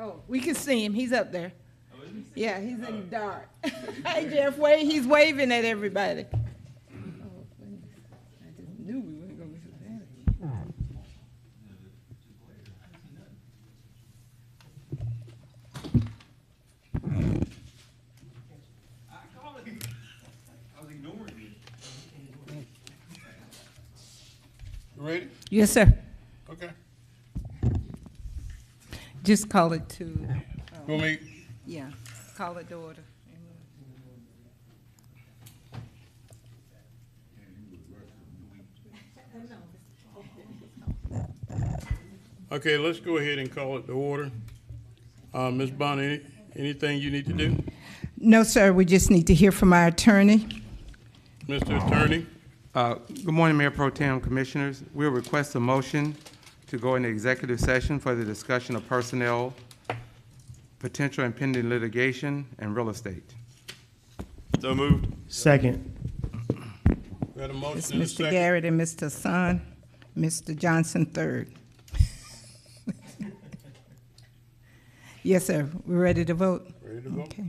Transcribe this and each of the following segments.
Oh, we can see him. He's up there. Yeah, he's in the dark. Hey, Jeff, he's waving at everybody. Oh, goodness. I just knew we weren't going to be so bad. I was ignoring you. You ready? Yes, sir. Okay. Just call it to, You want me? yeah, call it to order. Okay, let's go ahead and call it to order. Ms. Bonner, anything you need to do? No, sir, we just need to hear from our attorney. Mr. Attorney? Good morning, Mayor Pro Tem, Commissioners. We'll request a motion to go into executive session for the discussion of personnel, potential and pending litigation, and real estate. So moved. Second. We had a It's motion and a Mr. second. Garrett and Mr. Son, Mr. Johnson third. Yes, sir, we're ready to vote? Ready to vote? Okay.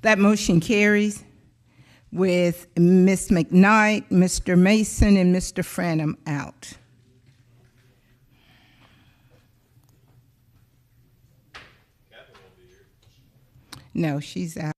That motion carries with Ms. McKnight, Mr. Mason, and Mr. Franham out. No, she's out.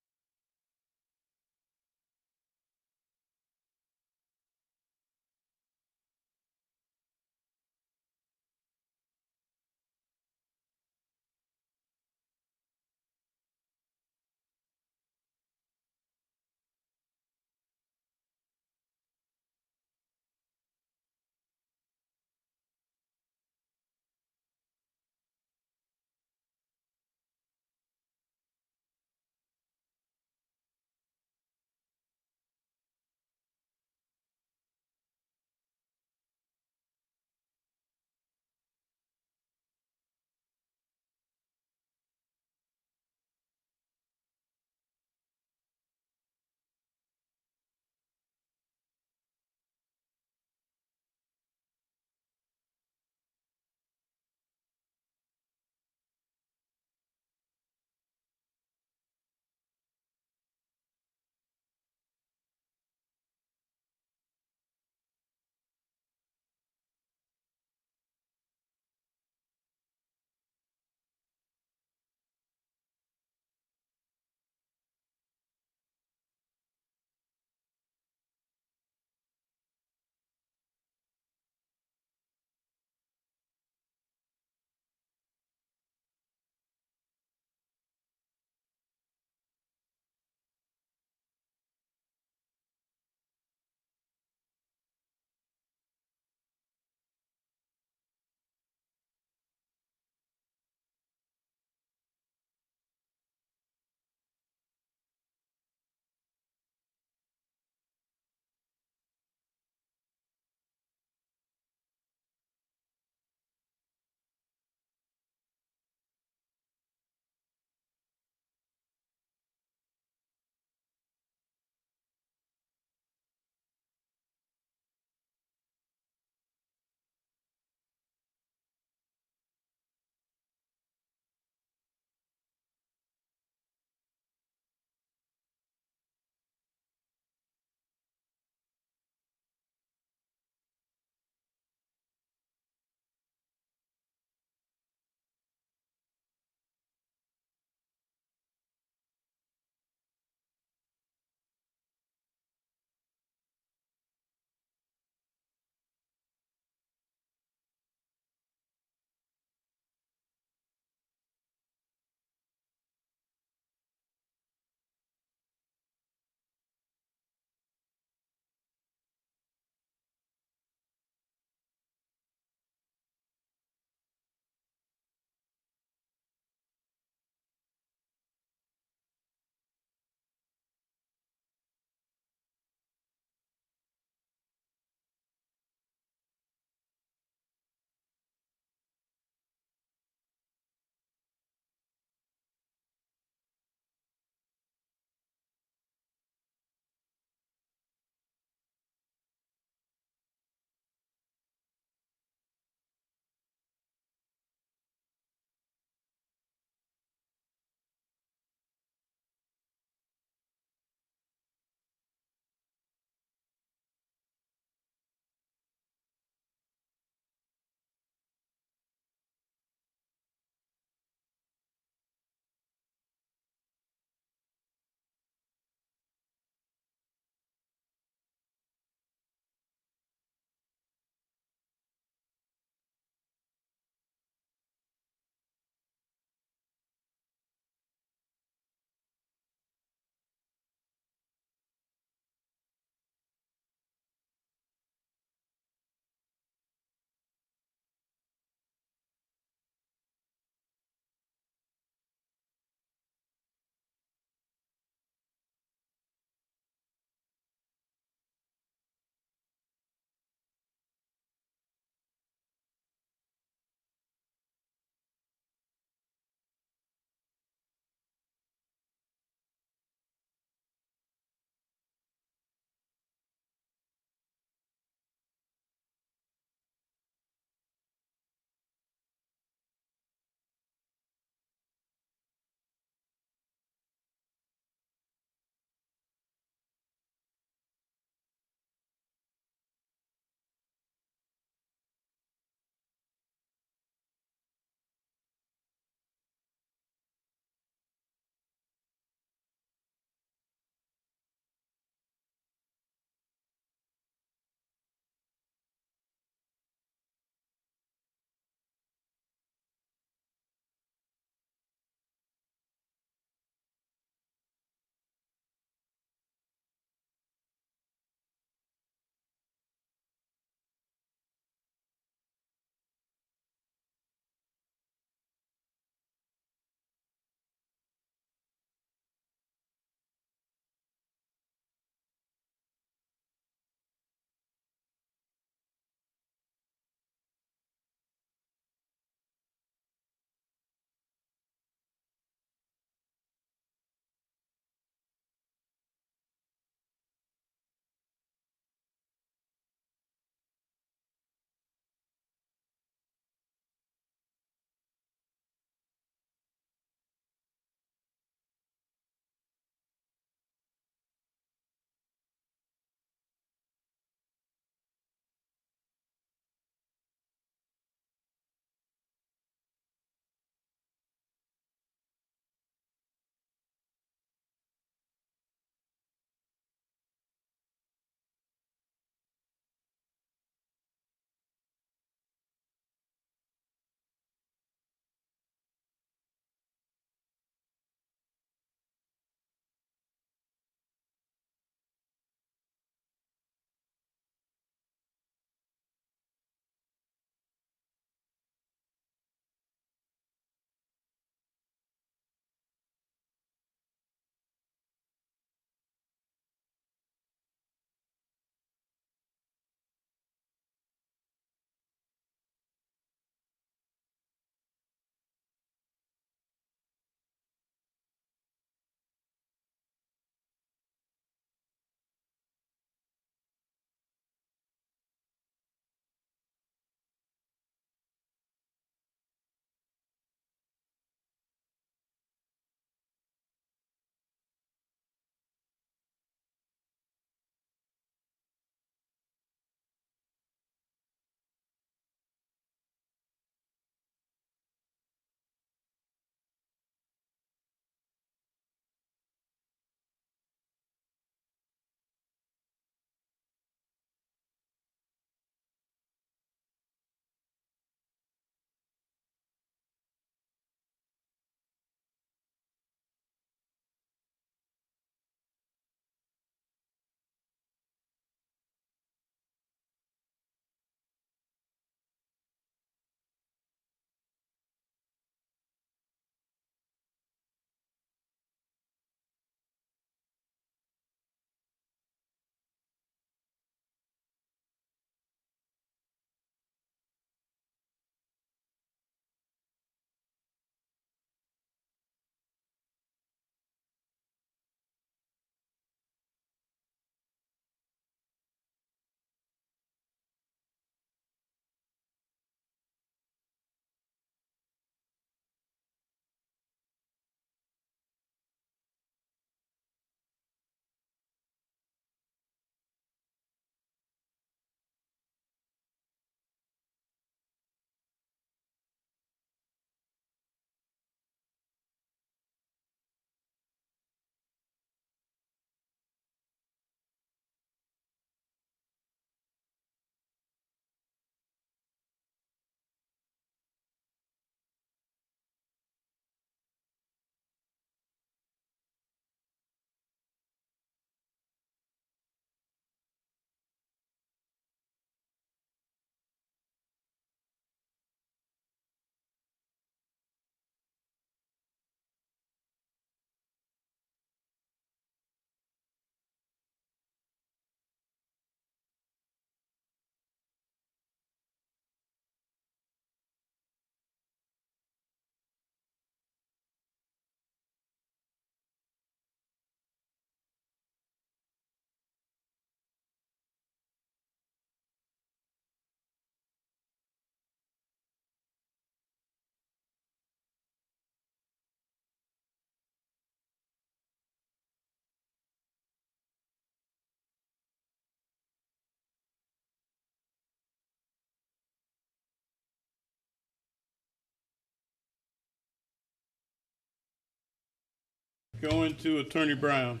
Going to Attorney Brown.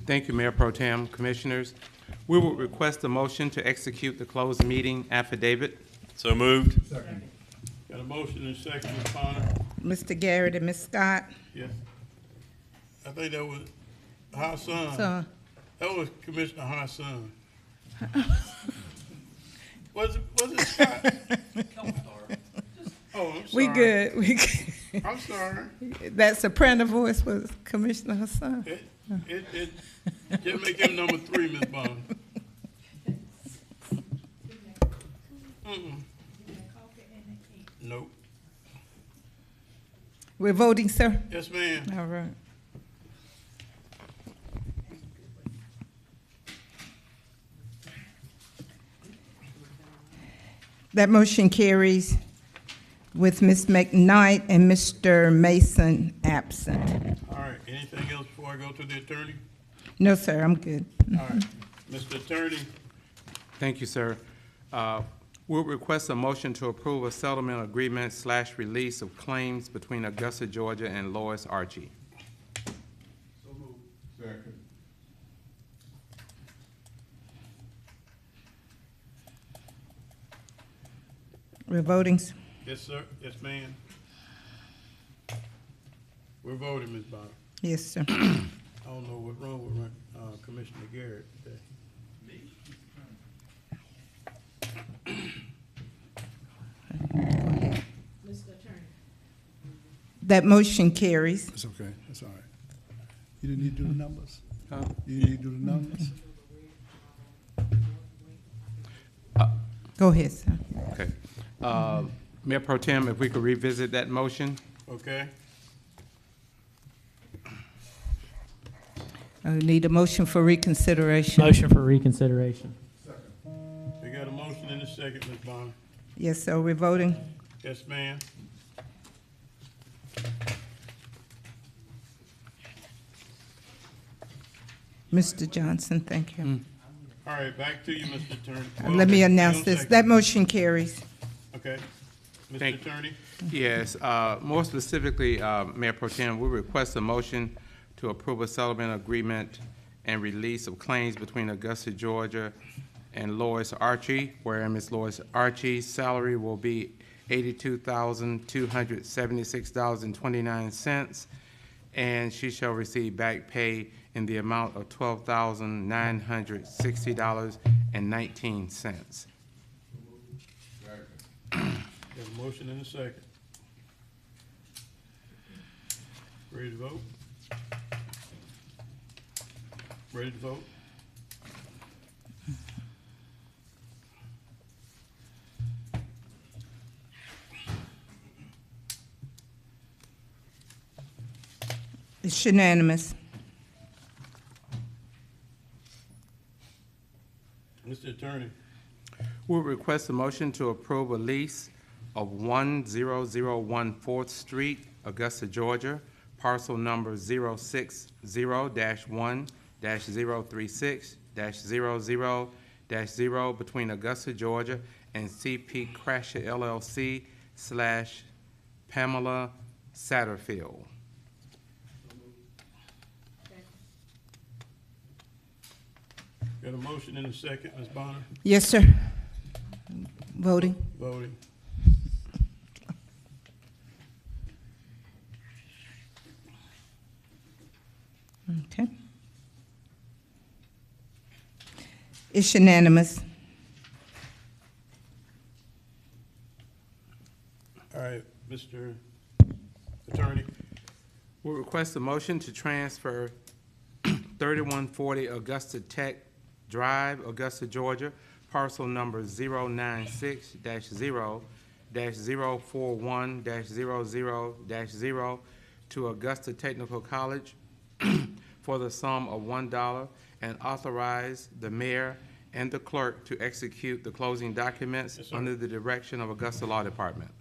Thank you, Mayor Pro Tem. Commissioners, we will request a motion to execute the closed meeting affidavit. So moved. Got a motion and second, Ms. Bonner. Mr. Garrett and Ms. Scott. Yes. I think that was Hassan. So, That was Commissioner Hassan. Was it Scott? Oh, I'm sorry. we good. We good. I'm sorry. That soprano voice was Commissioner Hassan. It just make him number 3, Ms. Bonner. Nope. We're voting, sir? Yes, ma'am. All right. That motion carries with Ms. McKnight and Mr. Mason absent. All right, anything else before I go to the attorney? No, sir, I'm good. All right, Mr. Attorney, Thank you, sir. We'll request a motion to approve a settlement agreement / release of claims between Augusta, Georgia and Lois Archie. We're voting. yes, sir, yes, ma'am. We're voting, Ms. Bonner. Yes, sir. I don't know what's wrong with Commissioner Garrett today. That motion carries. It's okay, that's all right. You didn't need to do the numbers? Huh? You didn't need to do the numbers? Go ahead, sir. Okay. Mayor Pro Tem, if we could revisit that motion? Okay, I need a motion for reconsideration. Motion for reconsideration. we got a motion and a second, Ms. Bonner. Yes, sir, we're voting. Yes, ma'am. Mr. Johnson, thank you. All right, back to you, Mr. Attorney. Let me Well, announce you this. second. That motion carries. Okay, Mr. Thank- Attorney, Yes, more specifically, Mayor Pro Tem, we request a motion to approve a settlement agreement and release of claims between Augusta, Georgia and Lois Archie, where Ms. Lois Archie's salary will be $82,276.29, and she shall receive back pay in the amount of $12,960.19. got a motion and a second. Ready to vote? Ready to vote? It's unanimous. Mr. Attorney, We'll request a motion to approve a lease of 10014 4th Street, Augusta, Georgia, parcel number 060-1-036-00-0 between Augusta, Georgia and CP Crasher LLC / Pamela Satterfield. got a motion and a second, Ms. Bonner, Yes, sir. Voting. voting. Okay. It's unanimous. All right, Mr. Attorney, We'll request a motion to transfer 3140 Augusta Tech Drive, Augusta, Georgia, parcel number 096-0-041-00-0 to Augusta Technical College for the sum of $1 and authorize the mayor and the clerk to execute the closing documents Yes, sir. under the direction of Augusta Law Department.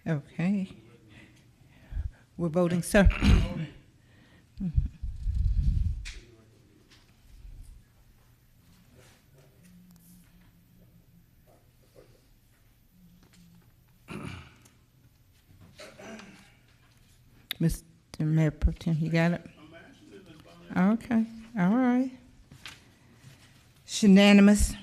Okay. We're voting, sir. Mr. Mayor Pro Tem, you got it? Okay, all right. It's unanimous.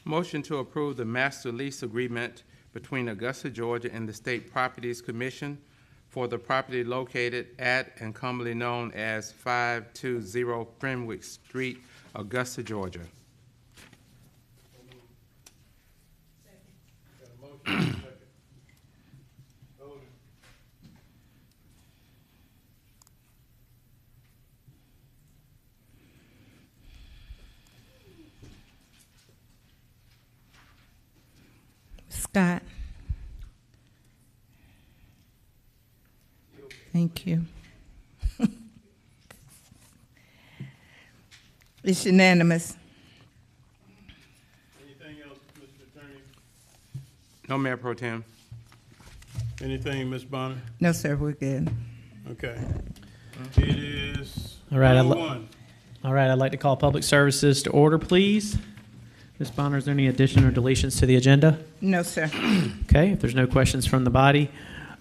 Motion to approve the master lease agreement between Augusta, Georgia and the State Properties Commission for the property located at and commonly known as 520 Fenwick Street, Augusta, Georgia. Scott. Thank you. It's unanimous. Anything else, Mr. Attorney? No, Mayor Pro Tem. Anything, Ms. Bonner? No, sir, we're good. Okay. It is All right, one. All right, I'd like to call Public Services to order, please. Ms. Bonner, is there any addition or deletions to the agenda? No, sir. Okay, if there's no questions from the body,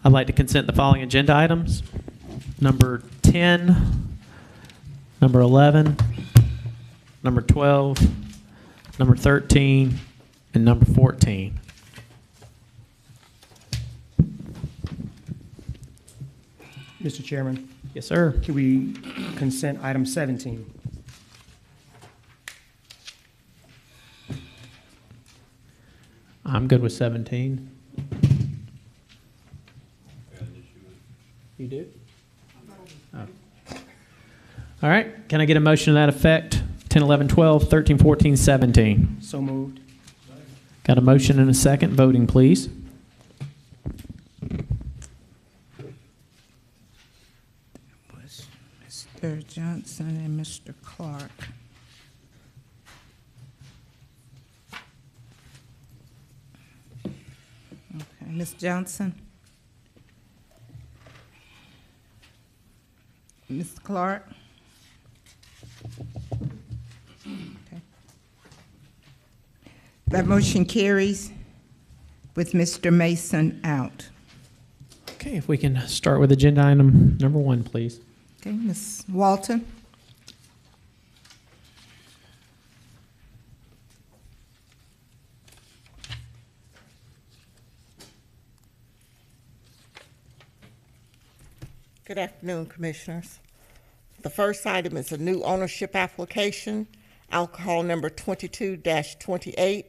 I'd like to consent the following agenda items. Number 10, number 11, number 12, number 13, and number 14. Mr. Chairman, Yes, sir. can we consent item 17? I'm good with 17. You do? Oh. All right, can I get a motion to that effect? 10, 11, 12, 13, 14, 17. So moved. Got a motion and a second. Voting, please. Was Mr. Johnson and Mr. Clark. Okay, Ms. Johnson? Ms. Clark? Okay. That motion carries with Mr. Mason out. Okay, if we can start with agenda item number 1, please. Okay, Ms. Walton? Good afternoon, Commissioners. The first item is a new ownership application, alcohol number 22-28,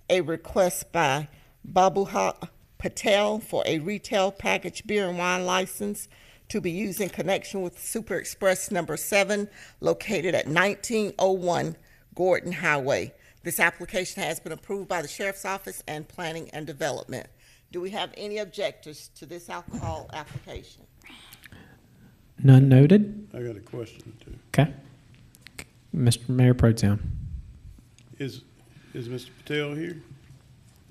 a request by Babuha Patel for a retail packaged beer and wine license to be used in connection with Super Express number 7, located at 1901 Gordon Highway. This application has been approved by the Sheriff's Office and Planning and Development. Do we have any objectors to this alcohol application? None noted. I got a question too. Okay. Mr. Mayor Pro Tem. Is Mr. Patel here?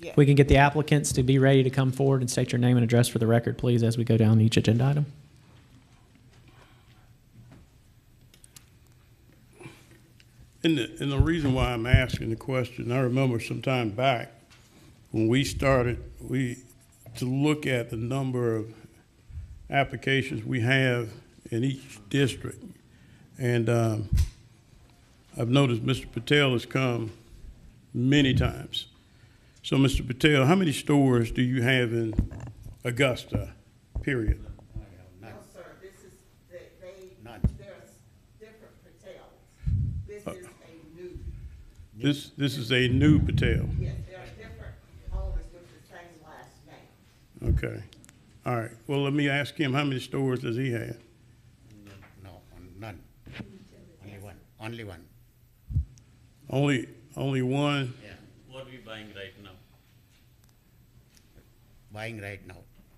Yes. We can get the applicants to be ready to come forward and state your name and address for the record, please, as we go down each agenda item. And the reason why I'm asking the question, I remember some time back when we started, to look at the number of applications we have in each district. And I've noticed Mr. Patel has come many times. So, Mr. Patel, how many stores do you have in Augusta, period? No, sir, this is, there's different Patels. This is a new, This is a new Patel. yes, there are different owners with the same last name. Okay. All right. Well, let me ask him, how many stores does he have? No, none. Only one. Only one. Only one? Yeah. What we buying right now? Buying right now.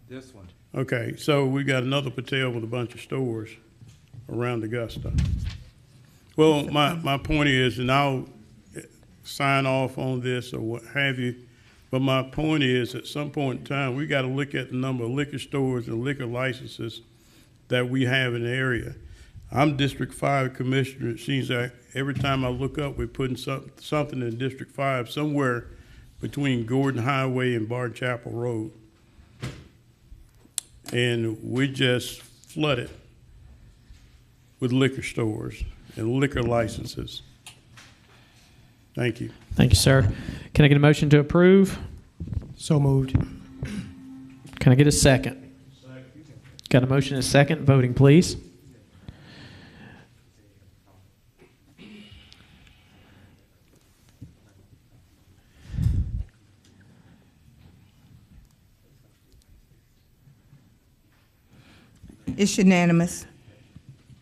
This one. Okay, so we got another Patel with a bunch of stores around Augusta. Well, my point is, and I'll sign off on this or what have you, but my point is, at some point in time, we got to look at the number of liquor stores and liquor licenses that we have in the area. I'm District 5 Commissioner. It seems like every time I look up, we're putting something in District 5, somewhere between Gordon Highway and Barn Chapel Road. and we just flooded with liquor stores and liquor licenses. Thank you. Thank you, sir. Can I get a motion to approve? So moved. Can I get a second? Got a motion and a second. Voting, please. It's unanimous.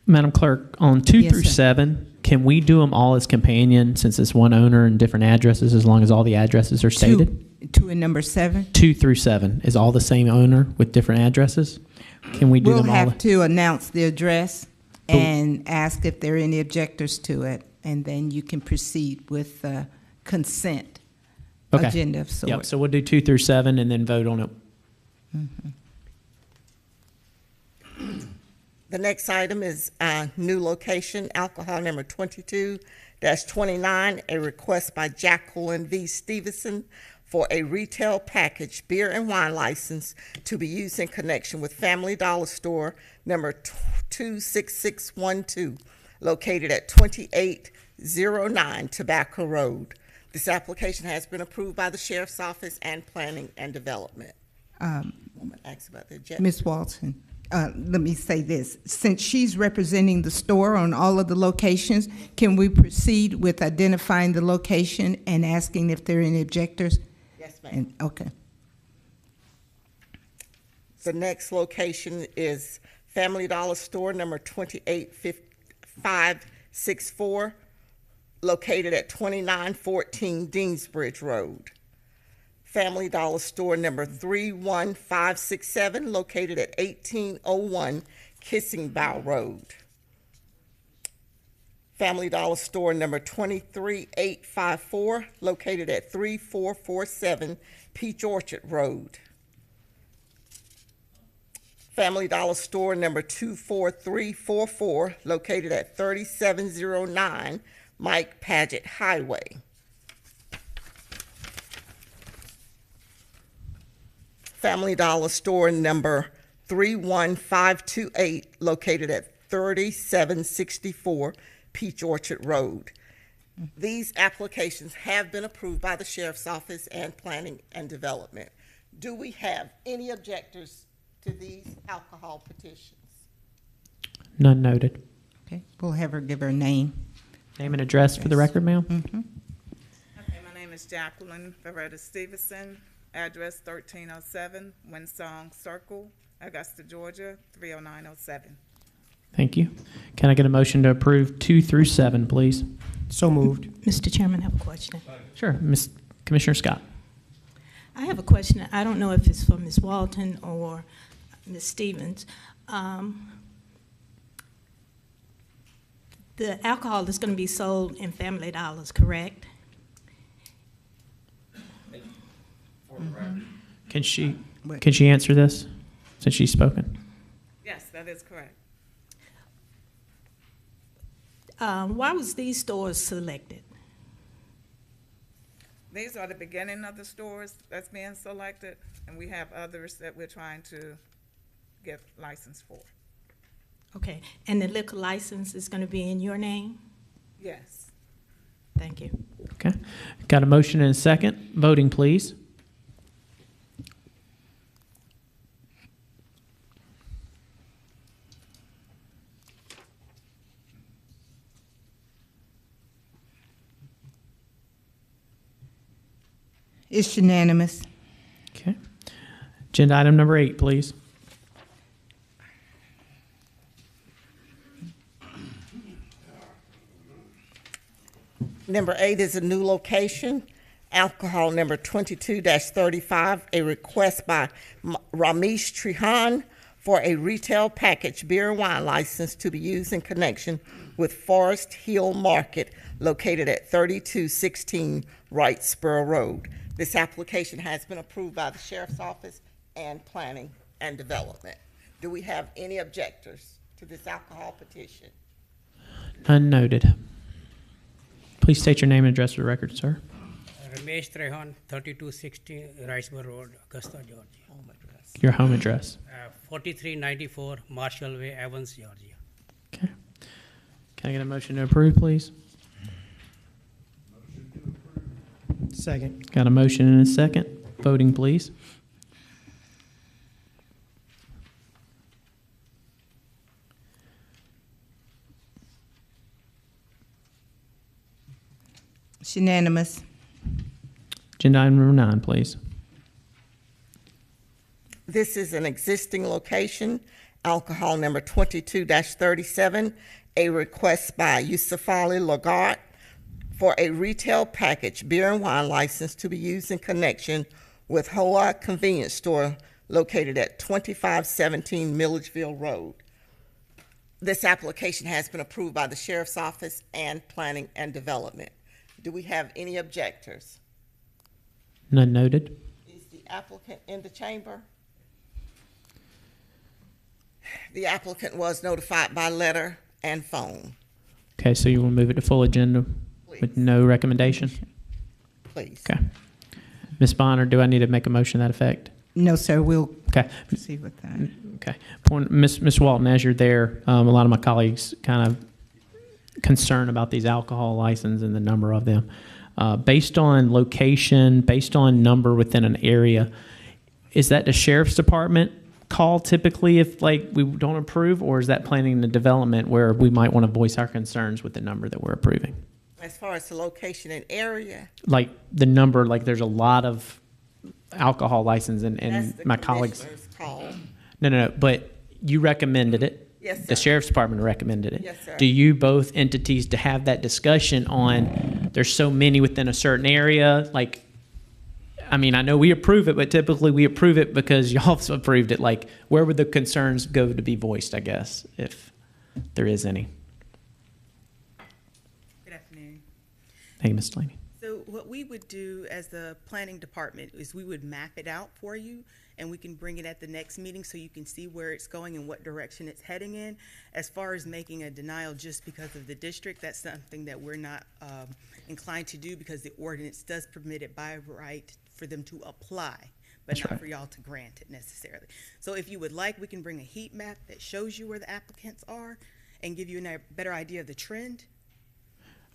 Madam Clerk, on 2 Yes, through sir. 7, can we do them all as companion since it's one owner and different addresses as long as all the addresses are stated? 2 and number 7. 2 through 7 is all the same owner with different addresses? Can we do We'll them all? have to announce the address But- and ask if there are any objectors to it, and then you can proceed with the consent Okay. agenda of Yep, sorts. so we'll do 2 through 7 and then vote on it. The next item is new location, alcohol number 22-29, a request by Jacqueline V. Stevenson for a retail package beer and wine license to be used in connection with Family Dollar Store number 26612, located at 2809 Tobacco Road. This application has been approved by the Sheriff's Office and Planning and Development. I'm gonna ask about the agenda. Ms. Walton, let me say this. Since she's representing the store on all of the locations, can we proceed with identifying the location and asking if there are any objectors? Yes, ma'am. And okay. The next location is Family Dollar Store number 28564, located at 2914 Deansbridge Road. Family Dollar Store number 31567, located at 1801 Kissing Bow Road. Family Dollar Store number 23854, located at 3447 Peach Orchard Road. Family Dollar Store number 24344, located at 3709 Mike Paget Highway. Family Dollar Store number 31528, located at 3764 Peach Orchard Road. These applications have been approved by the Sheriff's Office and Planning and Development. Do we have any objectors to these alcohol petitions? None noted. Okay, we'll have her give her name. Name and address for the record, ma'am? Okay, my name is Jacqueline Beretta Stevenson, address 1307 Windsong Circle, Augusta, Georgia, 30907. Thank you. Can I get a motion to approve 2 through 7, please? So moved. Mr. Chairman, I have a question. Sure. Ms. Commissioner Scott. I have a question. I don't know if it's for Ms. Walton or Ms. Stevens. The alcohol is going to be sold in Family Dollars, correct? Can she answer this since she's spoken? Yes, that is correct. Why was these stores selected? These are the beginning of the stores that's being selected, and we have others that we're trying to get license for. Okay, and the liquor license is going to be in your name? Yes. Thank you. Okay. Got a motion and a second. Voting, please. It's unanimous. Okay. Agenda item number 8, please. Number 8 is a new location, alcohol number 22-35, a request by Ramesh Trihan for a retail package beer and wine license to be used in connection with Forest Hill Market, located at 3216 Wrightsboro Road. This application has been approved by the Sheriff's Office and Planning and Development. Do we have any objectors to this alcohol petition? None noted. Please state your name and address for the record, sir. Ramesh Trehan, 3260 Riceboro Road, Augusta, Georgia. Home address. Your home address. 4394 Marshall Way, Evans, Georgia. Okay. Can I get a motion to approve, please? Second. Got a motion and a second. Voting, please. It's unanimous. Agenda item number 9, please. This is an existing location, alcohol number 22-37, a request by Yusufali Lagat for a retail package beer and wine license to be used in connection with Hoa Convenience Store located at 2517 Milledgeville Road. This application has been approved by the Sheriff's Office and Planning and Development. Do we have any objectors? None noted. Is the applicant in the chamber? The applicant was notified by letter and phone. Okay, so you will move it to full agenda with no recommendation? Please. Okay. Ms. Bonner, do I need to make a motion to that effect? No, sir, we'll Okay. proceed with that. Okay. Ms. Walton, as you're there, a lot of my colleagues kind of concerned about these alcohol licenses and the number of them. Based on location, based on number within an area, is that the sheriff's department call typically if like we don't approve, or is that planning the development where we might want to voice our concerns with the number that we're approving? As far as the location and area, Like the number, like there's a lot of alcohol license that's and the my colleagues. commissioner's call. No, but you recommended it. Yes, sir. The sheriff's department recommended it. Yes, sir. Do you both entities to have that discussion on, there's so many within a certain area, like, I mean, I know we approve it, but typically we approve it because y'all approved it. Like, where would the concerns go to be voiced, I guess, if there is any? Good afternoon. Hey, Ms. Delaney. So what we would do as the planning department is we would map it out for you, and we can bring it at the next meeting so you can see where it's going and what direction it's heading in. As far as making a denial just because of the district, that's something that we're not inclined to do because the ordinance does permit it by right for them to apply, but That's not right. for y'all to grant it necessarily. So if you would like, we can bring a heat map that shows you where the applicants are and give you a better idea of the trend.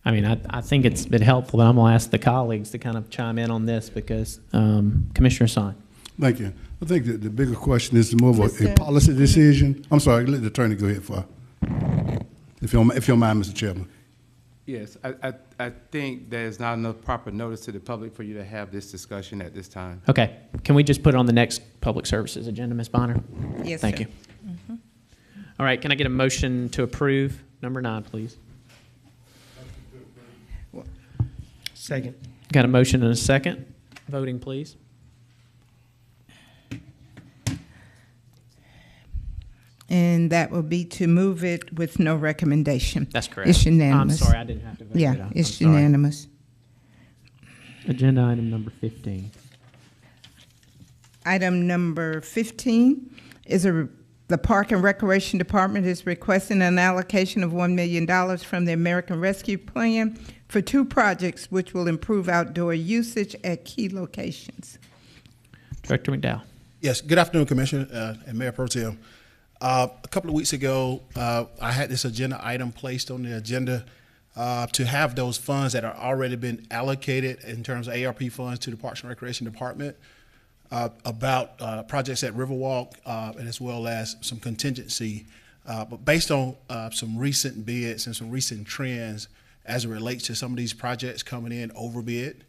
I mean, I think it's been helpful, but I'm going to ask the colleagues to kind of chime in on this because Commissioner Son. Thank you. I think that the bigger question is more of a Mr. policy decision. I'm sorry, let the attorney go ahead for, if you don't mind, Mr. Chairman. Yes, I think there's not enough proper notice to the public for you to have this discussion at this time. Okay. Can we just put it on the next public services agenda, Ms. Bonner? Yes, Thank sir. you. All right. Can I get a motion to approve number 9, please? Second. Got a motion and a second. Voting, please. And that will be to move it with no recommendation. That's correct. It's unanimous. I'm sorry, I didn't have to vote Yeah, it out. it's I'm sorry. unanimous. Agenda item number 15. Item number 15 is the Park and Recreation Department is requesting an allocation of $1 million from the American Rescue Plan for 2 projects which will improve outdoor usage at key locations. Director McDowell. Yes, good afternoon, Commissioner and Mayor Pro Tem. A couple of weeks ago, I had this agenda item placed on the agenda to have those funds that are already been allocated in terms of ARP funds to the Parks and Recreation Department about projects at Riverwalk and as well as some contingency. But based on some recent bids and some recent trends as it relates to some of these projects coming in over bid,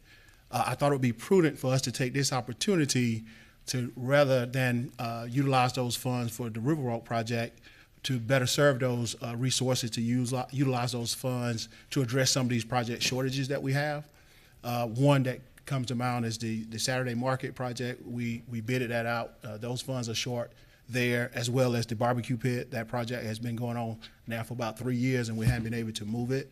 I thought it would be prudent for us to take this opportunity to, rather than utilize those funds for the Riverwalk project, to better serve those resources, to utilize those funds to address some of these project shortages that we have. One that comes to mind is the Saturday Market project. We bidded that out. Those funds are short there, as well as the barbecue pit. That project has been going on now for about 3 years, and we haven't been able to move it.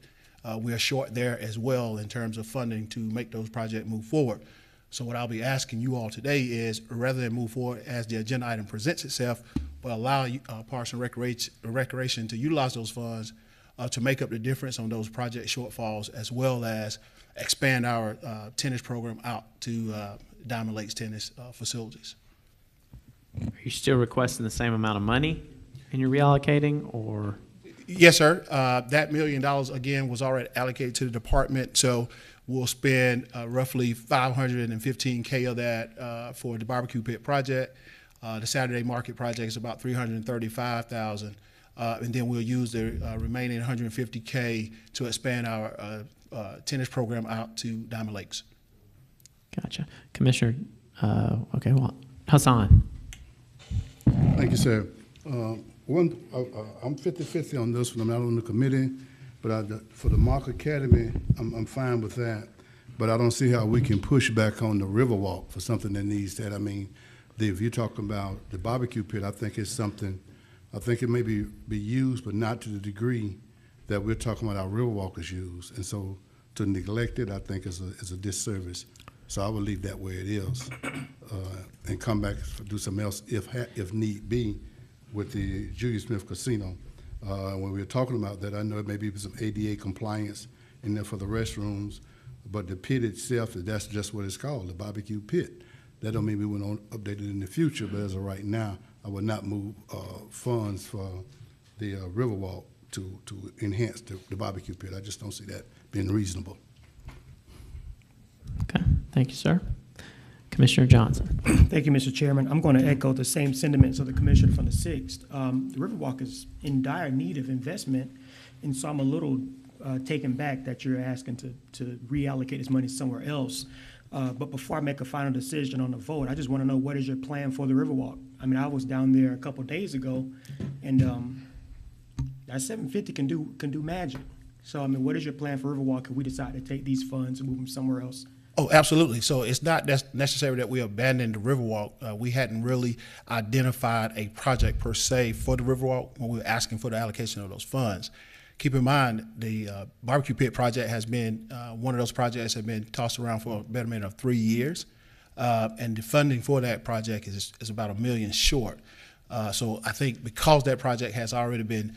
We are short there as well in terms of funding to make those projects move forward. So what I'll be asking you all today is, rather than move forward as the agenda item presents itself, but allow Parks and Recreation to utilize those funds to make up the difference on those project shortfalls, as well as expand our tennis program out to Diamond Lakes tennis facilities. Are you still requesting the same amount of money and you're reallocating, or? Yes, sir. That $1 million, again, was already allocated to the department, so we'll spend roughly $515K of that for the barbecue pit project. The Saturday market project is about $335,000, and then we'll use the remaining $150K to expand our tennis program out to Diamond Lakes. Gotcha. Commissioner, okay, well, Hassan. Thank you, sir. I'm 50-50 on this one. I'm not on the committee, but for the Mock Academy, I'm fine with that. But I don't see how we can push back on the Riverwalk for something that needs that. I mean, if you're talking about the barbecue pit, I think it's something, I think it may be used, but not to the degree that we're talking about our Riverwalk is used. And so to neglect it, I think is a disservice. So I would leave that where it is and come back do something else if need be with the Julius Smith Casino. When we were talking about that, I know maybe some ADA compliance in there for the restrooms, but the pit itself, that's just what it's called, the barbecue pit. That don't mean we won't update it in the future, but as of right now, I would not move funds for the Riverwalk to enhance the barbecue pit. I just don't see that being reasonable. Okay, thank you, sir. Commissioner Johnson. Thank you, Mr. Chairman. I'm going to echo the same sentiments of the commissioner from the 6th. The Riverwalk is in dire need of investment, and so I'm a little taken back that you're asking to reallocate this money somewhere else. But before I make a final decision on the vote, I just want to know, what is your plan for the Riverwalk? I mean, I was down there a couple days ago, and that 750 can do magic. So, I mean, what is your plan for Riverwalk if we decide to take these funds and move them somewhere else? Oh, absolutely. So it's not necessary that we abandon the Riverwalk. We hadn't really identified a project per se for the Riverwalk when we were asking for the allocation of those funds. Keep in mind, the barbecue pit project has been one of those projects that have been tossed around for a betterment of 3 years, and the funding for that project is about $1 million short. So I think because that project has already been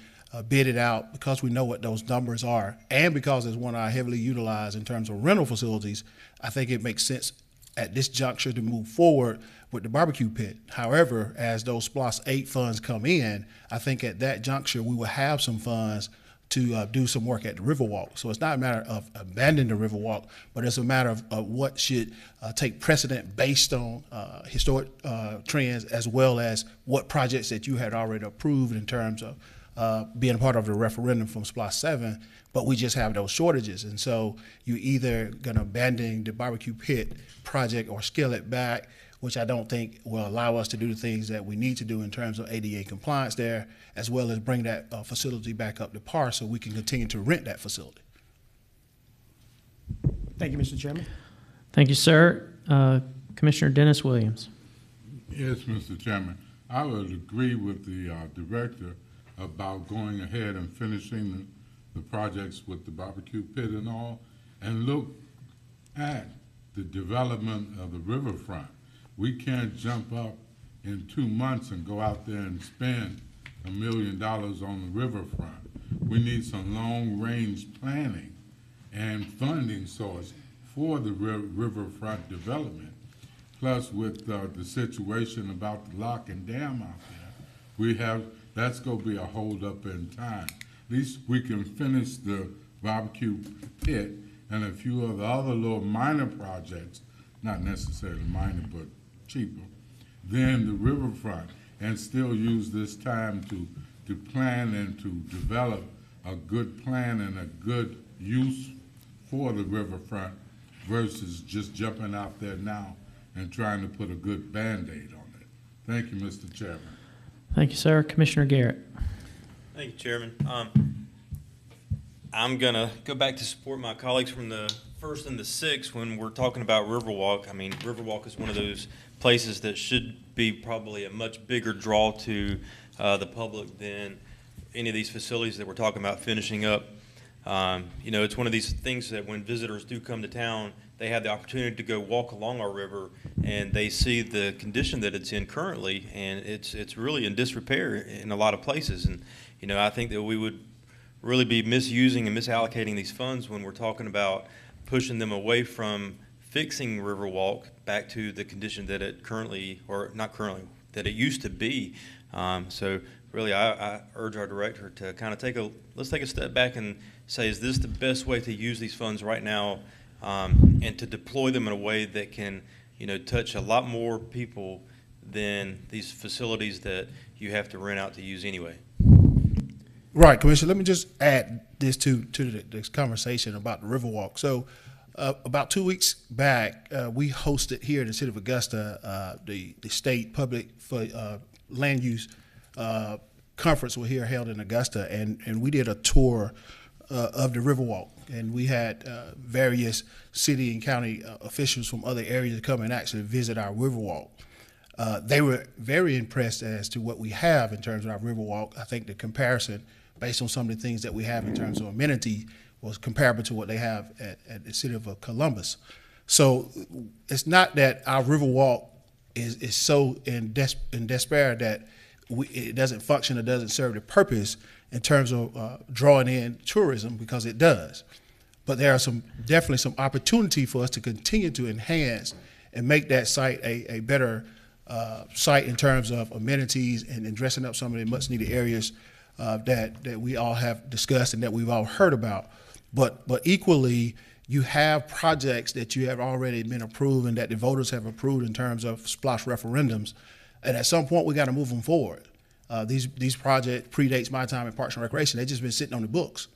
bidded out, because we know what those numbers are, and because it's one I heavily utilized in terms of rental facilities, I think it makes sense at this juncture to move forward with the barbecue pit. However, as those SPLOST 8 funds come in, I think at that juncture we will have some funds to do some work at the Riverwalk. So it's not a matter of abandoning the Riverwalk, but it's a matter of what should take precedent based on historic trends, as well as what projects that you had already approved in terms of being part of the referendum from SPLOST 7, but we just have those shortages. And so you're either going to abandon the barbecue pit project or scale it back, which I don't think will allow us to do the things that we need to do in terms of ADA compliance there, as well as bring that facility back up to par so we can continue to rent that facility. Thank you, Mr. Chairman. Thank you, sir. Commissioner Dennis Williams. Yes, Mr. Chairman. I would agree with the director about going ahead and finishing the projects with the barbecue pit and all, and look at the development of the riverfront. We can't jump up in 2 months and go out there and spend $1 million on the riverfront. We need some long-range planning and funding source for the riverfront development. Plus, with the situation about the lock and dam out there, that's going to be a hold-up in time. At least we can finish the barbecue pit and a few of the other little minor projects, not necessarily minor, but cheaper, than the riverfront, and still use this time to plan and to develop a good plan and a good use for the riverfront versus just jumping out there now and trying to put a good Band-Aid on it. Thank you, Mr. Chairman. Thank you, sir. Commissioner Garrett. Thank you, Chairman. I'm going to go back to support my colleagues from the 1st and the 6th when we're talking about Riverwalk. I mean, Riverwalk is one of those places that should be probably a much bigger draw to the public than any of these facilities that we're talking about finishing up. You know, it's one of these things that when visitors do come to town, they have the opportunity to go walk along our river and they see the condition that it's in currently, and it's really in disrepair in a lot of places. And, you know, I think that we would really be misusing and misallocating these funds when we're talking about pushing them away from fixing Riverwalk back to the condition that it currently, or not currently, that it used to be. So really, I urge our director to kind of let's take a step back and say, is this the best way to use these funds right now, and to deploy them in a way that can, touch a lot more people than these facilities that you have to rent out to use anyway. Right, Commissioner. Let me just add this to this conversation about the Riverwalk. So, about 2 weeks back, we hosted here in the city of Augusta the state public land use conference. We're here held in Augusta, and we did a tour of the Riverwalk, and we had various city and county officials from other areas come and actually visit our Riverwalk. They were very impressed as to what we have in terms of our Riverwalk. I think the comparison, based on some of the things that we have in terms of amenity, was comparable to what they have at the city of Columbus. So it's not that our Riverwalk is so in despair that it doesn't function or doesn't serve the purpose in terms of drawing in tourism, because it does. But there are definitely some opportunity for us to continue to enhance and make that site a better site in terms of amenities and dressing up some of the much needed areas that we all have discussed and that we've all heard about. But equally, you have projects that you have already been approved and that the voters have approved in terms of SPLOST referendums, and at some point we got to move them forward. These projects predates my time in Parks and Recreation. They've just been sitting on the books,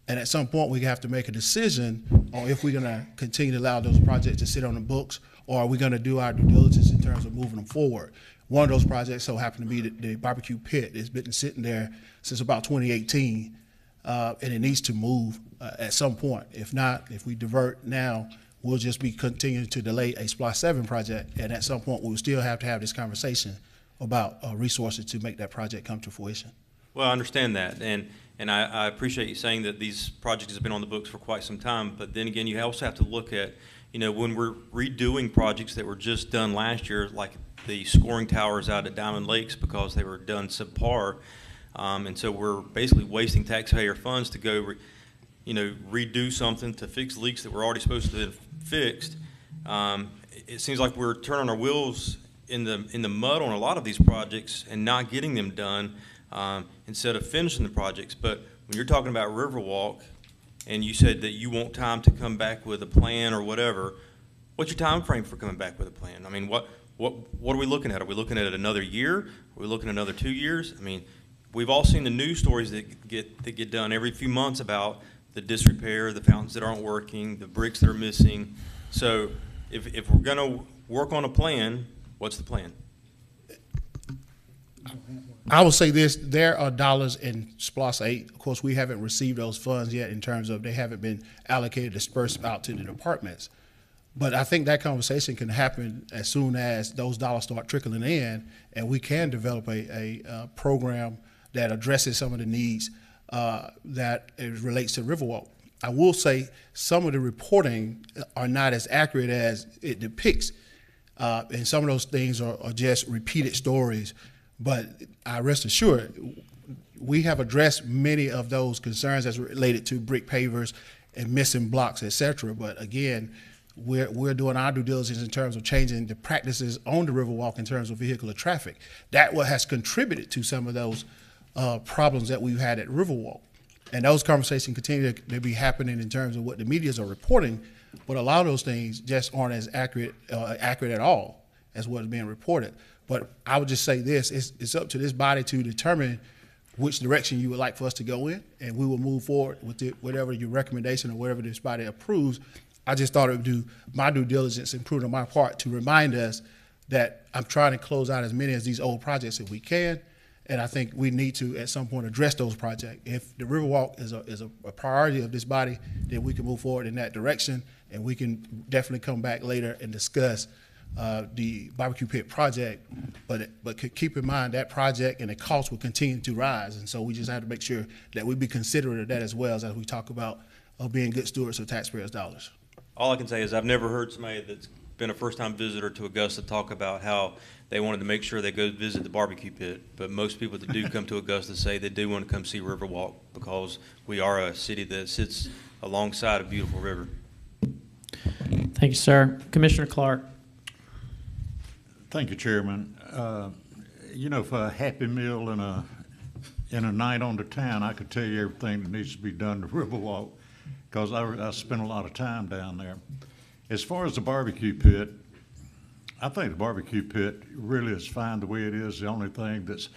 and at some point we have to make a decision on if we're going to continue to allow those projects to sit on the books, or are we going to do our due diligence in terms of moving them forward. One of those projects so happened to be the barbecue pit. It's been sitting there since about 2018, and it needs to move at some point. If not, if we divert now, we'll just be continuing to delay a SPLOST 7 project, and at some point we'll still have to have this conversation about resources to make that project come to fruition. Well, I understand that, and I appreciate you saying that these projects have been on the books for quite some time, but then again, you also have to look at, when we're redoing projects that were just done last year, like the scoring towers out at Diamond Lakes because they were done subpar, and so we're basically wasting taxpayer funds to go redo something to fix leaks that were already supposed to have fixed. It seems like we're turning our wheels in the mud on a lot of these projects and not getting them done instead of finishing the projects. But when you're talking about Riverwalk, and you said that you want time to come back with a plan or whatever, what's your time frame for coming back with a plan? I mean, what are we looking at? Are we looking at another year? Are we looking at another 2 years? I mean, we've all seen the news stories that get done every few months about the disrepair, the fountains that aren't working, the bricks that are missing. So if we're going to work on a plan, what's the plan? I will say this, there are dollars in SPLOST 8. Of course, we haven't received those funds yet in terms of they haven't been allocated, dispersed out to the departments. But I think that conversation can happen as soon as those dollars start trickling in, and we can develop a program that addresses some of the needs that it relates to Riverwalk. I will say some of the reporting are not as accurate as it depicts, and some of those things are just repeated stories. But I rest assured, we have addressed many of those concerns as related to brick pavers and missing blocks, et cetera. But again, we're doing our due diligence in terms of changing the practices on the Riverwalk in terms of vehicular traffic. That what has contributed to some of those problems that we've had at Riverwalk. And those conversations continue to be happening in terms of what the medias are reporting, but a lot of those things just aren't as accurate at all as what is being reported. But I would just say this, it's up to this body to determine which direction you would like for us to go in, and we will move forward with whatever your recommendation or whatever this body approves. I just thought it would do my due diligence and prudent on my part to remind us that I'm trying to close out as many of these old projects as we can, and I think we need to at some point address those projects. If the Riverwalk is a priority of this body, then we can move forward in that direction, and we can definitely come back later and discuss the barbecue pit project, but keep in mind that project and the cost will continue to rise, and so we just have to make sure that we be considerate of that as well as we talk about being good stewards of taxpayers' dollars. All I can say is I've never heard somebody that's been a first-time visitor to Augusta talk about how they wanted to make sure they go visit the barbecue pit, but most people that do come to Augusta say they do want to come see Riverwalk because we are a city that sits alongside a beautiful river. Thank you, sir. Commissioner Clark. Thank you, Chairman. You know, for a Happy Meal and a night on the town, I could tell you everything that needs to be done to Riverwalk, because I spent a lot of time down there. As far as the barbecue pit, I think the barbecue pit really is fine the way it is. The only thing that's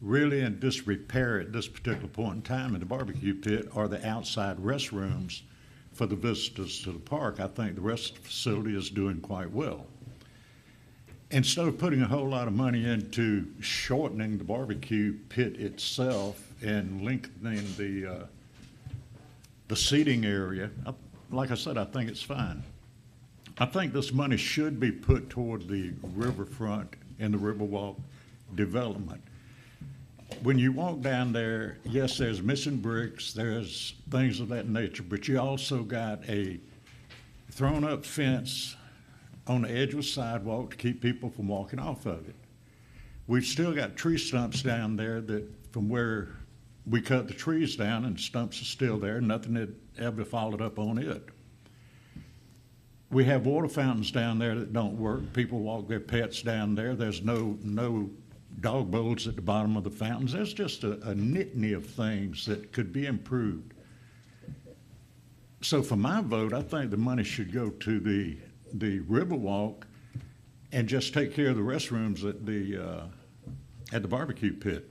really in disrepair at this particular point in time in the barbecue pit are the outside restrooms for the visitors to the park. I think the rest of the facility is doing quite well. Instead of putting a whole lot of money into shortening the barbecue pit itself and lengthening the seating area, like I said, I think it's fine. I think this money should be put toward the riverfront and the Riverwalk development. When you walk down there, yes, there's missing bricks, there's things of that nature, but you also got a thrown up fence on the edge of the sidewalk to keep people from walking off of it. We've still got tree stumps down there that from where we cut the trees down, and the stumps are still there, nothing had ever followed up on it. We have water fountains down there that don't work. People walk their pets down there. There's no dog bowls at the bottom of the fountains. There's just a litany of things that could be improved. So for my vote, I think the money should go to the Riverwalk and just take care of the restrooms at the barbecue pit.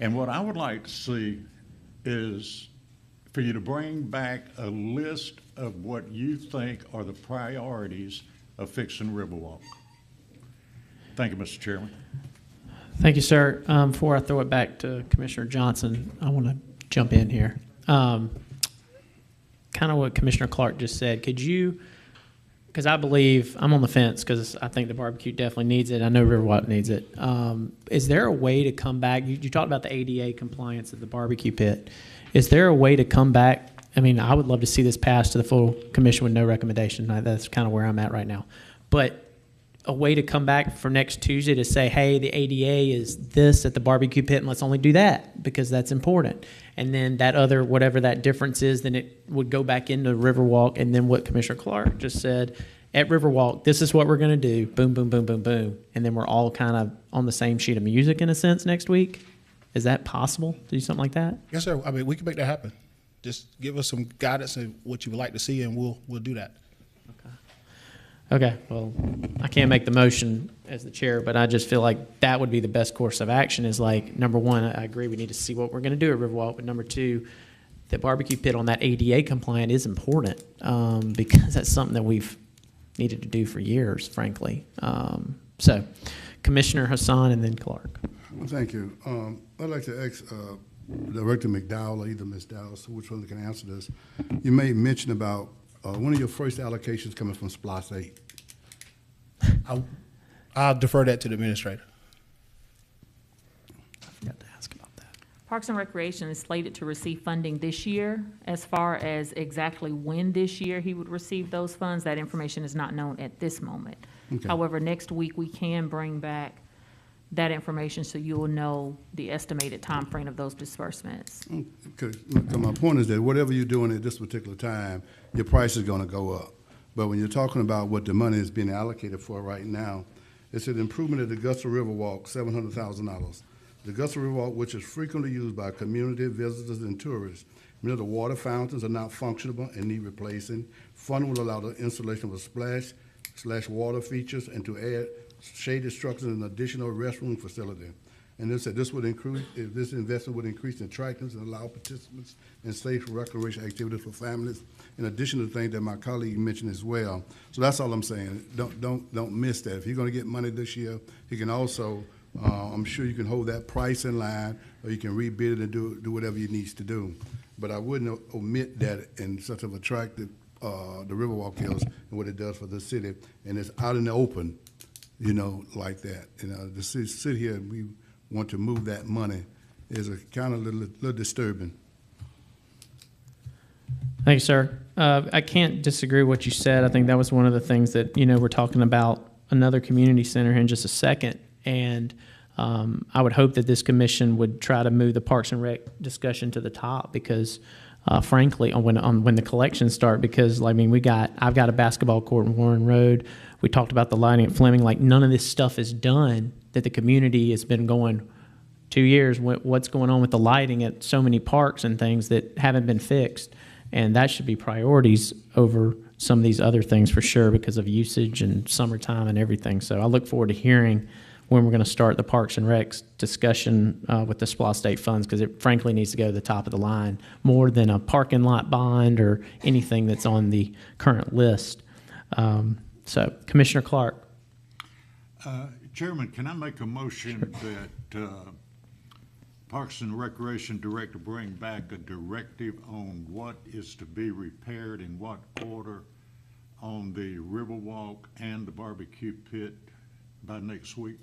And what I would like to see is for you to bring back a list of what you think are the priorities of fixing Riverwalk. Thank you, Mr. Chairman. Thank you, sir. Before I throw it back to Commissioner Johnson, I want to jump in here. Kind of what Commissioner Clark just said. Could you, because I believe, I'm on the fence because I think the barbecue definitely needs it. I know Riverwalk needs it. Is there a way to come back? You talked about the ADA compliance of the barbecue pit. Is there a way to come back? I mean, I would love to see this pass to the full commission with no recommendation. That's kind of where I'm at right now. But a way to come back for next Tuesday to say, hey, the ADA is this at the barbecue pit, and let's only do that because that's important. And then that other, whatever that difference is, then it would go back into Riverwalk. And then what Commissioner Clark just said, at Riverwalk, this is what we're going to do. Boom, boom, boom, boom, boom. And then we're all kind of on the same sheet of music in a sense next week. Is that possible to do something like that? Yes, sir. I mean, we can make that happen. Just give us some guidance and what you would like to see, and we'll do that. Okay, well, I can't make the motion as the chair, but I just feel like that would be the best course of action is like, number one, I agree we need to see what we're going to do at Riverwalk, but number two, the barbecue pit on that ADA compliant is important because that's something that we've needed to do for years, frankly. So, Commissioner Hassan and then Clark. Well, thank you. I'd like to ask Director McDowell or either Ms. Dowell, so which one can answer this. You made mention about one of your first allocations coming from SPLOST 8. I'll defer that to the administrator. I forgot to ask about that. Parks and Recreation is slated to receive funding this year. As far as exactly when this year he would receive those funds, that information is not known at this moment. Okay. However, next week we can bring back that information so you will know the estimated time frame of those disbursements. Okay. My point is that whatever you're doing at this particular time, your price is going to go up. But when you're talking about what the money is being allocated for right now, it's an improvement of the Augusta Riverwalk, $700,000. The Augusta Riverwalk, which is frequently used by community visitors and tourists. Many of the water fountains are not functional and need replacing. Fund will allow the installation of a splash/water features and to add shaded structures and additional restroom facility. And they said this would increase, this investment would increase the attractiveness and allow participants in safe recreation activities for families, in addition to the things that my colleague mentioned as well. So that's all I'm saying. Don't miss that. If you're going to get money this year, you can also, I'm sure you can hold that price in line, or you can rebid it and do whatever you need to do. But I wouldn't omit that in such of attractive, the Riverwalk is and what it does for the city, and it's out in the open. You know, like that. You know, to sit here and we want to move that money is a kind of little disturbing. Thank you, sir. I can't disagree with what you said. I think that was one of the things that, you know, we're talking about another community center here in just a second. And I would hope that this commission would try to move the Parks and Rec discussion to the top because frankly, when the collections start, because I mean, I've got a basketball court in Warren Road. We talked about the lighting at Fleming. Like, none of this stuff is done that the community has been going 2 years. What's going on with the lighting at so many parks and things that haven't been fixed? And that should be priorities over some of these other things for sure, because of usage and summertime and everything. So I look forward to hearing when we're going to start the Parks and Recs discussion with the SPLOST state funds, because it frankly needs to go to the top of the line more than a parking lot bond or anything that's on the current list. So Commissioner Clark. Chairman, can I make a motion that Parks and Recreation Director bring back a directive on what is to be repaired in what order on the Riverwalk and the barbecue pit by next week?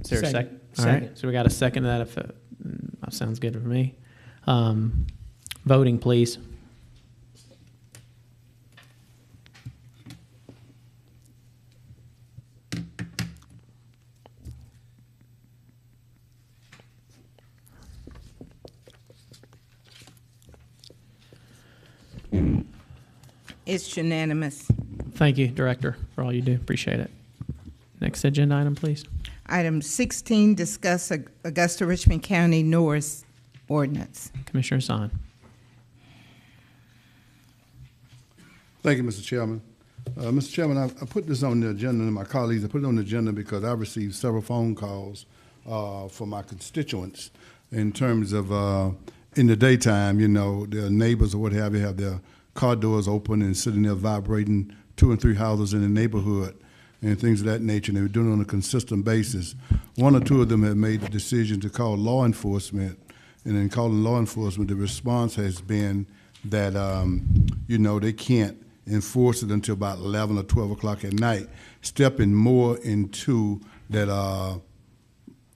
Is there a second? All Second. right, so we got a second to that. If that sounds good for me. Voting, please. It's unanimous. Thank you, Director, for all you do. Appreciate it. Next agenda item, please. Item 16, discuss Augusta Richmond County Norris ordinance. Commissioner Hassan. Thank you, Mr. Chairman. Mr. Chairman, I put this on the agenda, and my colleagues, I put it on the agenda because I received several phone calls from my constituents in terms of in the daytime, you know, their neighbors or what have you have their car doors open and sitting there vibrating 2 and 3 houses in the neighborhood and things of that nature. And they were doing it on a consistent basis. 1 or 2 of them have made the decision to call law enforcement, and in calling law enforcement, the response has been that, you know, they can't enforce it until about 11 or 12 o'clock at night, stepping more into that,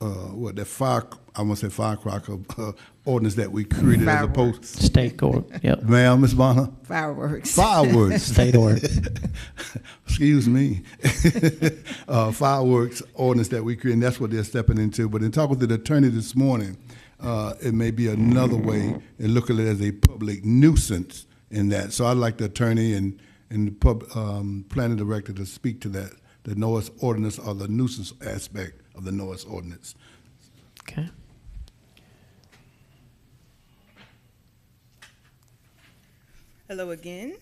that firecracker ordinance that we created as opposed State court. Yep. Ma'am, Ms. Bonner? Fireworks. Fireworks. State order. Excuse me. Fireworks ordinance that we created, and that's what they're stepping into. But in talking to the attorney this morning, it may be another way in looking at it as a public nuisance in that. So I'd like the attorney and the planning director to speak to that, the noise ordinance or the nuisance aspect of the noise ordinance. Okay. Hello again.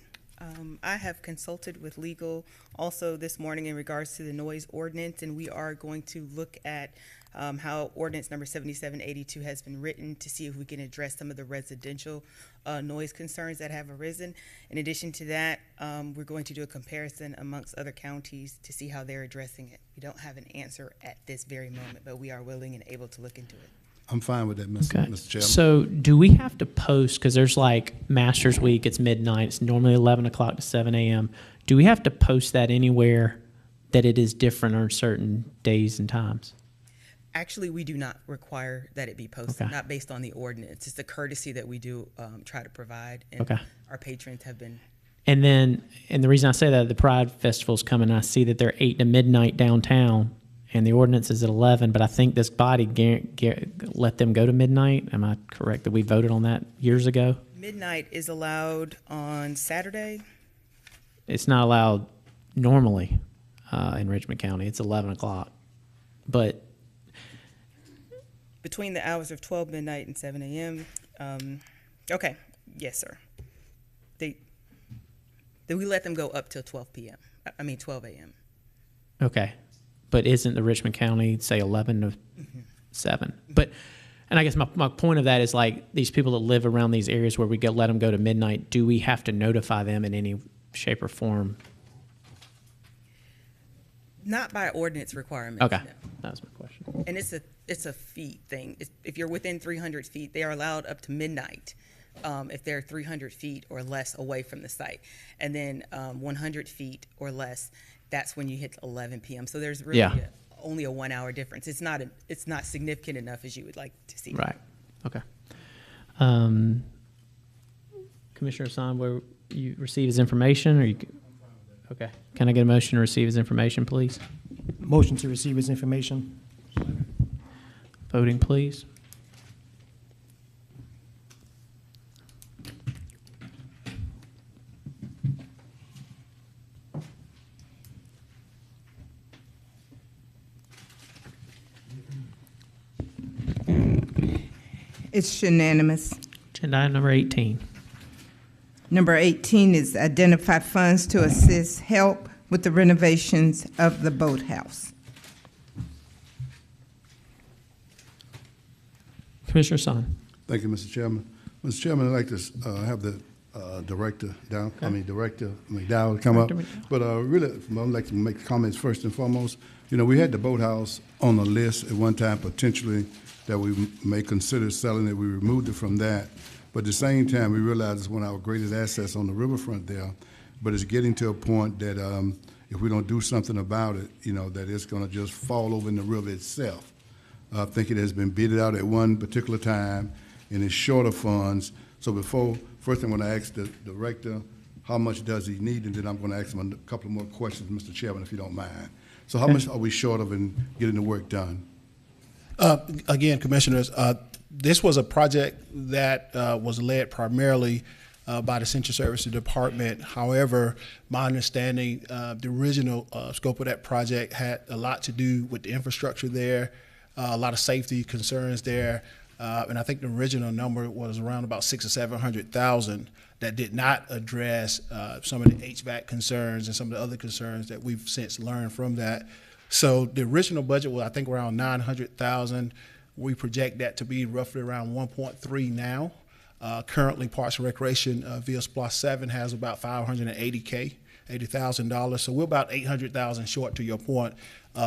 I have consulted with legal also this morning in regards to the noise ordinance, and we are going to look at how ordinance number 7782 has been written to see if we can address some of the residential noise concerns that have arisen. In addition to that, we're going to do a comparison amongst other counties to see how they're addressing it. We don't have an answer at this very moment, but we are willing and able to look into it. I'm fine with that, Mr. Chairman. So do we have to post, because there's like Masters Week, it's midnight, it's normally 11 o'clock to 7 a.m. Do we have to post that anywhere that it is different on certain days and times? Actually, we do not require that it be posted, not based on the ordinance. It's a courtesy that we do try to provide, and our patrons have been. And then, and the reason I say that, the Pride Festival's coming, I see that they're 8 to midnight downtown, and the ordinance is at 11, but I think this body let them go to midnight. Am I correct that we voted on that years ago? Midnight is allowed on Saturday. It's not allowed normally in Richmond County. It's 11 o'clock. But between the hours of 12 midnight and 7 a.m. Okay, yes, sir. We let them go up till 12 p.m. 12 a.m. Okay. But isn't the Richmond County, say, 11 to 7? But, and I guess my point of that is, like, these people that live around these areas where we let them go to midnight, do we have to notify them in any shape or form? Not by ordinance requirement. Okay, no. That was my question. And it's a feet thing. If you're within 300 feet, they are allowed up to midnight. If they're 300 feet or less away from the site, and then 100 feet or less, that's when you hit 11 p.m. So there's really only a 1 hour difference. It's not significant enough as you would like to see. Right. Okay. Commissioner Hassan, where you receive his information, or you? Okay. Can I get a motion to receive his information, please? Motion to receive his information. Voting, please. It's unanimous. Agenda item number 18. Number 18 is identify funds to assist help with the renovations of the boathouse. Commissioner Son. Thank you, Mr. Chairman. Mr. Chairman, I'd like to have the Director McDowell come up. But really, I'd like to make comments first and foremost. You know, we had the boathouse on the list at one time potentially that we may consider selling it. We removed it from that. But at the same time, we realized it's one of our greatest assets on the riverfront there. But it's getting to a point that if we don't do something about it, you know, that it's going to just fall over in the river itself. I think it has been bidded out at one particular time, and it's short of funds. So first I'm going to ask the Director, how much does he need? And then I'm going to ask him a couple of more questions, Mr. Chairman, if you don't mind. So how much are we short of in getting the work done? Again, Commissioners, this was a project that was led primarily by the Central Services Department. However, my understanding, the original scope of that project had a lot to do with the infrastructure there, a lot of safety concerns there, and I think the original number was around about 600,000 or 700,000 that did not address some of the HVAC concerns and some of the other concerns that we've since learned from that. So the original budget was, I think, around 900,000. We project that to be roughly around 1.3 now. Currently, Parks and Recreation via SPLOST 7 has about $580,000. So we're about 800,000 short, to your point,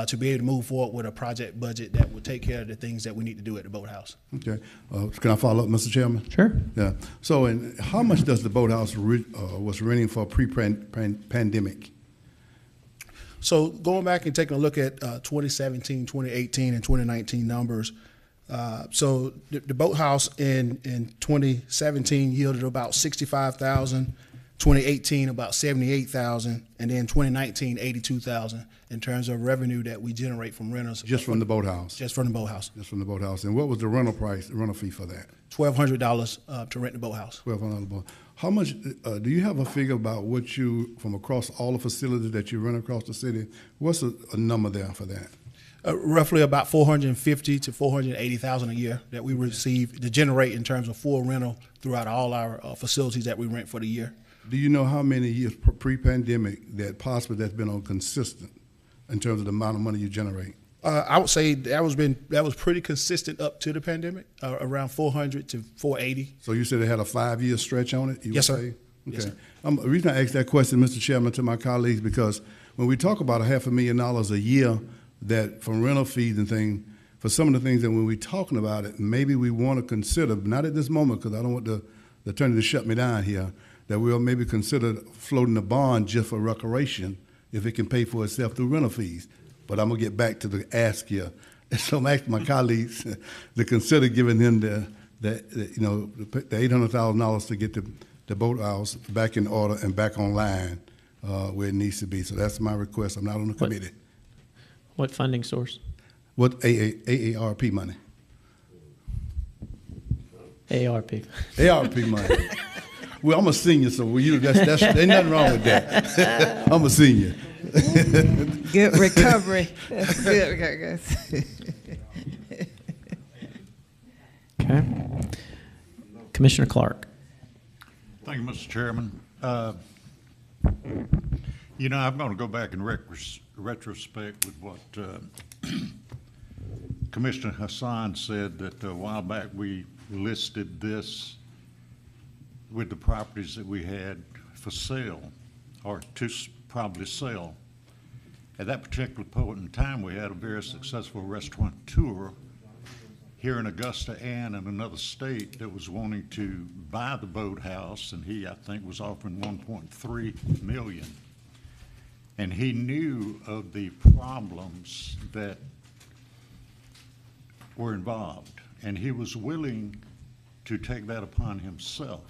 to be able to move forward with a project budget that would take care of the things that we need to do at the boathouse. Okay. Can I follow up, Mr. Chairman? Sure. Yeah. So how much does the boathouse was renting for pre-pandemic? So going back and taking a look at 2017, 2018, and 2019 numbers, so the boathouse in 2017 yielded about 65,000, 2018 about 78,000, and then 2019 82,000 in terms of revenue that we generate from rentals. Just from the boathouse? Just from the boathouse. Just from the boathouse. And what was the rental fee for that? $1,200 to rent the boathouse. $1,200. How much, do you have a figure about what you, from across all the facilities that you rent across the city, what's a number there for that? Roughly about 450 to 480,000 a year that we receive to generate in terms of full rental throughout all our facilities that we rent for the year. Do you know how many years pre-pandemic that possibly that's been on consistent in terms of the amount of money you generate? I would say that was pretty consistent up to the pandemic, around 400 to 480. So you said it had a 5-year stretch on it? Yes, sir. Okay. Yes, sir. The reason I asked that question, Mr. Chairman, to my colleagues, because when we talk about $500,000 a year that from rental fees and things, for some of the things that when we're talking about it, maybe we want to consider, not at this moment because I don't want the attorney to shut me down here, that we'll maybe consider floating a bond just for recreation if it can pay for itself through rental fees. But I'm going to get back to the ask here. So I'm asking my colleagues to consider giving him the $800,000 to get the boathouse back in order and back online where it needs to be. So that's my request. I'm not on the committee. What funding source? What AARP money? AARP. AARP money. Well, I'm a senior, so that's ain't nothing wrong with that. I'm a senior. Good recovery. That's good, guys. Okay. Commissioner Clark. Thank you, Mr. Chairman. You know, I'm going to go back in retrospect with what Commissioner Hassan said that a while back we listed this with the properties that we had for sale or to probably sell. At that particular point in time, we had a very successful restaurateur here in Augusta and in another state that was wanting to buy the boathouse, and he, I think, was offering $1.3 million. And he knew of the problems that were involved, and he was willing to take that upon himself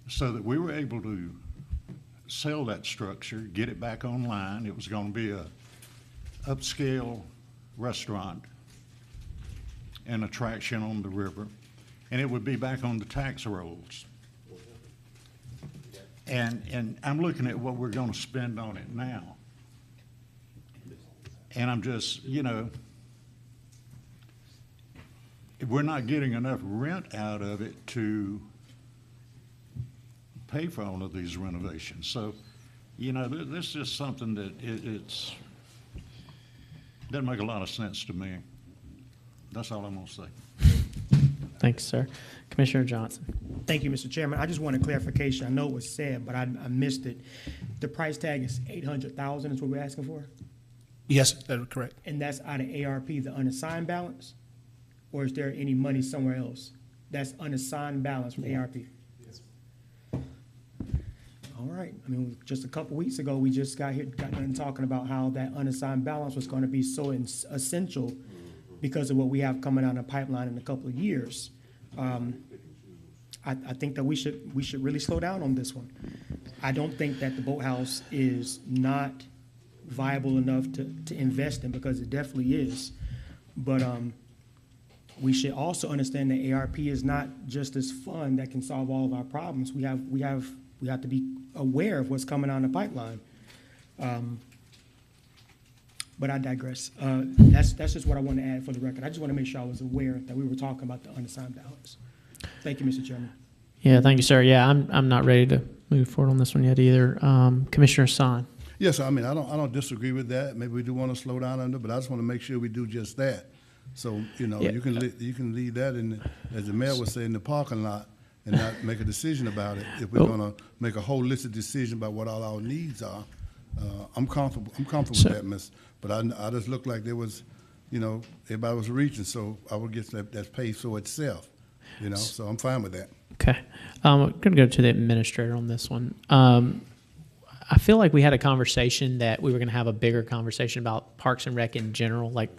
so that we were able to sell that structure, get it back online. It was going to be a upscale restaurant and attraction on the river, and it would be back on the tax rolls. And I'm looking at what we're going to spend on it now. And I'm just, you know, we're not getting enough rent out of it to pay for all of these renovations. So, you know, this is just something that it's doesn't make a lot of sense to me. That's all I'm going to say. Thanks, sir. Commissioner Johnson. Thank you, Mr. Chairman. I just want a clarification. I know it was said, but I missed it. The price tag is $800,000 is what we're asking for? Yes, that is correct. And that's out of ARP, the unassigned balance? Or is there any money somewhere else? That's unassigned balance from ARP? All right. I mean, just a couple weeks ago, we just got done talking about how that unassigned balance was going to be so essential because of what we have coming down the pipeline in a couple of years. I think that we should really slow down on this one. I don't think that the boathouse is not viable enough to invest in, because it definitely is. But we should also understand that ARP is not just this fund that can solve all of our problems. We have to be aware of what's coming down the pipeline. But I digress. That's just what I want to add for the record. I just want to make sure I was aware that we were talking about the unassigned balance. Thank you, Mr. Chairman. Yeah, thank you, sir. Yeah, I'm not ready to move forward on this one yet either. Commissioner Son. Yes, I mean, I don't disagree with that. Maybe we do want to slow down under, but I just want to make sure we do just that. So, you know, Yeah. you can leave that in, as the mayor would say, in the parking lot and not make a decision about it. If we're going to make a holistic decision about what all our needs are, I'm comfortable with that, miss. But I just looked like there was, you know, everybody was reaching, so I would guess that's paid for itself, you know, so I'm fine with that. Okay. I'm going to go to the administrator on this one. I feel like we had a conversation that we were going to have a bigger conversation about Parks and Rec in general. Like,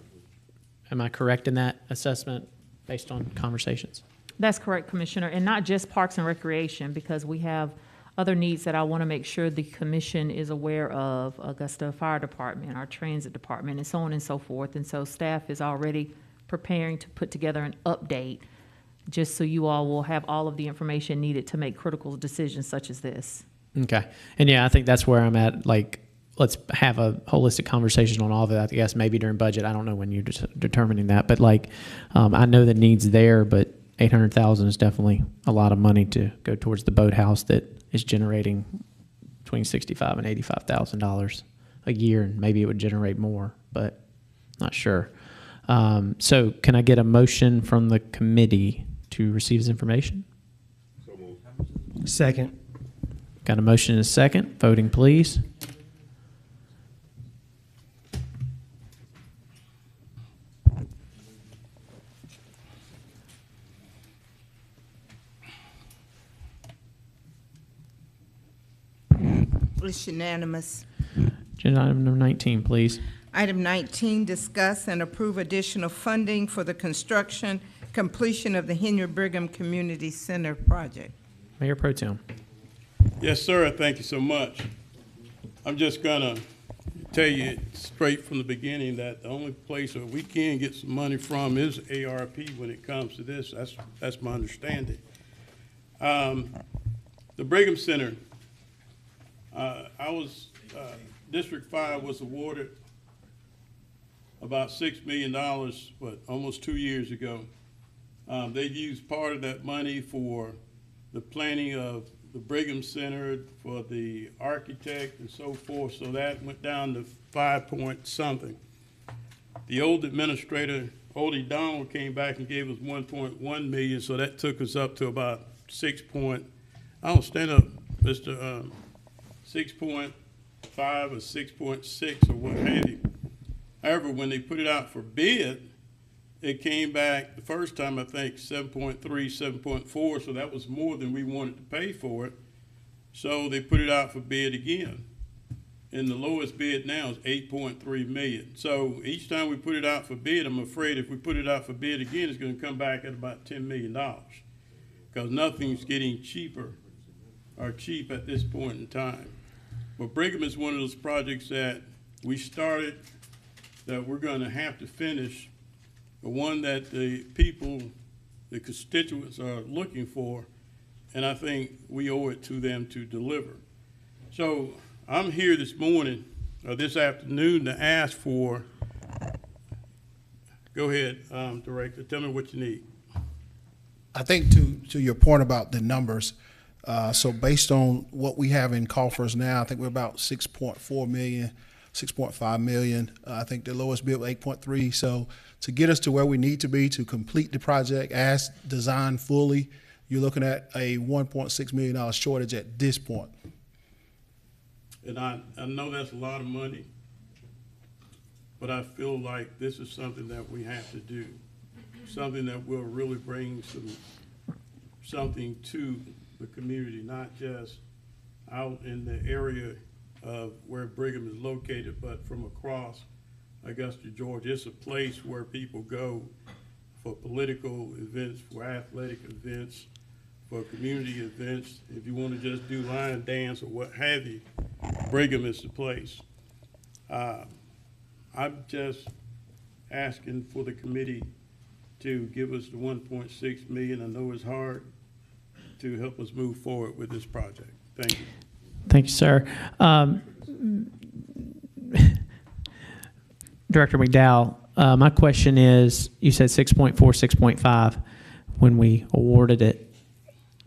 am I correct in that assessment based on conversations? That's correct, Commissioner, and not just Parks and Recreation, because we have other needs that I want to make sure the commission is aware of: Augusta Fire Department, our Transit Department, and so on and so forth. And so staff is already preparing to put together an update, just so you all will have all of the information needed to make critical decisions such as this. Okay. And yeah, I think that's where I'm at. Like, let's have a holistic conversation on all of that. I guess maybe during budget. I don't know when you're determining that, but like, I know the need's there, but $800,000 is definitely a lot of money to go towards the boathouse that is generating between $65,000 and $85,000 a year, and maybe it would generate more, but not sure. So can I get a motion from the committee to receive this information? Second. Got a motion and a second. Voting, please. It's unanimous. Agenda item number 19, please. Item 19, discuss and approve additional funding for the construction completion of the Henry Brigham Community Center project. Mayor Pro Tem. Yes, sir. Thank you so much. I'm just gonna tell you straight from the beginning that the only place that we can get some money from is ARP when it comes to this. That's my understanding. The Brigham Center, District 5 was awarded about $6 million, but almost 2 years ago. They've used part of that money for the planning of the Brigham Center, for the architect and so forth, so that went down to 5 point something. The old administrator, Odie Donald, came back and gave us 1.1 million, so that took us up to about 6 point, I don't stand up, Mr. 6.5 or 6.6 or what have you. However, when they put it out for bid, it came back the first time, I think, 7.3, 7.4, so that was more than we wanted to pay for it. So they put it out for bid again. And the lowest bid now is 8.3 million. So each time we put it out for bid, I'm afraid if we put it out for bid again, it's going to come back at about $10 million, because nothing's getting cheaper or cheap at this point in time. But Brigham is one of those projects that we started that we're going to have to finish, the one that the people, the constituents are looking for, and I think we owe it to them to deliver. So I'm here this morning, or this afternoon, to ask for, go ahead, Director, tell me what you need. I think to your point about the numbers, so based on what we have in coffers now, I think we're about 6.4 million, 6.5 million. I think the lowest bid was 8.3. So to get us to where we need to be to complete the project as designed fully, you're looking at a $1.6 million shortage at this point. And I know that's a lot of money, but I feel like this is something that we have to do, something that will really bring something to the community, not just out in the area of where Brigham is located, but from across Augusta, Georgia. It's a place where people go for political events, for athletic events, for community events. If you want to just do line dance or what have you, Brigham is the place. I'm just asking for the committee to give us the 1.6 million. I know it's hard, to help us move forward with this project. Thank you. Thank you, sir. Director McDowell, my question is, you said 6.4, 6.5 when we awarded it.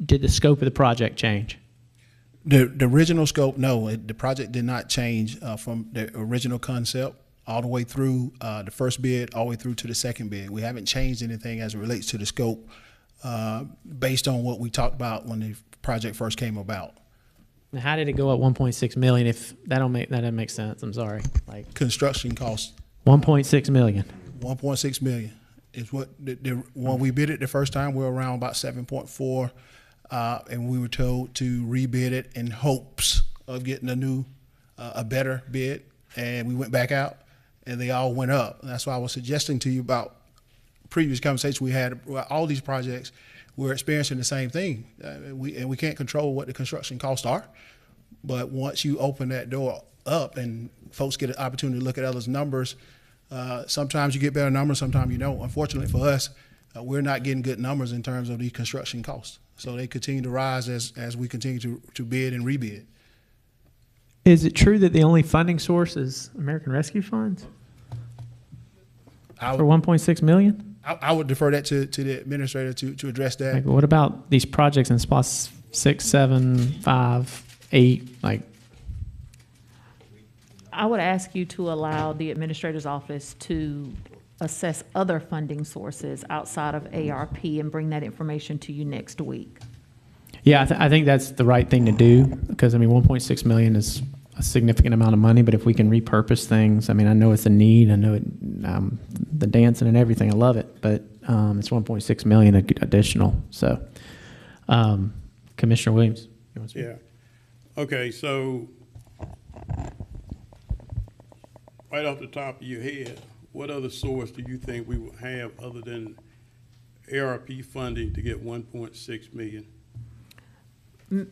Did the scope of the project change? The original scope, no, the project did not change from the original concept all the way through the first bid, all the way through to the second bid. We haven't changed anything as it relates to the scope based on what we talked about when the project first came about. Now, how did it go up 1.6 million? If that doesn't make sense. I'm sorry. Like construction costs. 1.6 million. 1.6 million is what when we bid it the first time, we were around about 7.4, and we were told to rebid it in hopes of getting a better bid, and we went back out, and they all went up. And that's why I was suggesting to you about previous conversation we had about all these projects. We're experiencing the same thing. We can't control what the construction costs are, but once you open that door up and folks get an opportunity to look at others' numbers, sometimes you get better numbers, sometimes you don't. Unfortunately for us, we're not getting good numbers in terms of the construction costs. So they continue to rise as we continue to bid and rebid. Is it true that the only funding source is American Rescue Funds for 1.6 million? I would defer that to the administrator to address that. Like, what about these projects in spots 6, 7, 5, 8? Like, I would ask you to allow the administrator's office to assess other funding sources outside of ARP and bring that information to you next week. yeah, I think that's the right thing to do, because I mean, 1.6 million is a significant amount of money. But if we can repurpose things, I mean, I know it's a need. I know it, the dancing and everything. I love it, but it's 1.6 million additional. So, Commissioner Williams. You want to speak? Yeah. Okay. So, right off the top of your head, what other source do you think we would have other than ARP funding to get 1.6 million?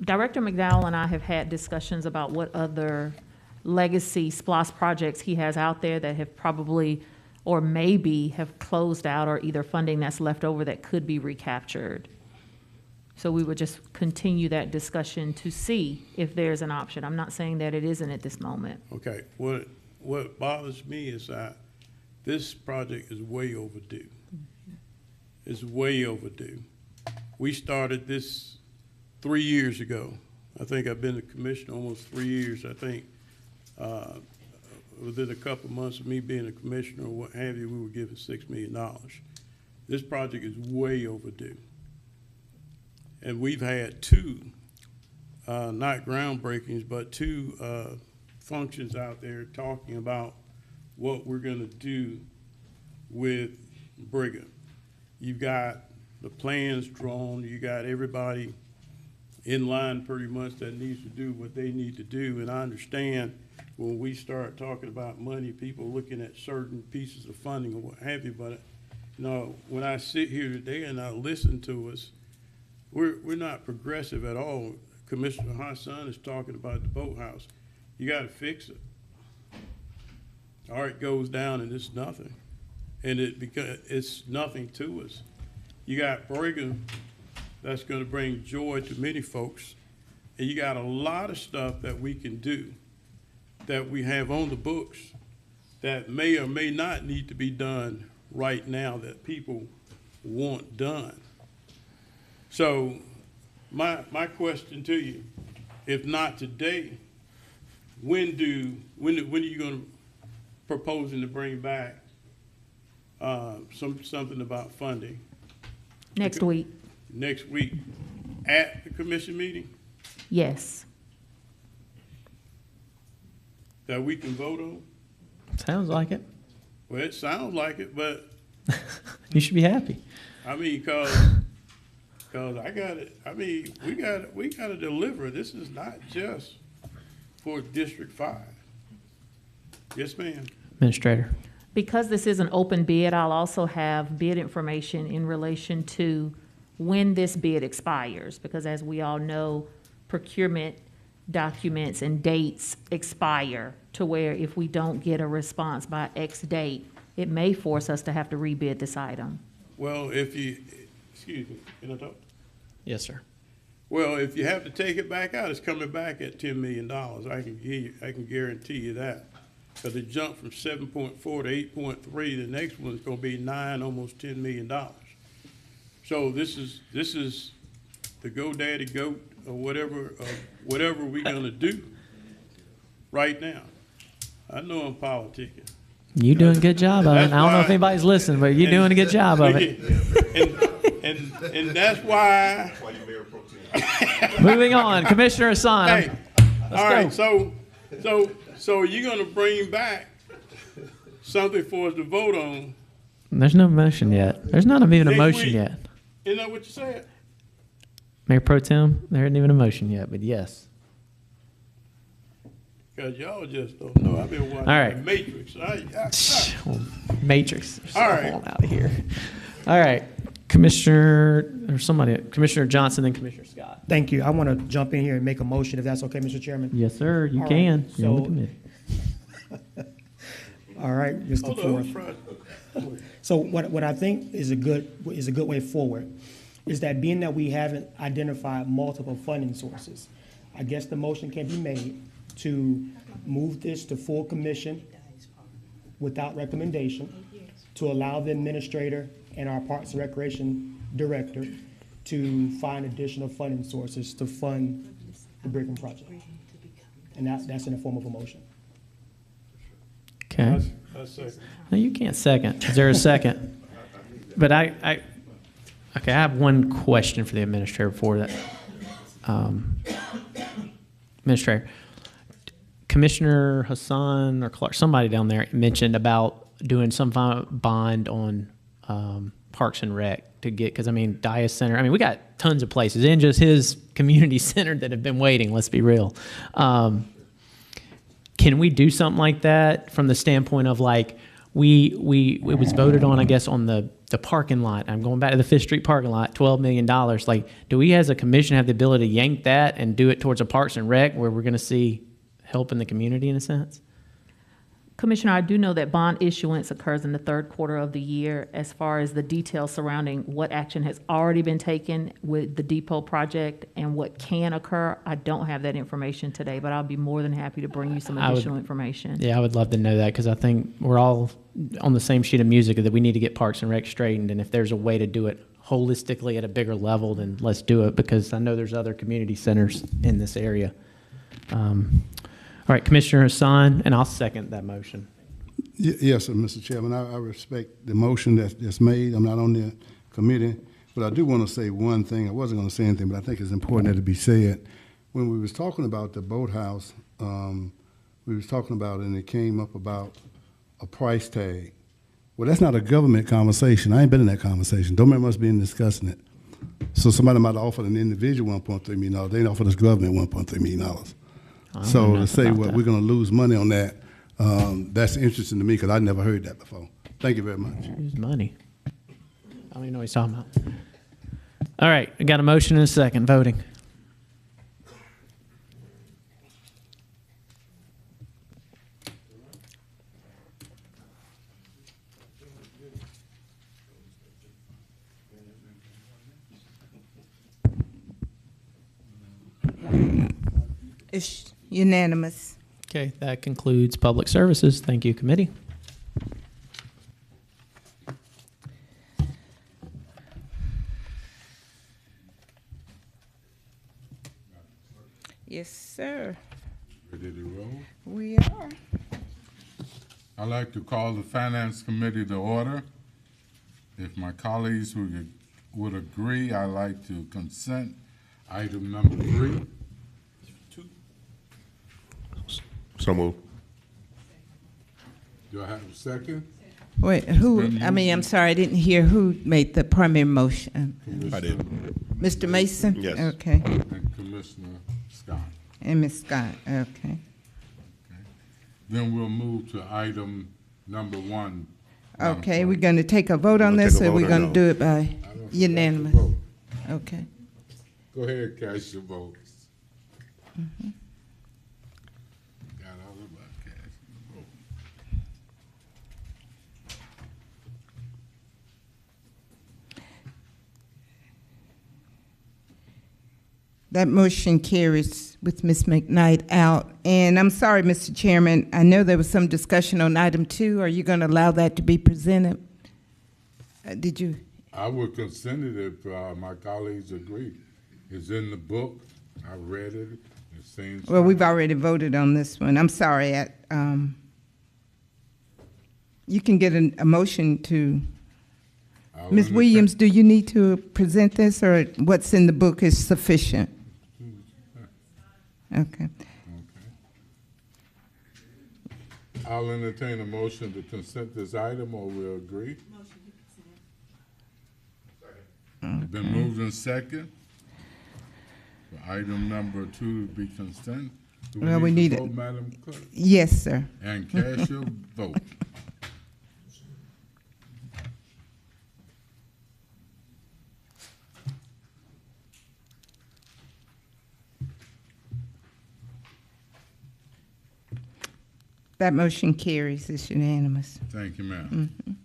Director McDowell and I have had discussions about what other legacy SPLOST projects he has out there that have probably or maybe have closed out, or either funding that's left over that could be recaptured. So we would just continue that discussion to see if there's an option. I'm not saying that it isn't at this moment. Okay. What bothers me is that this project is way overdue. It's way overdue. We started this 3 years ago. I think I've been a commissioner almost 3 years. I think within a couple months of me being a commissioner or what have you, we were given $6 million. This project is way overdue. And we've had two, not groundbreakings, but two functions out there talking about what we're going to do with Brigham. You've got the plans drawn, you got everybody in line pretty much that needs to do what they need to do. And I understand when we start talking about money, people looking at certain pieces of funding or what have you, but you know, when I sit here today and I listen to us, we're not progressive at all. Commissioner Hassan is talking about the boathouse. You got to fix it. Or it goes down and it's nothing. And it's nothing to us. You got Brigham that's going to bring joy to many folks. And you got a lot of stuff that we can do that we have on the books that may or may not need to be done right now that people want done. So my question to you, if not today, when are you gonna proposing to bring back something about funding? Next week, Next week at the commission meeting yes. that we can vote on? Sounds like it. Well, it sounds like it, but You should be happy. I mean, cause I got it. I mean, we got to deliver. This is not just for District 5. Yes, ma'am. Administrator. Because this is an open bid, I'll also have bid information in relation to when this bid expires. Because as we all know, procurement documents and dates expire to where if we don't get a response by X date, it may force us to have to rebid this item. Well, excuse me, can I talk? Yes, sir. Well, if you have to take it back out, it's coming back at $10 million. I can guarantee you that. Because it jumped from 7.4 to 8.3. The next one's going to be 9, almost $10 million. So this is the GoDaddy goat or whatever we're going to do right now. I know I'm politicking. You doing a good job of it. I don't know if anybody's listening, but you're doing a good job of it. And that's why. Moving on, Commissioner Hassan. Hey, all right. So you're gonna bring back something for us to vote on? There's no motion yet. There's not even a Next motion week. yet. Isn't that what you said? Mayor Pro Tem, there isn't even a motion yet, but yes. Because y'all just don't know. I've been watching All right. the Matrix. Matrix. All right. Out of here. All right. Commissioner Johnson, then Commissioner Scott. Thank you. I want to jump in here and make a motion, if that's okay, Mr. Chairman. Yes, sir. You All can. right, You're on the so- committee. All right, Mr. Hold on, Forth. So what I think is a good way forward is that being that we haven't identified multiple funding sources, I guess the motion can be made to move this to full commission without recommendation, to allow the administrator and our Parks and Recreation director to find additional funding sources to fund the Brigham project. And that's in the form of a motion. Okay. That's second. No, you can't second. Is there a second? But I have one question for the administrator before that. Administrator, Commissioner Hassan or Clark, somebody down there mentioned about doing some bond on Parks and Rec to get, because I mean, Dias Center, I mean, we got tons of places in just his community center that have been waiting, let's be real. Can we do something like that from the standpoint of like, it was voted on, I guess, on the parking lot. I'm going back to the Fifth Street parking lot, $12 million. Like, do we as a commission have the ability to yank that and do it towards a Parks and Rec where we're going to see help in the community in a sense? Commissioner, I do know that bond issuance occurs in the third quarter of the year. As far as the details surrounding what action has already been taken with the depot project and what can occur, I don't have that information today, but I'll be more than happy to bring you some additional information. Yeah, I would love to know that because I think we're all on the same sheet of music that we need to get Parks and Rec straightened. And if there's a way to do it holistically at a bigger level, then let's do it because I know there's other community centers in this area. All right, Commissioner Hassan, and I'll second that motion. Yes, sir, Mr. Chairman. I respect the motion that's made. I'm not on the committee, but I do want to say one thing. I wasn't going to say anything, but I think it's important that it be said. When we was talking about the boathouse, we was talking about, and it came up about a price tag. Well, that's not a government conversation. I ain't been in that conversation. Don't remember us being discussing it. So somebody might have offered an individual $1.3 million. They offered us government $1.3 million. So to say we're going to lose money on that, that's interesting to me because I never heard that before. Thank you very much. Lose money. I don't even know what he's talking about. All right, we got a motion and a second. Voting. It's unanimous. Okay, that concludes public services. Thank you, committee. Yes, sir. Ready to roll? We are. I'd like to call the Finance Committee to order. If my colleagues would agree, I'd like to consent item number 3. So moved. Do I have a second? Wait, who, Then I you- mean, I'm sorry, I didn't hear who made the primary motion. I did. Mr. Mason? Yes. Okay. And Commissioner Scott. And Ms. Scott, okay. Then we'll move to item number 1. Madam Okay, Clerk. we're going to take a vote on Wanna this, take a or we're vote or going to no? do it by I don't think I have to unanimous? vote. Okay. Go ahead, cast your votes. Mhm. Got all about cast your vote. That motion carries with Ms. McKnight out. And I'm sorry, Mr. Chairman, I know there was some discussion on item 2. Are you going to allow that to be presented? Did you? I would consent it if my colleagues agree. It's in the book. I read it. It seems. Well, we've already voted on this one. I'm sorry. You can get a motion to. I'll Ms. entertain- Williams, do you need to present this, or what's in the book is sufficient? Okay. I'll entertain a motion to consent this item, or we'll agree. Been moved in second. For item number 2 to be consent. Do Well, we to need it. vote, Madam Clerk? Yes, sir. And cast your vote. That motion carries. It's unanimous. Thank you, ma'am. Mhm.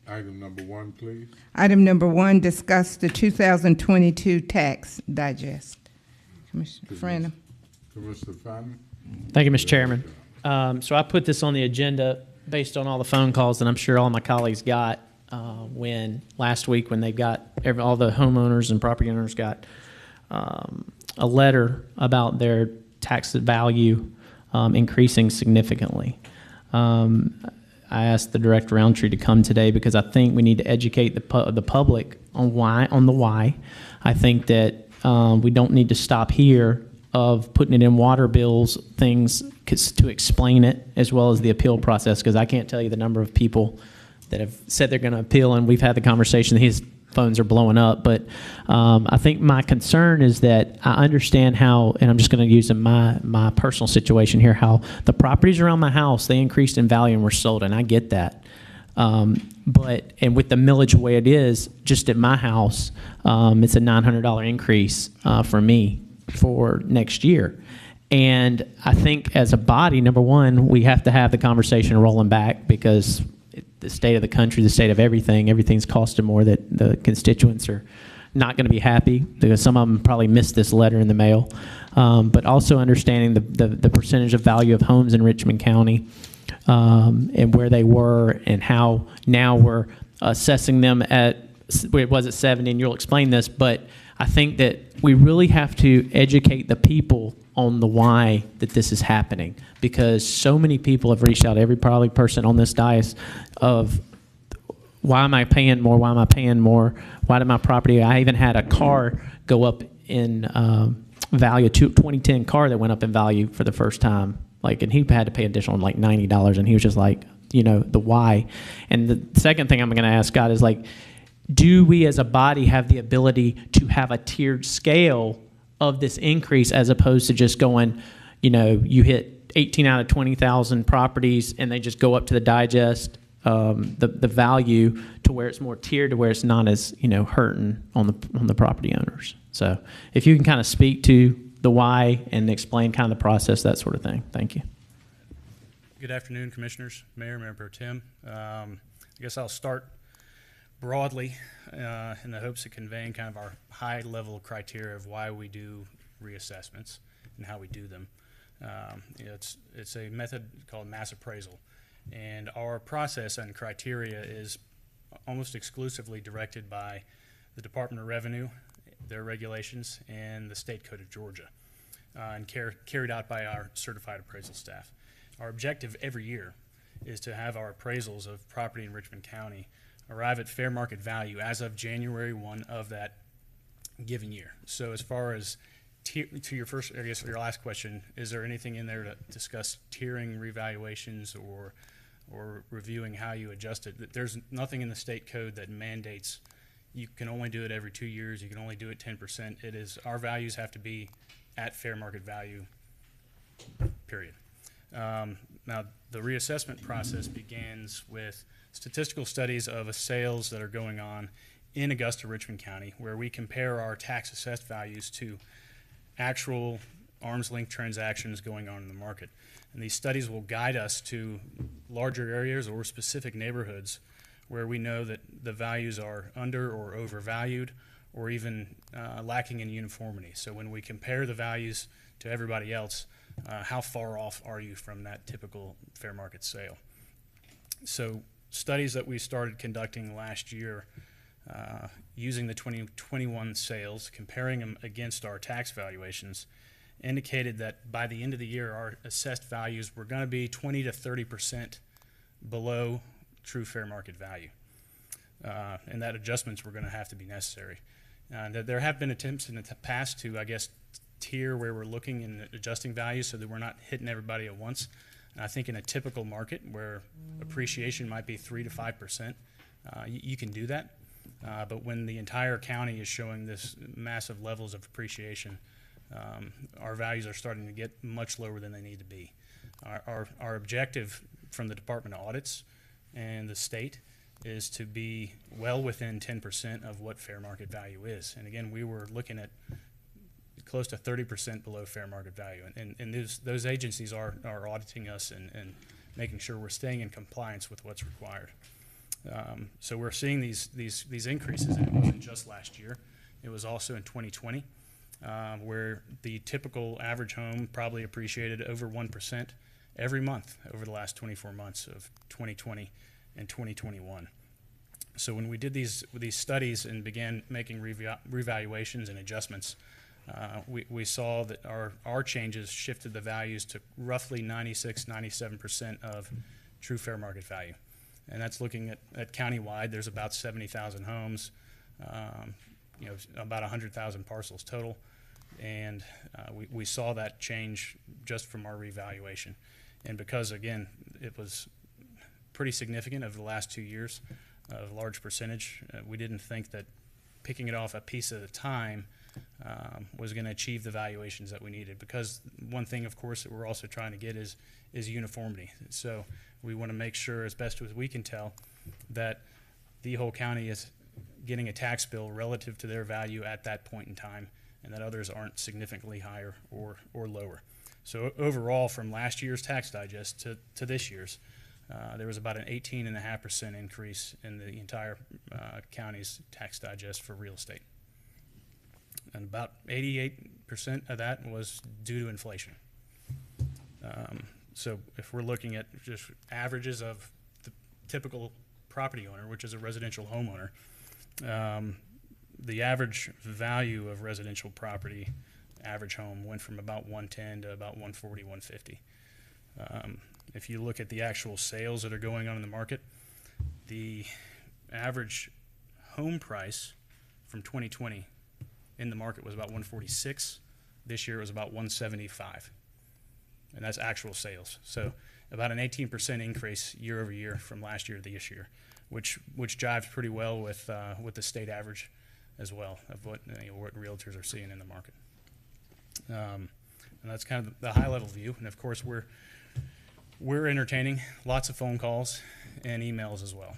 Item number 1, please. Item number 1, discuss the 2022 tax digest. Commissioner Franum. Commissioner Finer? Thank you, Mr. Chairman. So I put this on the agenda based on all the phone calls that I'm sure all my colleagues got last week when they got, all the homeowners and property owners got a letter about their tax value increasing significantly. I asked the Director Roundtree to come today because I think we need to educate the public on the why. I think that we don't need to stop here of putting it in water bills, things to explain it, as well as the appeal process, because I can't tell you the number of people that have said they're going to appeal, and we've had the conversation. His phones are blowing up, but I think my concern is that I understand how, and I'm just going to use my personal situation here, how the properties around my house, they increased in value and were sold, and I get that. And with the millage the way it is, just at my house, it's a $900 increase for me for next year. And I think as a body, number one, we have to have the conversation rolling back, because the state of the country, the state of everything's costing more, that the constituents are not going to be happy, because some of them probably missed this letter in the mail. But also understanding the percentage of value of homes in Richmond County, and where they were, and how now we're assessing them at, it was at 70, and you'll explain this, but I think that we really have to educate the people on the why that this is happening, because so many people have reached out, every probably person on this dais, of why am I paying more? Why am I paying more? Why did my property? I even had a car go up in value, 2010 car that went up in value for the first time. And he had to pay additional like $90, and he was just like, the why. And the second thing I'm going to ask Scott is do we as a body have the ability to have a tiered scale of this increase, as opposed to just going, you hit 18 out of 20,000 properties and they just go up to the digest, the value, to where it's more tiered, to where it's not as hurting on the property owners. So if you can kind of speak to the why and explain kind of the process, that sort of thing. Thank you. Good afternoon, Commissioners, Mayor Pro Tem. I guess I'll start broadly in the hopes of conveying kind of our high-level criteria of why we do reassessments and how we do them. It's a method called mass appraisal, and our process and criteria is almost exclusively directed by the Department of Revenue, their regulations, and the State Code of Georgia. and carried out by our certified appraisal staff. Our objective every year is to have our appraisals of property in Richmond County arrive at fair market value as of January 1 of that given year. So as far as to your first, I guess your last question, is there anything in there to discuss tiering revaluations or reviewing how you adjust it? There's nothing in the state code that mandates you can only do it every 2 years, you can only do it 10%. It is, our values have to be at fair market value, period. Now, the reassessment process begins with statistical studies of sales that are going on in Augusta, Richmond County, where we compare our tax assessed values to actual arm's length transactions going on in the market. And these studies will guide us to larger areas or specific neighborhoods where we know that the values are under or overvalued or even lacking in uniformity. So when we compare the values to everybody else, how far off are you from that typical fair market sale? So studies that we started conducting last year using the 2021 sales, comparing them against our tax valuations, indicated that by the end of the year, our assessed values were going to be 20 to 30% below true fair market value, and that adjustments were going to have to be necessary. There have been attempts in the past to, I guess, tier where we're looking and adjusting values so that we're not hitting everybody at once. And I think in a typical market where appreciation might be 3 to 5%, you can do that. But when the entire county is showing this massive levels of appreciation, our values are starting to get much lower than they need to be. Our objective from the Department of Audits and the state is to be well within 10% of what fair market value is. And again, we were looking at close to 30% below fair market value. And those agencies are auditing us and making sure we're staying in compliance with what's required. So we're seeing these increases, and it wasn't just last year. It was also in 2020, where the typical average home probably appreciated over 1% every month over the last 24 months of 2020 and 2021. So when we did these studies and began making revaluations and adjustments, we saw that our changes shifted the values to roughly 96, 97% of true fair market value. And that's looking at countywide. There's about 70,000 homes, about 100,000 parcels total. And we saw that change just from our revaluation. And because, again, it was pretty significant over the last 2 years, a large percentage, we didn't think that picking it off a piece at a time was going to achieve the valuations that we needed. Because one thing, of course, that we're also trying to get is uniformity. So we want to make sure, as best as we can tell, that the whole county is getting a tax bill relative to their value at that point in time, and that others aren't significantly higher or lower. So overall, from last year's tax digest to this year's, there was about an 18.5% increase in the entire county's tax digest for real estate. And about 88% of that was due to inflation. So if we're looking at just averages of the typical property owner, which is a residential homeowner, the average value of residential property, average home, went from about 110 to about 140, 150. If you look at the actual sales that are going on in the market, the average home price from 2020 in the market was about 146. This year it was about 175. And that's actual sales. So about an 18% increase year over year from last year to this year, which jives pretty well with the state average as well of what realtors are seeing in the market. And that's kind of the high level view. And of course, we're entertaining lots of phone calls and emails as well.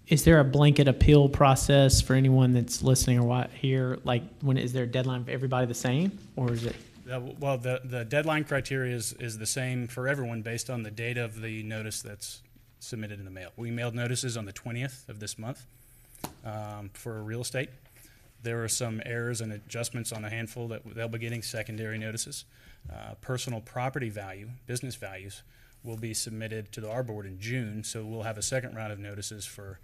Is there a blanket appeal process for anyone that's listening or here? Like, is there a deadline for everybody the same, or is it? Well, the deadline criteria is the same for everyone based on the date of the notice that's submitted in the mail. We mailed notices on the 20th of this month for real estate. There are some errors and adjustments on a handful that they'll be getting secondary notices. Personal property value, business values, will be submitted to our board in June, so we'll have a second round of notices for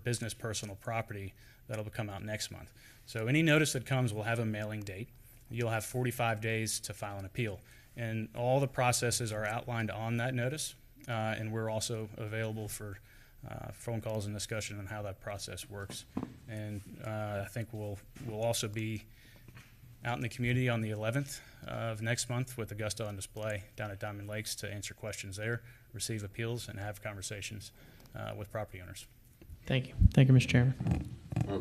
business personal property that'll come out next month. So any notice that comes will have a mailing date, you'll have 45 days to file an appeal. And all the processes are outlined on that notice, and we're also available for phone calls and discussion on how that process works. And I think we'll also be out in the community on the 11th of next month with Augusta on display down at Diamond Lakes to answer questions there, receive appeals, and have conversations with property owners. Thank you. Thank you, Mr. Chairman.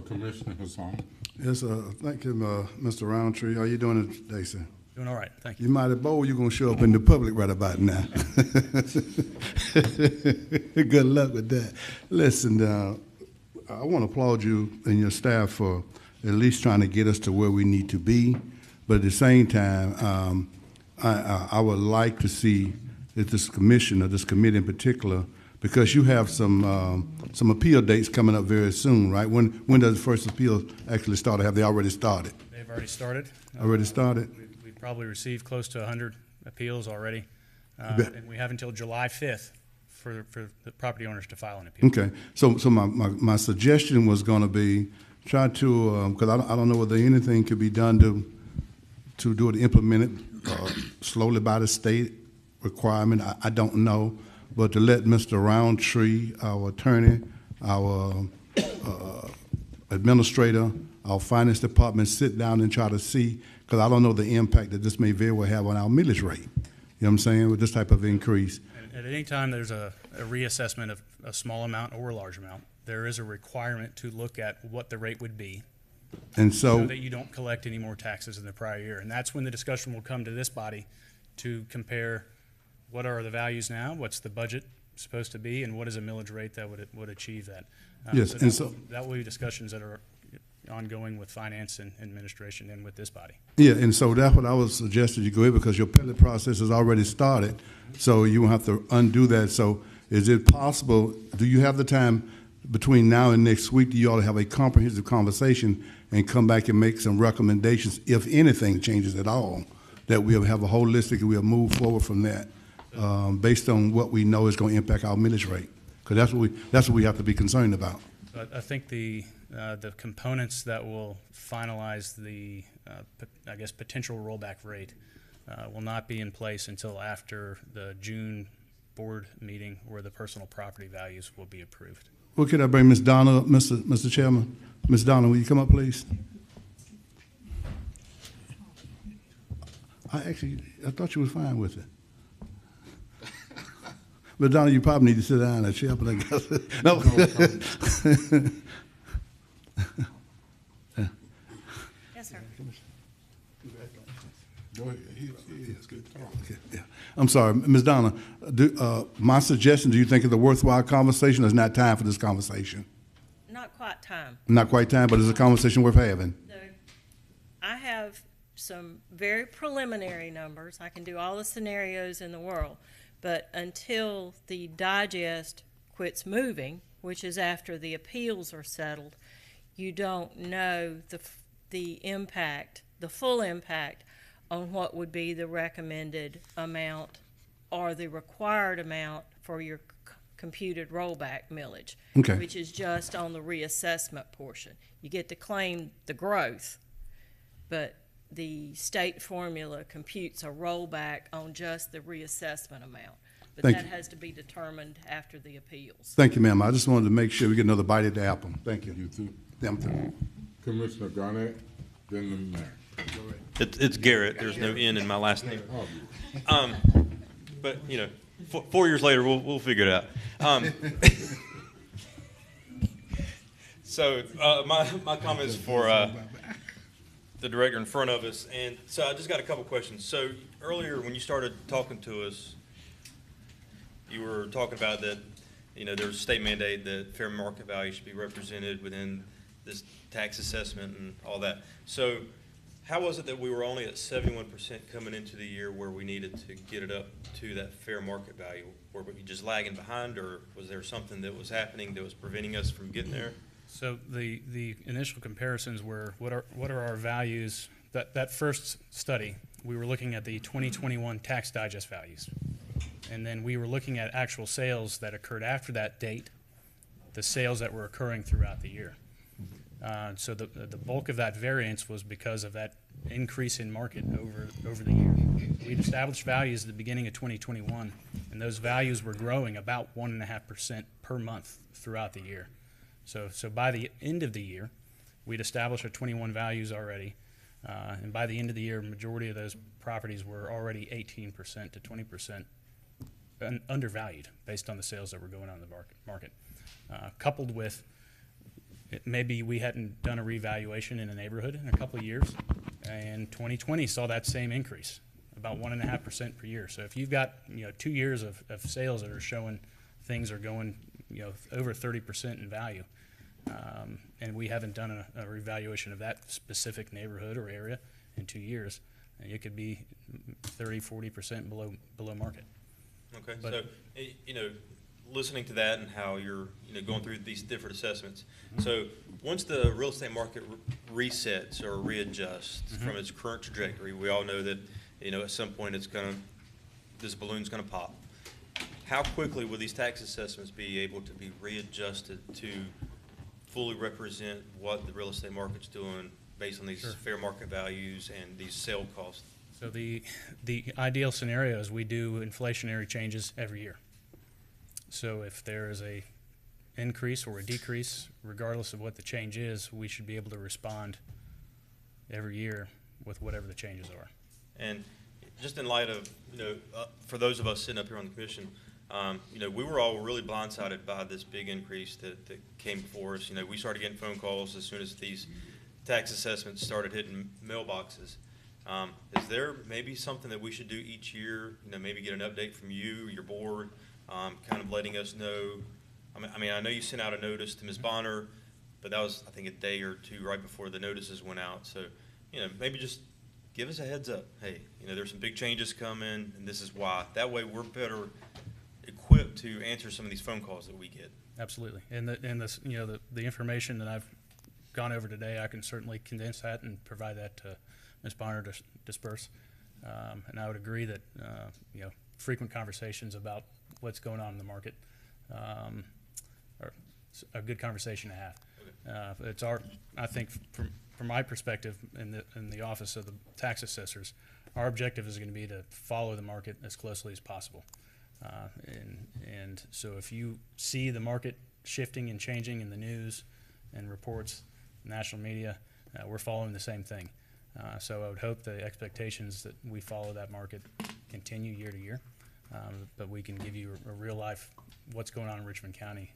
Commissioner Hassan. Yes, thank you, Mr. Roundtree. How you doing today, sir? Doing all right, thank you. You mighty bold, you're gonna show up in the public right about now. Good luck with that. Listen, I want to applaud you and your staff for at least trying to get us to where we need to be. But at the same time, I would like to see that this commission, or this committee in particular, because you have some appeal dates coming up very soon, right? When does the first appeal actually start? Or have they already started? They've already started. Already started? We've probably received close to 100 appeals already. And we have until July 5th for the property owners to file an appeal. Okay, so my suggestion was going to be try to, because I don't know whether anything could be done to do it, implement it slowly by the state requirement. I don't know, but to let Mr. Roundtree, our attorney, our administrator, our finance department sit down and try to see, because I don't know the impact that this may very well have on our millage rate. You know what I'm saying, with this type of increase. At any time there's a reassessment of a small amount or a large amount, there is a requirement to look at what the rate would be, And so that you don't collect any more taxes in the prior year. And that's when the discussion will come to this body to compare what are the values now, what's the budget supposed to be, and what is a millage rate that would achieve that. Yes, and so that will be discussions that are ongoing with finance and administration and with this body. yeah, and so that's what I would suggest that you go ahead, because your pellet process has already started, so you won't have to undo that. So is it possible, do you have the time between now and next week, do you ought to have a comprehensive conversation and come back and make some recommendations, if anything changes at all, that we'll have a holistic and we'll move forward from that based on what we know is going to impact our millage rate? Because that's what we have to be concerned about. I think the components that will finalize the, I guess, potential rollback rate will not be in place until after the June board meeting, where the personal property values will be approved. Well, could I bring Ms. Donna up, Mr. Chairman? Ms. Donna, will you come up, please? I thought you were fine with it. But Donna, you probably need to sit down in a chair, but I guess, no. Yes, sir. Go ahead. Okay, yeah. I'm sorry, Ms. Donna, my suggestion, do you think it's a worthwhile conversation, or is not time for this conversation? Not quite time. Not quite time, but it's a conversation worth having. I have some very preliminary numbers. I can do all the scenarios in the world, but until the digest quits moving, which is after the appeals are settled, you don't know the impact, the full impact on what would be the recommended amount or the required amount for your computed rollback millage, Okay. which is just on the reassessment portion. You get to claim the growth, but the state formula computes a rollback on just the reassessment amount. But Thank that you. has to be determined after the appeals. Thank you, ma'am. I just wanted to make sure we get another bite at the apple. Thank you. You too. Yeah, I'm through. Commissioner Garnett, then the mayor. It's Garrett. There's no N in my last name. But you know, 4 years later, we'll figure it out. So my comments for the director in front of us, and so I just got a couple questions. So earlier, when you started talking to us, you were talking about that, you know, there's a state mandate that fair market value should be represented within this tax assessment and all that. So how was it that we were only at 71% coming into the year where we needed to get it up to that fair market value? Were we just lagging behind, or was there something that was happening that was preventing us from getting there? So the initial comparisons were what are our values? That first study, we were looking at the 2021 tax digest values. And then we were looking at actual sales that occurred after that date, the sales that were occurring throughout the year. So the bulk of that variance was because of that increase in market over the year. We'd established values at the beginning of 2021, and those values were growing about 1.5% per month throughout the year. So by the end of the year, we'd established our 21 values already, and by the end of the year, majority of those properties were already 18% to 20% undervalued based on the sales that were going on in the market. Coupled with maybe we hadn't done a revaluation in a neighborhood in a couple of years, and 2020 saw that same increase, about 1.5% per year. So if you've got 2 years of sales that are showing things are going over 30% in value, and we haven't done a revaluation of that specific neighborhood or area in 2 years, it could be 30-40% below market. Okay, But- so listening to that and how you're going through these different assessments. So once the real estate market resets or readjusts from its current trajectory, we all know that at some point this balloon's gonna pop. How quickly will these tax assessments be able to be readjusted to fully represent what the real estate market's doing based on these fair market values and these sale costs? So the ideal scenario is we do inflationary changes every year. So if there is a increase or a decrease, regardless of what the change is, we should be able to respond every year with whatever the changes are. And just in light of, for those of us sitting up here on the commission, we were all really blindsided by this big increase that came before us. We started getting phone calls as soon as these tax assessments started hitting mailboxes. Is there maybe something that we should do each year, maybe get an update from you, your board, kind of letting us know? I know you sent out a notice to Ms. Bonner, but that was, I think, a day or two right before the notices went out. So, maybe just give us a heads up. Hey, there's some big changes coming, and this is why. That way, we're better equipped to answer some of these phone calls that we get. Absolutely. And the information that I've gone over today, I can certainly condense that and provide that to Ms. Bonner to disperse. And I would agree that frequent conversations about what's going on in the market are a good conversation to have. Okay. I think from my perspective in the office of the tax assessors, our objective is going to be to follow the market as closely as possible. And so if you see the market shifting and changing in the news and reports, national media, we're following the same thing. So I would hope the expectations that we follow that market continue year to year, but we can give you a real life what's going on in Richmond County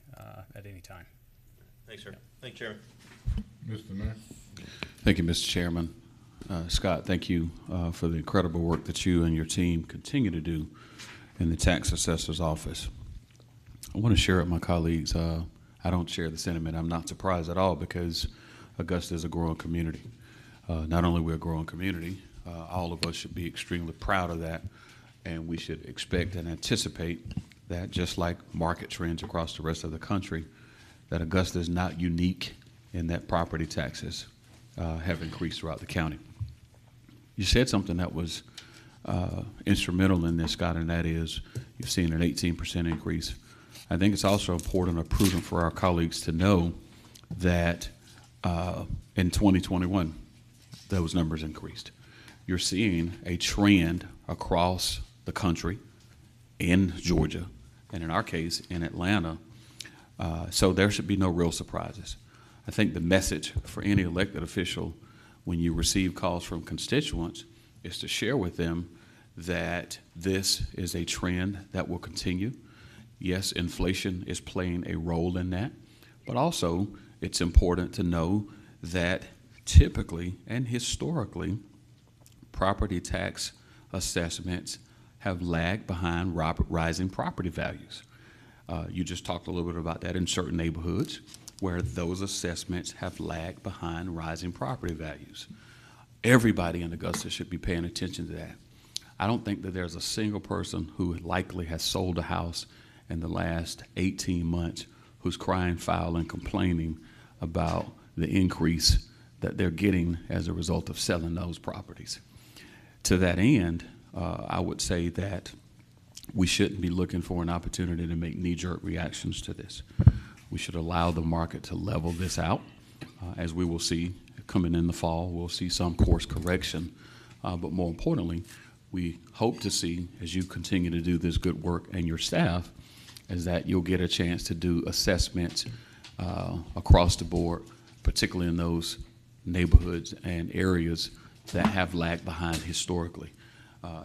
at any time. Thanks, sir. Thank you, Chairman. Mr. Mayor. Thank you, Mr. Chairman. Scott, thank you for the incredible work that you and your team continue to do in the tax assessor's office. I want to share with my colleagues, I don't share the sentiment. I'm not surprised at all because Augusta is a growing community. Not only we're a growing community, all of us should be extremely proud of that, and we should expect and anticipate that, just like market trends across the rest of the country, that Augusta is not unique in that property taxes have increased throughout the county. You said something that was instrumental in this, Scott, and that is you've seen an 18% increase. I think it's also important or prudent for our colleagues to know that in 2021, those numbers increased. You're seeing a trend across the country, in Georgia, and in our case, in Atlanta. So there should be no real surprises. I think the message for any elected official when you receive calls from constituents is to share with them that this is a trend that will continue. Yes, inflation is playing a role in that, but also it's important to know that typically and historically, property tax assessments have lagged behind rising property values. You just talked a little bit about that in certain neighborhoods where those assessments have lagged behind rising property values. Everybody in Augusta should be paying attention to that. I don't think that there's a single person who likely has sold a house in the last 18 months who's crying foul and complaining about the increase that they're getting as a result of selling those properties. To that end, I would say that we shouldn't be looking for an opportunity to make knee-jerk reactions to this. We should allow the market to level this out. as we will see coming in the fall. We'll see some course correction, but more importantly, we hope to see, as you continue to do this good work and your staff, is that you'll get a chance to do assessments across the board, particularly in those neighborhoods and areas that have lagged behind historically.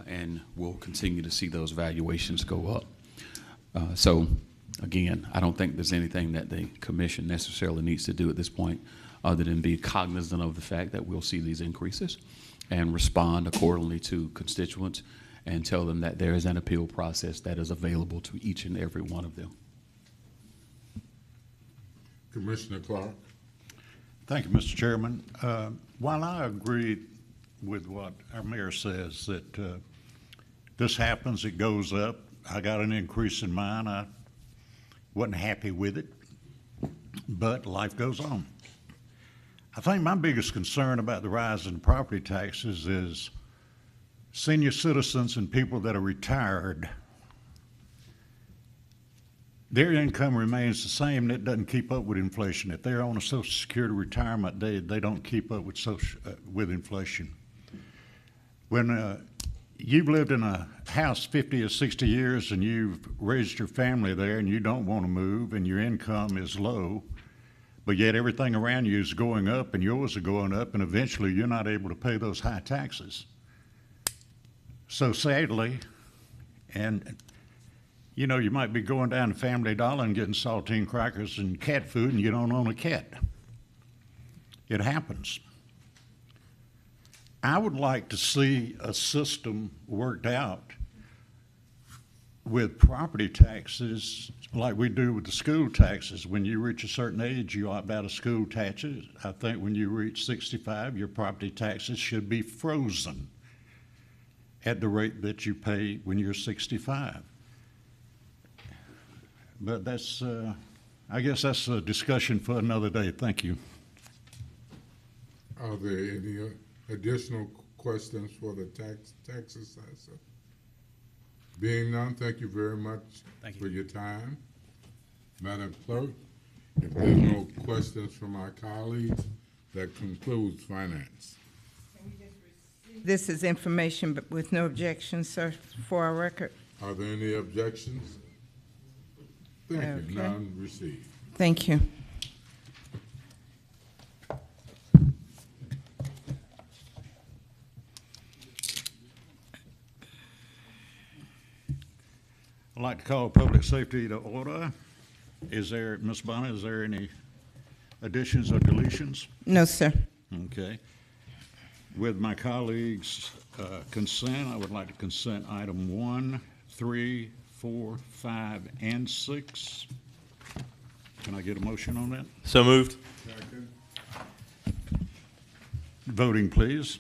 And we'll continue to see those valuations go up. So again, I don't think there's anything that the commission necessarily needs to do at this point other than be cognizant of the fact that we'll see these increases and respond accordingly to constituents and tell them that there is an appeal process that is available to each and every one of them. Commissioner Clark. Thank you, Mr. Chairman. While I agree with what our mayor says, that this happens, it goes up. I got an increase in mine. I wasn't happy with it, but life goes on. I think my biggest concern about the rise in property taxes is senior citizens and people that are retired. Their income remains the same, and it doesn't keep up with inflation. If they're on a Social Security retirement, they don't keep up with inflation. When you've lived in a house 50 or 60 years and you've raised your family there and you don't want to move and your income is low, but yet everything around you is going up and yours are going up, and eventually you're not able to pay those high taxes. So sadly, and you know, you might be going down to Family Dollar and getting saltine crackers and cat food and you don't own a cat. It happens. I would like to see a system worked out with property taxes like we do with the school taxes. When you reach a certain age, you opt out of school taxes. I think when you reach 65, your property taxes should be frozen at the rate that you pay when you're 65. But that's, I guess that's a discussion for another day. Thank you. Are there any additional questions for the tax assessor? Being none, thank you very much for your time. Madam Clerk, if there are no questions from our colleagues, that concludes finance. This is information but with no objections, sir, for our record. Are there any objections? Thank you. Okay. None received. Thank you. I'd like to call public safety to order. Is there, Ms. Bonner, is there any additions or deletions? No, sir. Okay. With my colleagues' consent, I would like to consent item 1, 3, 4, 5, and 6. Can I get a motion on that? So moved. Second. Voting, please.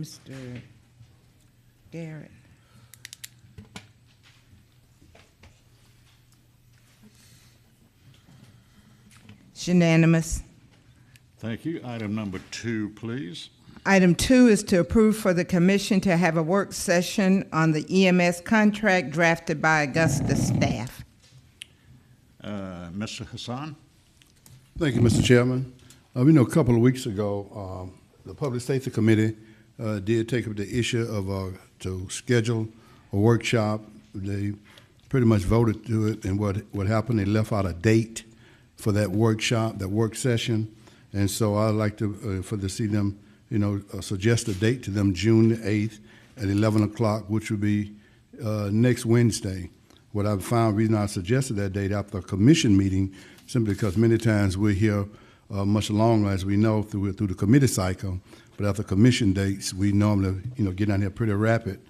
Mr. Garrett. It's unanimous. Thank you. Item number 2, please. Item 2 is to approve for the commission to have a work session on the EMS contract drafted by Augusta staff. Mr. Hassan? Thank you, Mr. Chairman. We know a couple of weeks ago, the Public Safety Committee did take up the issue of to schedule a workshop. They pretty much voted to it, and what happened, they left out a date for that workshop, that work session. And so I'd like to see them, suggest a date to them, June 8th at 11 o'clock, which would be next Wednesday. What I've found, reason I suggested that date after a commission meeting, simply because many times we're here much longer, as we know, through the committee cycle. But after commission dates, we normally, get down here pretty rapid.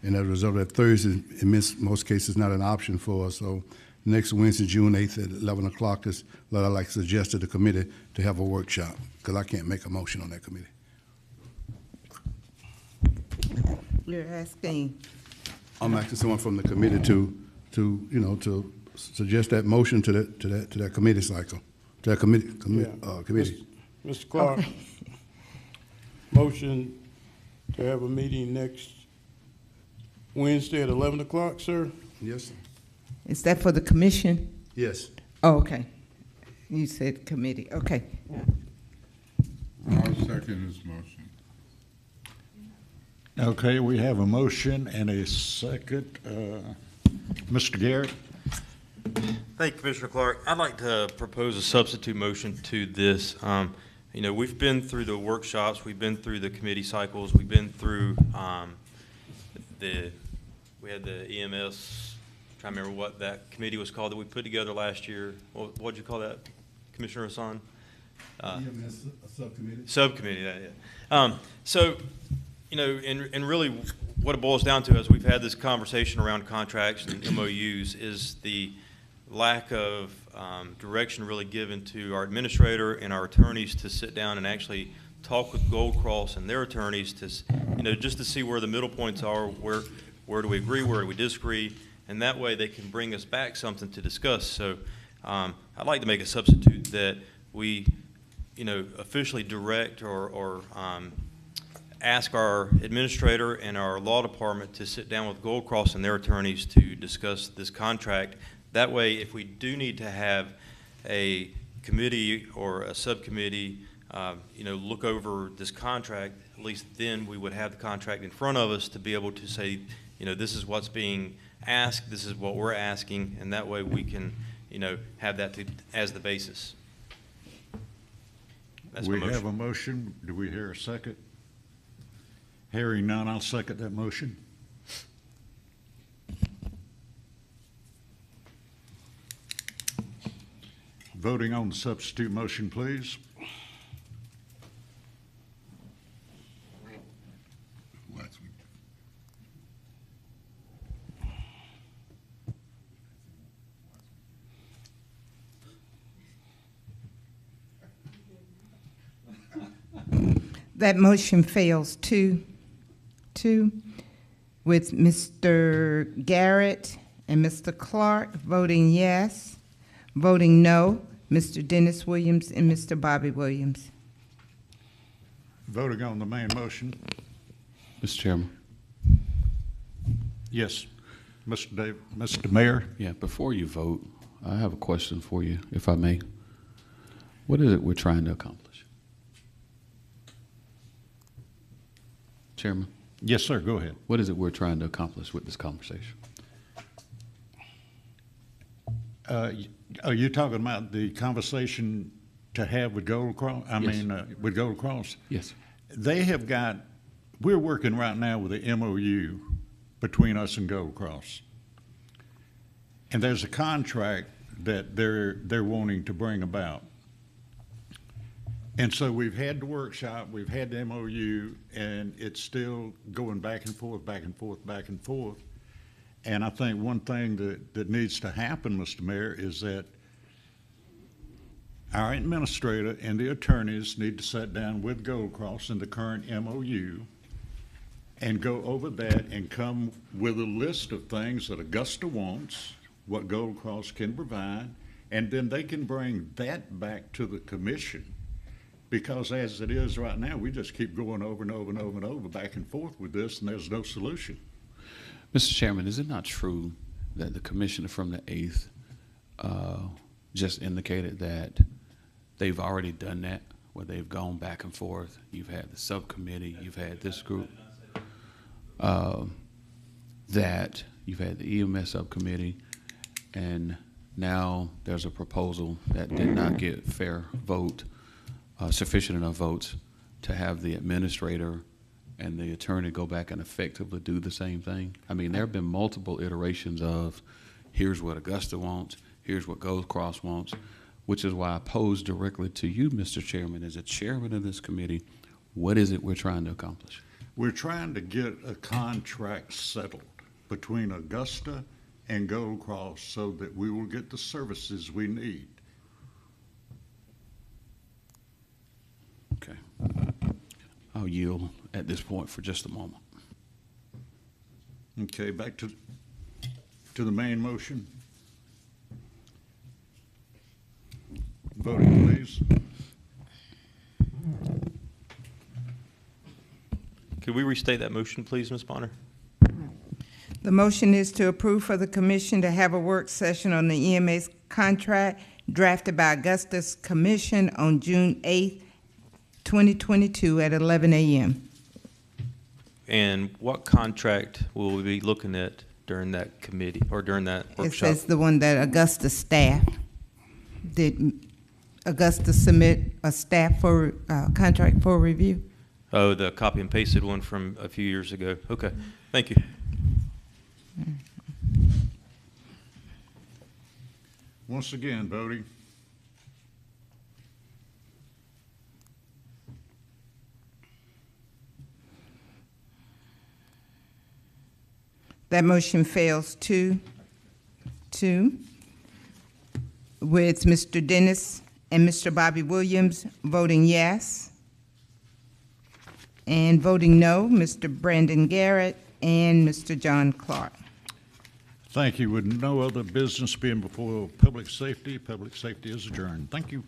And as a result of that, Thursday, in most cases, not an option for us. So next Wednesday, June 8th at 11 o'clock is what I'd like to suggest to the committee to have a workshop, because I can't make a motion on that committee. You're asking? I'm asking someone from the committee to suggest that motion to that committee cycle, To that committee, Yeah. committee. Mr. Clark, motion to have a meeting next Wednesday at 11 o'clock, sir? Yes, sir. Is that for the commission? Yes. Oh, okay. You said committee, okay. I'll second this motion. Okay, we have a motion and a second. Mr. Garrett? Thank you, Commissioner Clark. I'd like to propose a substitute motion to this. You know, we've been through the workshops, we've been through the committee cycles, we've been through we had the EMS, trying to remember what that committee was called that we put together last year. What'd you call that, Commissioner Hassan? EMS subcommittee. Subcommittee, yeah. So, you know, and really what it boils down to as we've had this conversation around contracts and MOUs is the lack of direction really given to our administrator and our attorneys to sit down and actually talk with Gold Cross and their attorneys to, you know, just to see where the middle points are, where do we agree, where do we disagree, and that way they can bring us back something to discuss. So I'd like to make a substitute that we, you know, officially direct or ask our administrator and our law department to sit down with Gold Cross and their attorneys to discuss this contract. That way, if we do need to have a committee or a subcommittee, you know, look over this contract, at least then we would have the contract in front of us to be able to say, you know, this is what's being asked, this is what we're asking, and that way we can, you know, have that as the basis. That's my We motion. have a motion. Do we hear a second? Hearing none, I'll second that motion. Voting on the substitute motion, please. That motion fails 2-2 with Mr. Garrett and Mr. Clark voting yes, voting no, Mr. Dennis Williams and Mr. Bobby Williams. Voting on the main motion. Mr. Chairman. Yes, Mr. Mayor. Yeah, before you vote, I have a question for you, if I may. What is it we're trying to accomplish? Chairman? Yes, sir, go ahead. What is it we're trying to accomplish with this conversation? Are you talking about the conversation to have with Gold Cross? With Gold Cross? Yes. They have got, we're working right now with the MOU between us and Gold Cross. And there's a contract that they're wanting to bring about. And so we've had the workshop, we've had the MOU, and it's still going back and forth, back and forth, back and forth. And I think one thing that needs to happen, Mr. Mayor, is that our administrator and the attorneys need to sit down with Gold Cross in the current MOU and go over that and come with a list of things that Augusta wants, what Gold Cross can provide, and then they can bring that back to the commission. Because as it is right now, we just keep going over and over and over and over, back and forth with this, and there's no solution. Mr. Chairman, is it not true that the commissioner from the 8th just indicated that they've already done that, where they've gone back and forth? You've had the subcommittee, you've had this group, that you've had the EMS subcommittee, and now there's a proposal that did not get fair vote, sufficient enough votes to have the administrator and the attorney go back and effectively do the same thing? I mean, there have been multiple iterations of here's what Augusta wants, here's what Gold Cross wants, which is why I pose directly to you, Mr. Chairman, as a chairman of this committee, what is it we're trying to accomplish? We're trying to get a contract settled between Augusta and Gold Cross so that we will get the services we need. Okay. I'll yield at this point for just a moment. Okay, back to the main motion. Voting, please. Could we restate that motion, please, Ms. Bonner? The motion is to approve for the commission to have a work session on the EMS contract drafted by Augusta's commission on June 8th, 2022 at 11 a.m. And what contract will we be looking at during that committee, or during that It workshop? says the one that Augusta staff, did Augusta submit a staff for, contract for review? Oh, the copy and pasted one from a few years ago. Okay, thank you. Once again, voting. That motion fails 2-2, with Mr. Dennis and Mr. Bobby Williams voting yes, and voting no, Mr. Brandon Garrett and Mr. John Clark. Thank you. With no other business being before public safety is adjourned. Thank you.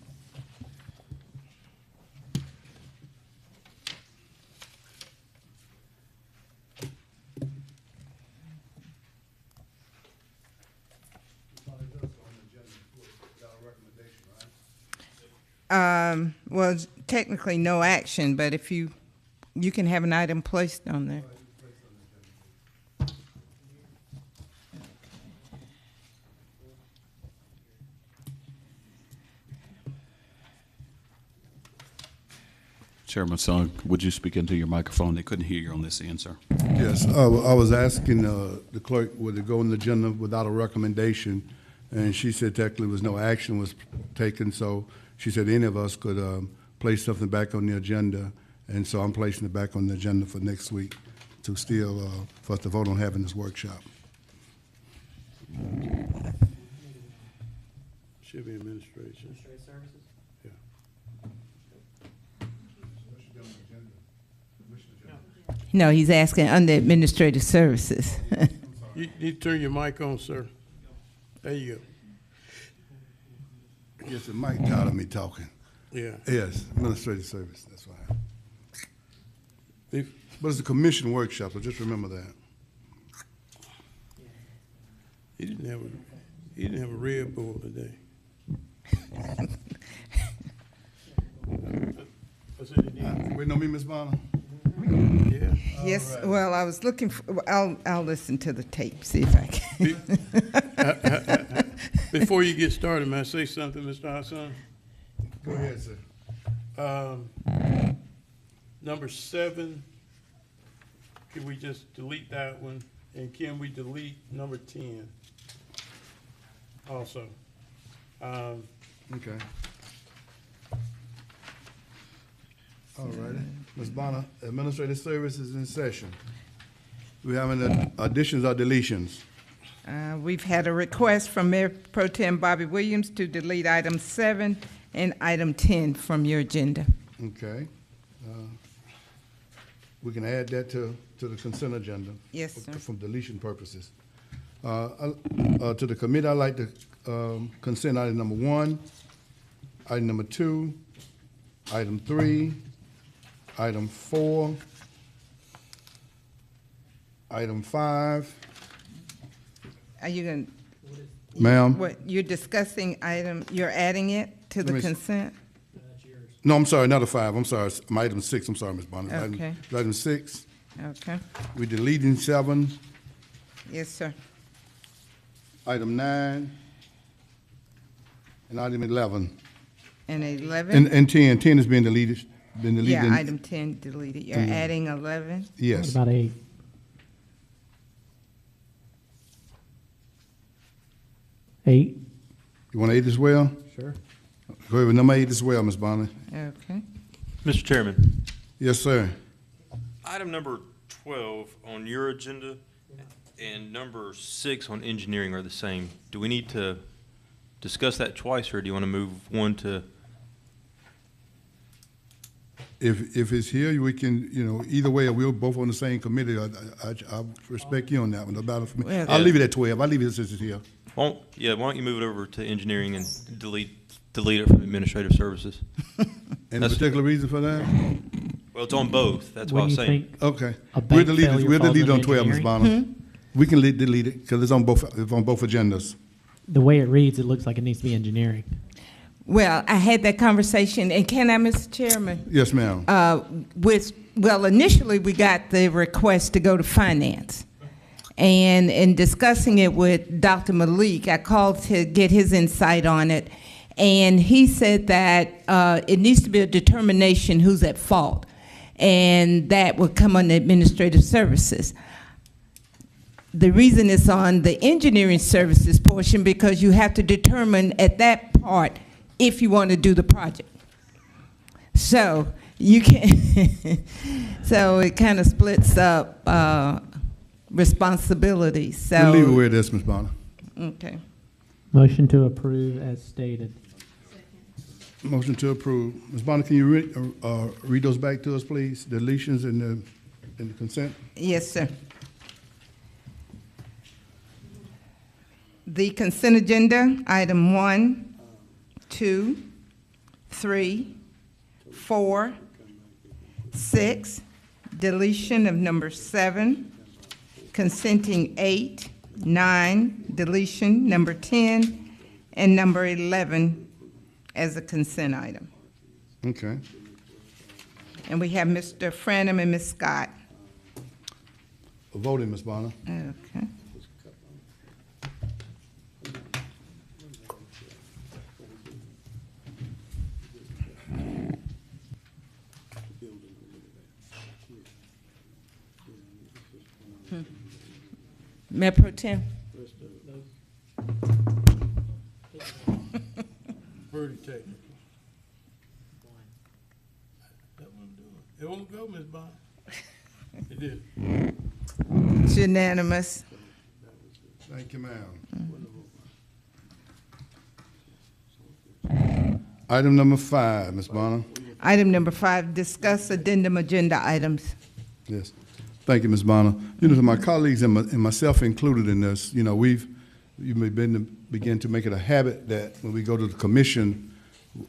Well, technically no action, but if you can have an item placed on there. Chairman Sung, would you speak into your microphone? They couldn't hear you on this end, sir. Yes, I was asking the clerk, would it go on the agenda without a recommendation? And she said technically was no action was taken, so she said any of us could place something back on the agenda. And so I'm placing it back on the agenda for next week to still, for us to vote on having this workshop. Should be administration. Services? Yeah. No, he's asking under administrative services. You need to turn your mic on, sir. There you go. Yes, the mic tired of me talking. Yeah. Yes, administrative service, that's right. But it's a commission workshop, so just remember that. He didn't have a Red Bull today. Wait, no, me, Ms. Bonner? Yeah. Yes, well, I was looking for, I'll listen to the tape, see if I can. Before you get started, may I say something, Mr. Hassan? Go ahead, sir. Number 7, can we just delete that one? And can we delete number 10 also? Okay. All righty. Ms. Bonner, administrative services in session. We have any additions or deletions? We've had a request from Mayor Pro Tem Bobby Williams to delete item 7 and item 10 from your agenda. Okay. We can add that to the consent agenda. Yes, sir. From deletion purposes. To the committee, I'd like to consent item number 1, item number 2, item 3, item 4, item 5. Are you going? Ma'am? What, you're discussing item, you're adding it to the Let me see. consent? No, I'm sorry, another 5. I'm sorry, my item 6. I'm sorry, Ms. Bonner. Okay. Item 6. Okay. We're deleting 7. Yes, sir. Item 9. And item 11. And 11? And 10. 10 is being deleted. Been deleted. Yeah, item 10 deleted. You're adding 11? Yes. What about 8? You want 8 as well? Sure. Go ahead with number 8 as well, Ms. Bonner. Okay. Mr. Chairman. Yes, sir. Item number 12 on your agenda and number 6 on engineering are the same. Do we need to discuss that twice, or do you want to move one to? If it's here, we can, either way, we're both on the same committee. I respect you on that one. About it for me. Well, I'll leave it at 12. I'll leave it since it's here. Why don't you move it over to engineering and delete delete it from administrative services. Any That's- particular reason for that? Well, it's on both. That's what I When was you saying. think Okay. a We'll bank delete it, failure we'll falls delete it on under 12, Ms. engineering? Bonner. We can delete it, because it's on both agendas. The way it reads, it looks like it needs to be engineering. Well, I had that conversation, and can I, Mr. Chairman? Yes, ma'am. Well, initially, we got the request to go to finance. And in discussing it with Dr. Malik, I called to get his insight on it. And he said that it needs to be a determination who's at fault. And that would come on the administrative services. The reason it's on the engineering services portion, because you have to determine at that part if you want to do the project. So you can, so it kind of splits up responsibilities. So We'll leave it where it is, Ms. Bonner. Okay. Motion to approve as stated. Motion to approve. Ms. Bonner, can you read those back to us, please? Deletions and the consent? Yes, sir. The consent agenda, item 1, 2, 3, 4, 6, deletion of number 7, consenting 8, 9, deletion number 10, and number 11 as a consent item. Okay. And we have Mr. Franham and Ms. Scott. Voting, Ms. Bonner. Okay. Mayor Pro Tem. Pretty technical. That one doing. It won't go, Ms. Bonner. It did. It's unanimous. Thank you, ma'am. Item number 5, Ms. Bonner. Item number 5, discuss addendum agenda items. Yes. Thank you, Ms. Bonner. You know, to my colleagues and myself included in this, you know, you may begin to make it a habit that when we go to the commission,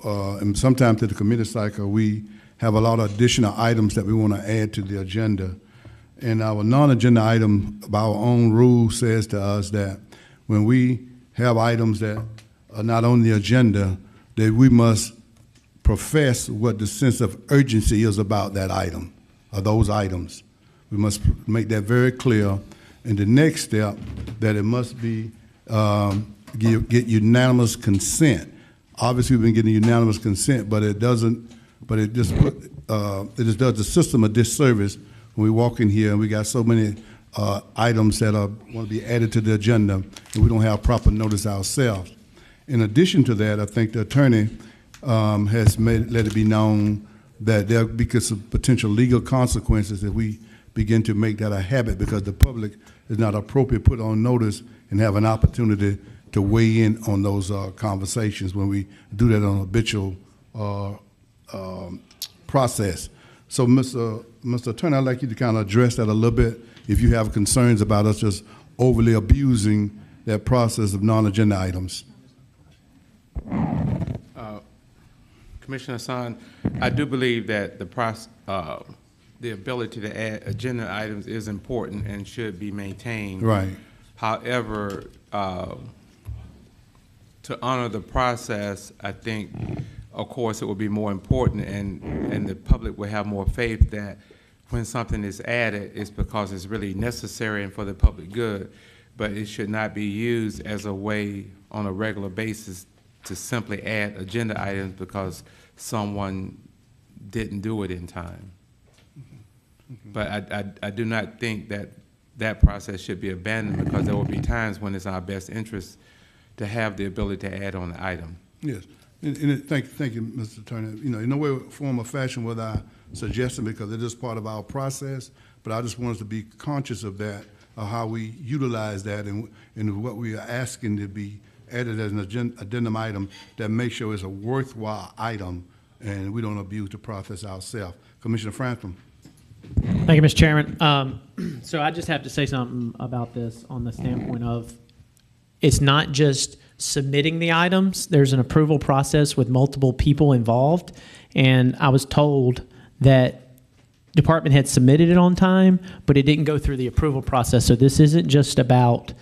and sometimes to the committee cycle, we have a lot of additional items that we want to add to the agenda. And our non-agenda item, by our own rule, says to us that when we have items that are not on the agenda, that we must profess what the sense of urgency is about that item, or those items. We must make that very clear. And the next step, that it must be get unanimous consent. Obviously, we've been getting unanimous consent, but it doesn't. But it just does the system a disservice when we walk in here and we got so many items that want to be added to the agenda, and we don't have proper notice ourselves. In addition to that, I think the attorney has let it be known that there be some potential legal consequences if we begin to make that a habit, because the public is not appropriate put on notice and have an opportunity to weigh in on those conversations when we do that on a habitual process. So, Mr. Attorney, I'd like you to kind of address that a little bit if you have concerns about us just overly abusing that process of non-agenda items. Commissioner Hassan, I do believe that the ability to add agenda items is important and should be maintained. Right. However, to honor the process, I think, of course, it will be more important, and the public will have more faith that when something is added, it's because it's really necessary and for the public good, but it should not be used as a way on a regular basis to simply add agenda items because someone didn't do it in time. But I do not think that that process should be abandoned, because there will be times when it's in our best interest to have the ability to add on the item. Yes. Thank you, Mr. Attorney. You know, in no way, form, or fashion was I suggesting, because it is part of our process, but I just want us to be conscious of that, of how we utilize that, and what we are asking to be added as an addendum item that makes sure it's a worthwhile item and we don't abuse the process ourselves. Commissioner Franklin. Thank you, Mr. Chairman. So I just have to say something about this on the standpoint of, it's not just submitting the items, there's an approval process with multiple people involved. And I was told that department had submitted it on time, but it didn't go through the approval process. So this isn't just about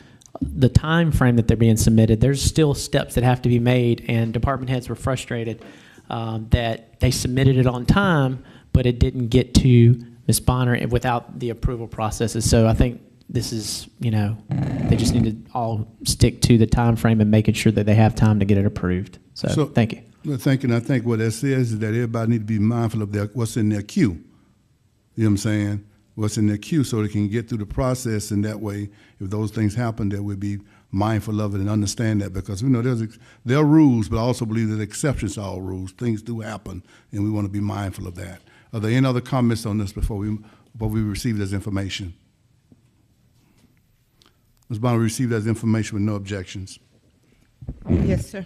the time frame that they're being submitted. There's still steps that have to be made, and department heads were frustrated that they submitted it on time, but it didn't get to Ms. Bonner without the approval processes. So I think this is, they just need to all stick to the time frame and making sure that they have time to get it approved. So thank you. Well, thank you. And I think what that says is that everybody need to be mindful of what's in their queue. You know what I'm saying? What's in their queue so they can get through the process, and that way, if those things happen, that we'll be mindful of it and understand that, because there are rules, but I also believe there's exceptions to all rules. Things do happen, and we want to be mindful of that. Are there any other comments on this before we receive this information? Ms. Bonner, we received that information with no objections. Yes, sir.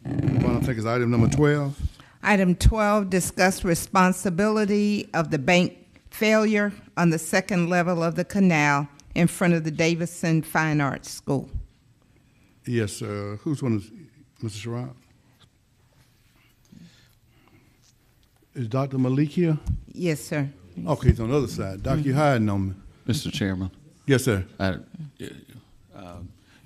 I think it's item number 12. Item 12, discuss responsibility of the bank failure on the second level of the canal in front of the Davidson Fine Arts School. Yes, sir. Who's one of Mr. Sherrod? Is Dr. Malik here? Yes, sir. Okay, he's on the other side. Doc, you hiding on me. Mr. Chairman. Yes, sir.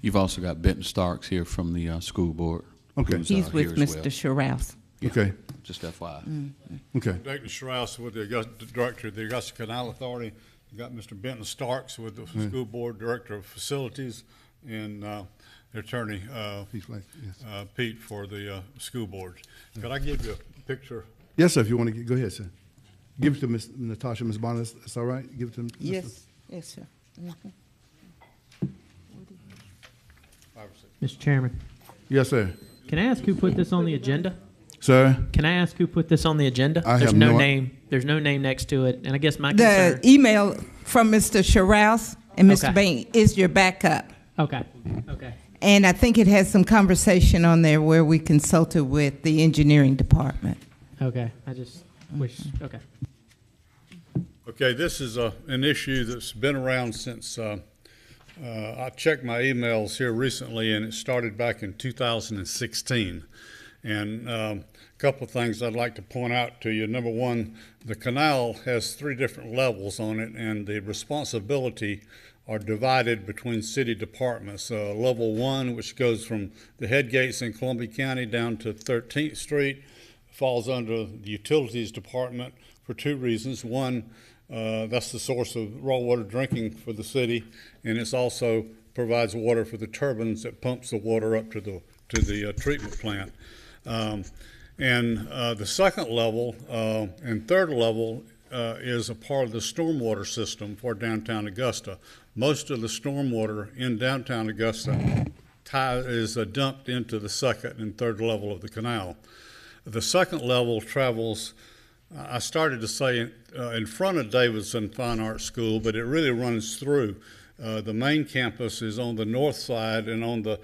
You've also got Benton Starks here from the school board. Okay. He's with Mr. Sherrouse. Yeah, okay. Just FYI. Okay. Dr. Strauss with the director of the Augusta Canal Authority. You got Mr. Benton Starks with the school board director of facilities, and the attorney Pete for the school board. Could I give you a picture? Yes, sir. If you want to go ahead, sir. Give it to Ms. Natasha, Ms. Bonner. That's all right. Give it to him. Yes. Yes, sir. Mr. Chairman, Yes, sir. can I ask who put this on the agenda? Sir? Can I ask who put this on the agenda? I There's have no no- name. There's no name next to it, and I guess my The concern. email from Mr. Sherrouse and Mr. Okay. Bain is your backup. Okay. Okay. And I think it has some conversation on there where we consulted with the engineering department. Okay. I just wish. Okay. Okay, this is an issue that's been around since I checked my emails here recently, and it started back in 2016. And a couple of things I'd like to point out to you. Number one, the canal has 3 different levels on it, and the responsibility are divided between city departments. Level 1, which goes from the head gates in Columbia County down to 13th Street, falls under the utilities department for 2 reasons. One, that's the source of raw water drinking for the city, and it's also provides water for the turbines that pumps the water up to the treatment plant. And the second level and third level is a part of the stormwater system for downtown Augusta. Most of the stormwater in downtown Augusta is dumped into the second and third level of the canal. The second level travels, I started to say in front of Davidson Fine Arts School, but it really runs through. The main campus is on the north side, and on the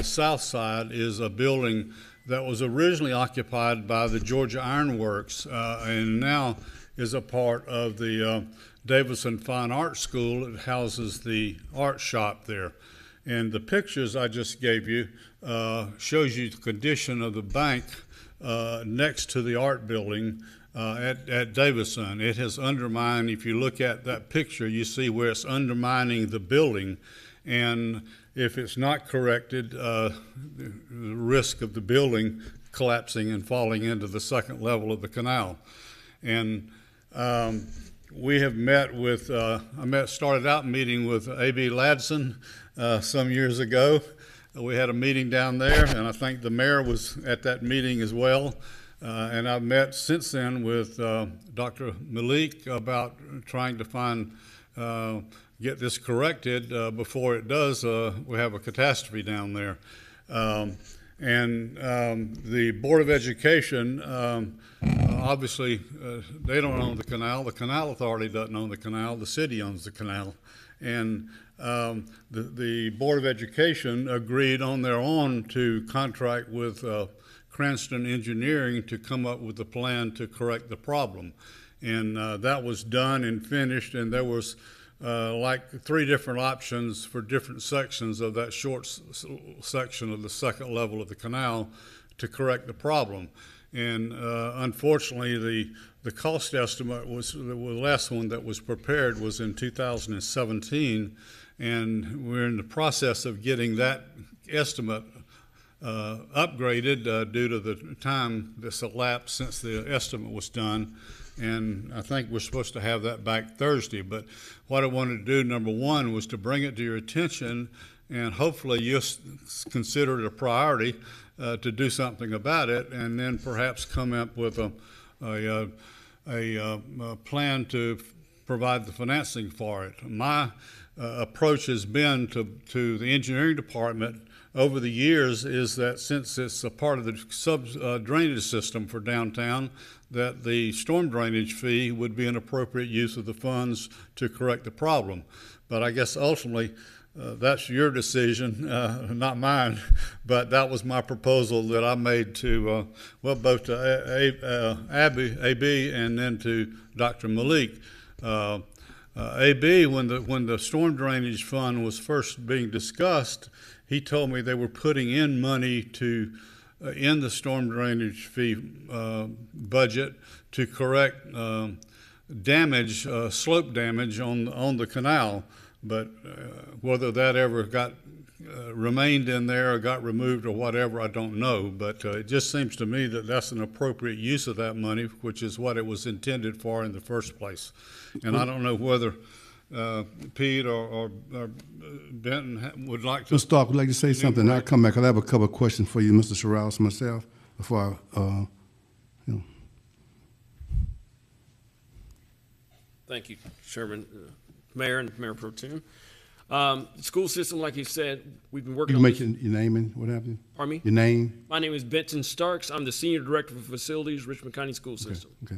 south side is a building that was originally occupied by the Georgia Iron Works and now is a part of the Davidson Fine Arts School. It houses the art shop there. And the pictures I just gave you shows you the condition of the bank next to the art building at Davidson. It has undermined, if you look at that picture, you see where it's undermining the building. And if it's not corrected, the risk of the building collapsing and falling into the second level of the canal. And we have met with, started out meeting with A.B. Ladson some years ago. We had a meeting down there, and I think the mayor was at that meeting as well. And I've met since then with Dr. Malik about trying to find, get this corrected before it does, we have a catastrophe down there. And the Board of Education, obviously, they don't own the Canal Authority doesn't own the canal, the city owns the canal. And the Board of Education agreed on their own to contract with Cranston Engineering to come up with a plan to correct the problem. And that was done and finished, and there was like 3 different options for different sections of that short section of the second level of the canal to correct the problem. And unfortunately, the cost estimate was the last one that was prepared was in 2017, and we're in the process of getting that estimate upgraded due to the time that's elapsed since the estimate was done. And I think we're supposed to have that back Thursday. But what I wanted to do, number one, was to bring it to your attention, and hopefully you'll consider it a priority to do something about it, and then perhaps come up with a plan to provide the financing for it. My approach has been to the engineering department over the years is that since it's a part of the drainage system for downtown, that the storm drainage fee would be an appropriate use of the funds to correct the problem. But I guess ultimately, that's your decision, not mine. But that was my proposal that I made to, both to AB and then to Dr. Malik. AB, when the storm drainage fund was first being discussed, he told me they were putting in money to in the storm drainage fee budget to correct damage, slope damage on the canal. But whether that ever got remained in there or got removed or whatever, I don't know. But it just seems to me that that's an appropriate use of that money, which is what it was intended for in the first place. And I don't know whether Pete or Benton would like to. Mr. Stark, would like to say something. I'll come back. I have a couple of questions for you, Mr. Sherrouse, myself, before I, Thank you, Chairman, Mayor, and Mayor Pro Tem. The school system, like you said, we've been working you on can make your name and what have you? Pardon me? Your name? My name is Benton Starks. I'm the Senior Director for Facilities, Richmond County School System. Okay.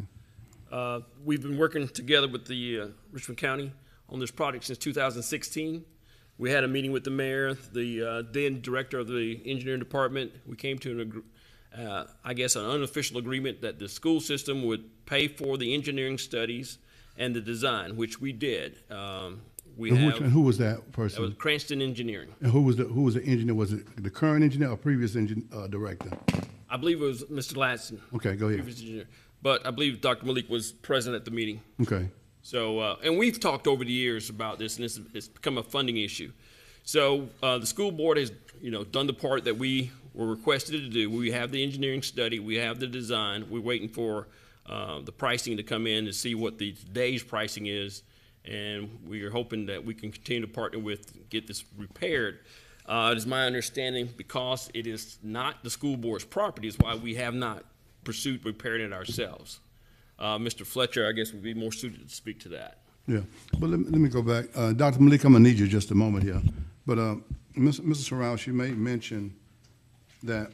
We've been working together with the Richmond County on this project since 2016. We had a meeting with the mayor, the then director of the engineering department. We came to an unofficial agreement that the school system would pay for the engineering studies and the design, which we did. And who was that person? That was Cranston Engineering. And who was the engineer? Was it the current engineer or previous director? I believe it was Mr. Latson. Okay, go ahead. Previous engineer. But I believe Dr. Malik was present at the meeting. Okay. So, and we've talked over the years about this, and it's become a funding issue. So the school board has, done the part that we were requested to do. We have the engineering study, we have the design. We're waiting for the pricing to come in to see what today's pricing is, and we are hoping that we can continue to partner with get this repaired. It is my understanding, because it is not the school board's property, is why we have not pursued repairing it ourselves. Mr. Fletcher, I guess, would be more suited to speak to that. Yeah, but let me go back. Dr. Malik, I'm gonna need you just a moment here. But Mrs. Sherrouse, you may mention that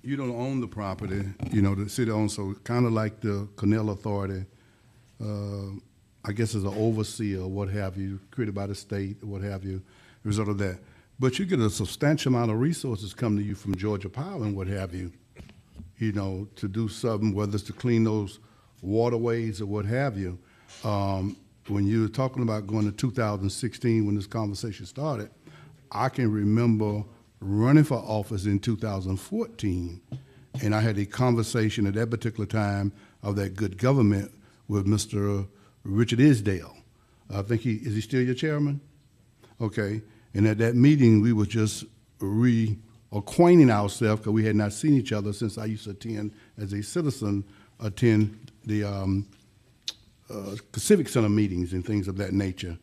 you don't own the property, the city owns, so kind of like the Canal Authority, I guess as an overseer or what have you, created by the state or what have you, a result of that. But you get a substantial amount of resources come to you from Georgia Power and what have you, to do something, whether it's to clean those waterways or what have you. When you were talking about going to 2016 when this conversation started, I can remember running for office in 2014, and I had a conversation at that particular time of that good government with Mr. Richard Isdale. I think is he still your chairman? Okay, and at that meeting we were just reacquainting ourselves because we had not seen each other since I used to attend as a citizen, attend the Civic Center meetings and things of that nature.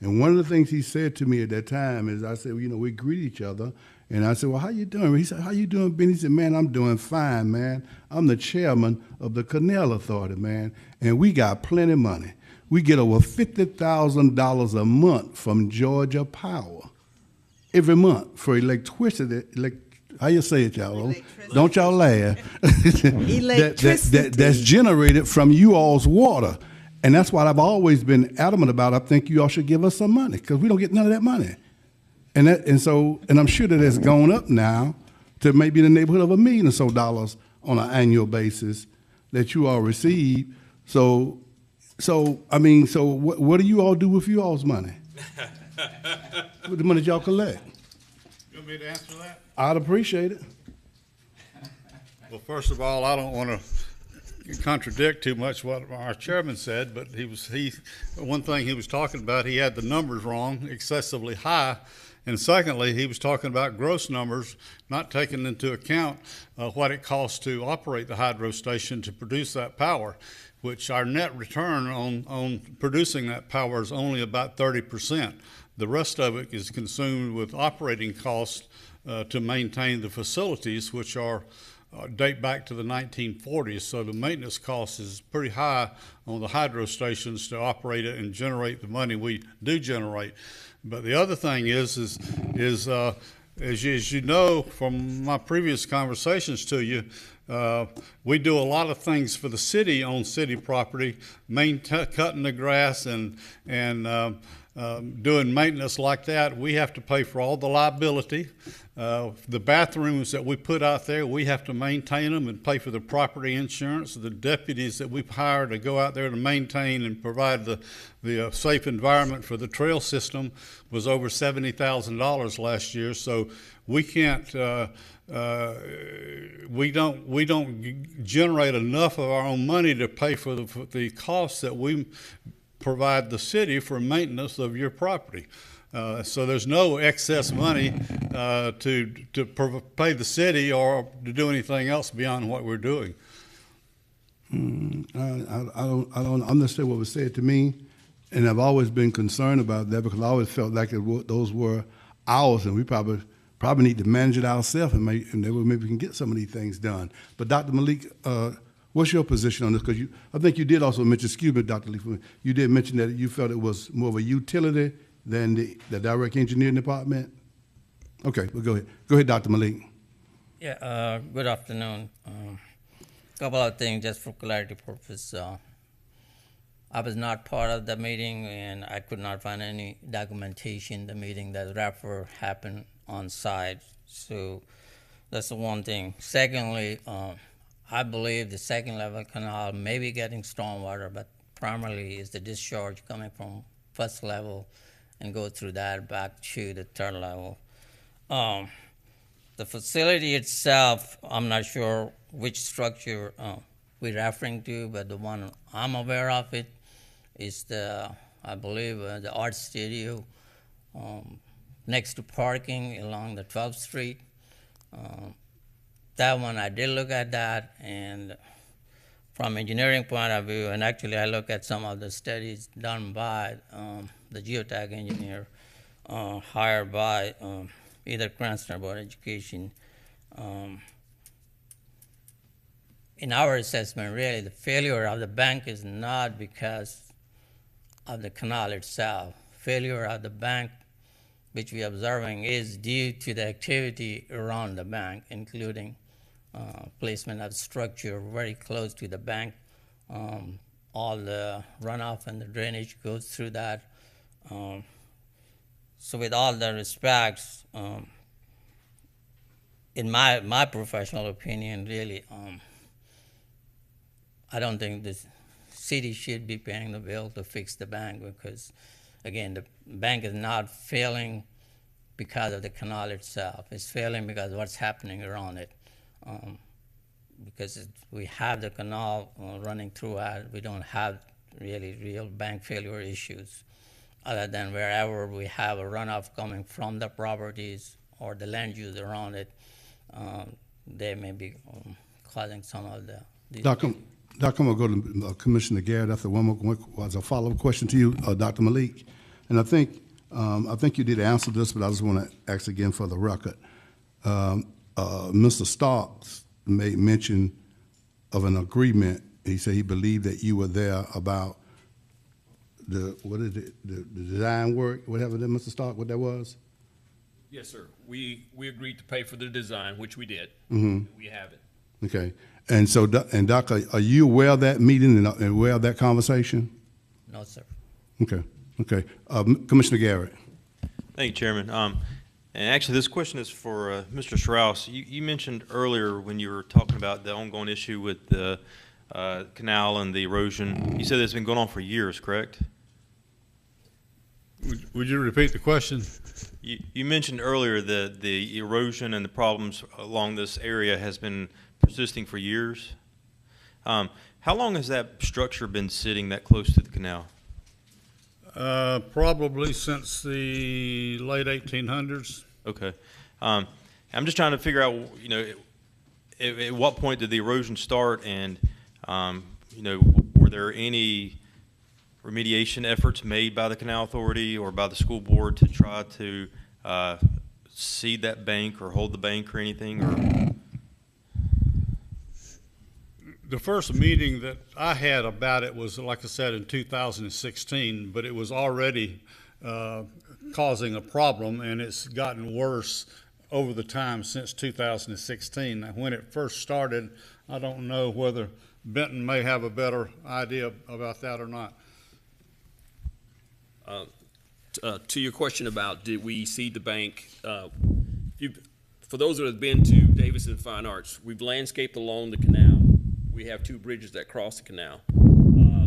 And one of the things he said to me at that time is, I said, we greet each other. And I said, well, how you doing? He said, how you doing, Ben? He said, man, I'm doing fine, man. I'm the chairman of the Canal Authority, man. And we got plenty of money. We get over $50,000 a month from Georgia Power every month for electricity. How you say it, y'all? Don't y'all laugh. Electricity. That's generated from you all's water. And that's what I've always been adamant about. I think you all should give us some money because we don't get none of that money. And I'm sure that it's gone up now to maybe in the neighborhood of $1 million or so on an annual basis that you all receive. So what do you all do with you all's money? With the money y'all collect? You want me to answer that? I'd appreciate it. Well, first of all, I don't want to contradict too much what our chairman said, but one thing he was talking about, he had the numbers wrong, excessively high. And secondly, he was talking about gross numbers, not taking into account what it costs to operate the hydro station to produce that power, which our net return on producing that power is only about 30%. The rest of it is consumed with operating costs to maintain the facilities, which are date back to the 1940s. So the maintenance cost is pretty high on the hydro stations to operate it and generate the money we do generate. But the other thing is as you know from my previous conversations to you, we do a lot of things for the city on city property, cutting the grass and doing maintenance like that. We have to pay for all the liability. The bathrooms that we put out there, we have to maintain them and pay for the property insurance. The deputies that we've hired to go out there to maintain and provide the safe environment for the trail system was over $70,000 last year. So we can't, we don't generate enough of our own money to pay for the costs that we provide the city for maintenance of your property. So there's no excess money to pay the city or to do anything else beyond what we're doing. I don't understand what was said to me, and I've always been concerned about that because I always felt like those were ours, and we probably need to manage it ourselves, and maybe we can get some of these things done. But Dr. Malik, what's your position on this? Because I think you did also mention, excuse me, Dr. Lee, you did mention that you felt it was more of a utility than the direct engineering department. Okay, well, go ahead. Go ahead, Dr. Malik. Yeah, good afternoon. Couple of things just for clarity purpose. I was not part of the meeting and I could not find any documentation the meeting that refer happened on site. So that's the one thing. Secondly, I believe the second level canal may be getting stormwater, but primarily is the discharge coming from first level and go through that back to the third level. The facility itself, I'm not sure which structure we're referring to, but the one I'm aware of it is I believe the art studio next to parking along the 12th Street. That one, I did look at that, and from engineering point of view, and actually I look at some of the studies done by the geotech engineer hired by either Cranston or Board of Education. In our assessment, really, the failure of the bank is not because of the canal itself. Failure of the bank, which we are observing, is due to the activity around the bank, including placement of structure very close to the bank. All the runoff and the drainage goes through that. So with all the respects, in my professional opinion, really, I don't think the city should be paying the bill to fix the bank because, again, the bank is not failing because of the canal itself. It's failing because of what's happening around it. Because we have the canal running through it, we don't have really real bank failure issues other than wherever we have a runoff coming from the properties or the land use around it, they may be causing some of the... Dr. I'm going to go to Commissioner Garrett. That's one as a follow-up question to you, Dr. Malik. And I think you did answer this, but I just want to ask again for the record. Mr. Starks made mention of an agreement. He said he believed that you were there about the design work, whatever that, Mr. Stark, what that was? Yes, sir. We agreed to pay for the design, which we did. Mm-hmm. We have it. Okay. And so, and Doc, are you aware of that meeting and aware of that conversation? No, sir. Okay. Okay. Commissioner Garrett. Thank you, Chairman. And actually, this question is for Mr. Strauss. You mentioned earlier when you were talking about the ongoing issue with the canal and the erosion, you said it's been going on for years, correct? Would you repeat the question? You mentioned earlier that the erosion and the problems along this area has been persisting for years. How long has that structure been sitting that close to the canal? Probably since the late 1800s. Okay. I'm just trying to figure out, you know, at what point did the erosion start, and, you know, were there any remediation efforts made by the Canal Authority or by the school board to try to seed that bank or hold the bank or anything? Or The first meeting that I had about it was, like I said, in 2016, but it was already causing a problem, and it's gotten worse over the time since 2016. Now, when it first started, I don't know whether Benton may have a better idea about that or not. To your question about did we seed the bank, for those that have been to Davidson Fine Arts, we've landscaped along the canal. We have two bridges that cross the canal.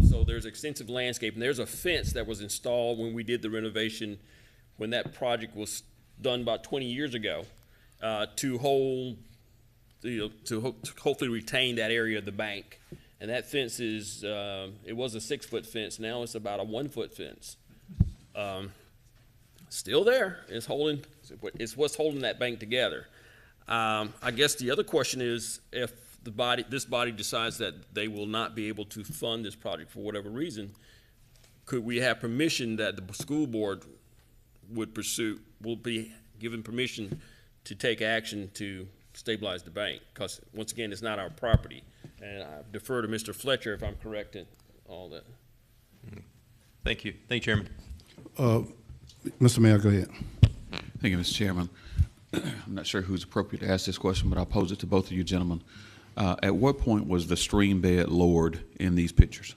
So there's extensive landscape, and there's a fence that was installed when we did the renovation, when that project was done about 20 years ago, to hold, to hopefully retain that area of the bank. And that fence is, it was a 6-foot fence. Now it's about a 1-foot fence. Still there. It's holding. It's what's holding that bank together. I guess the other question is, if this body decides that they will not be able to fund this project for whatever reason, could we have permission that the school board would pursue? Will be given permission to take action to stabilize the bank? Because once again, it's not our property, and I defer to Mr. Fletcher if I'm correct in all that. Thank you. Thank you, Chairman. Mr. Mayor, go ahead. Thank you, Mr. Chairman. I'm not sure who's appropriate to ask this question, but I'll pose it to both of you gentlemen. At what point was the stream bed lowered in these pictures?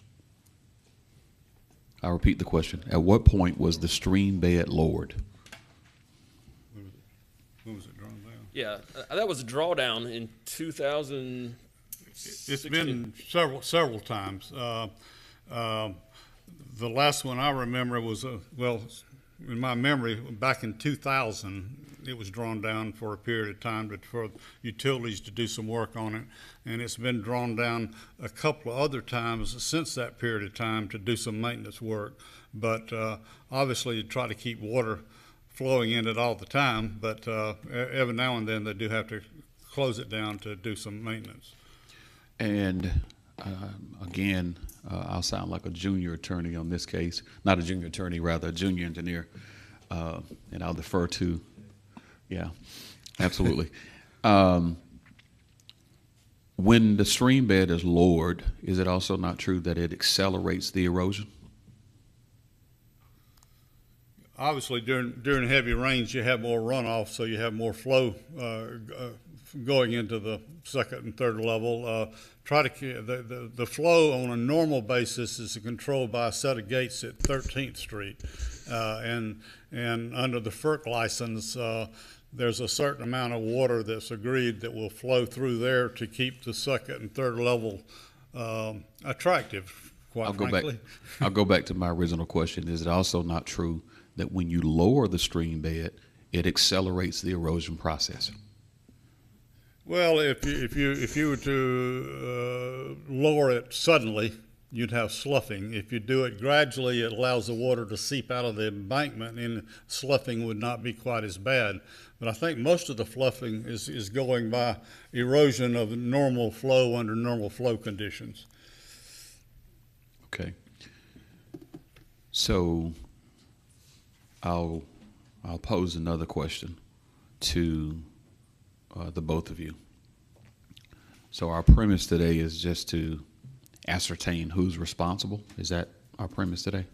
I'll repeat the question. At what point was the stream bed lowered? When was it drawn down? Yeah, that was a drawdown in 2000. It's been several times. The last one I remember was, well, in my memory, back in 2000, it was drawn down for a period of time for utilities to do some work on it. And it's been drawn down a couple of other times since that period of time to do some maintenance work. But obviously, you try to keep water flowing in it all the time. But every now and then, they do have to close it down to do some maintenance. And again, I'll sound like a junior attorney on this case. Not a junior attorney, rather a junior engineer. And I'll defer to, yeah, absolutely. When the stream bed is lowered, is it also not true that it accelerates the erosion? Obviously, during heavy rains, you have more runoff, so you have more flow going into the second and third level. The flow on a normal basis is controlled by a set of gates at 13th Street, and under the FERC license, there's a certain amount of water that's agreed that will flow through there to keep the second and third level attractive. Quite frankly, I'll go back to my original question. Is it also not true that when you lower the stream bed, it accelerates the erosion process? Well, if you were to lower it suddenly, you'd have sloughing. If you do it gradually, it allows the water to seep out of the embankment, and sloughing would not be quite as bad. But I think most of the sloughing is going by erosion of normal flow under normal flow conditions. Okay. So I'll pose another question to the both of you. So our premise today is just to ascertain who's responsible. Is that our premise today?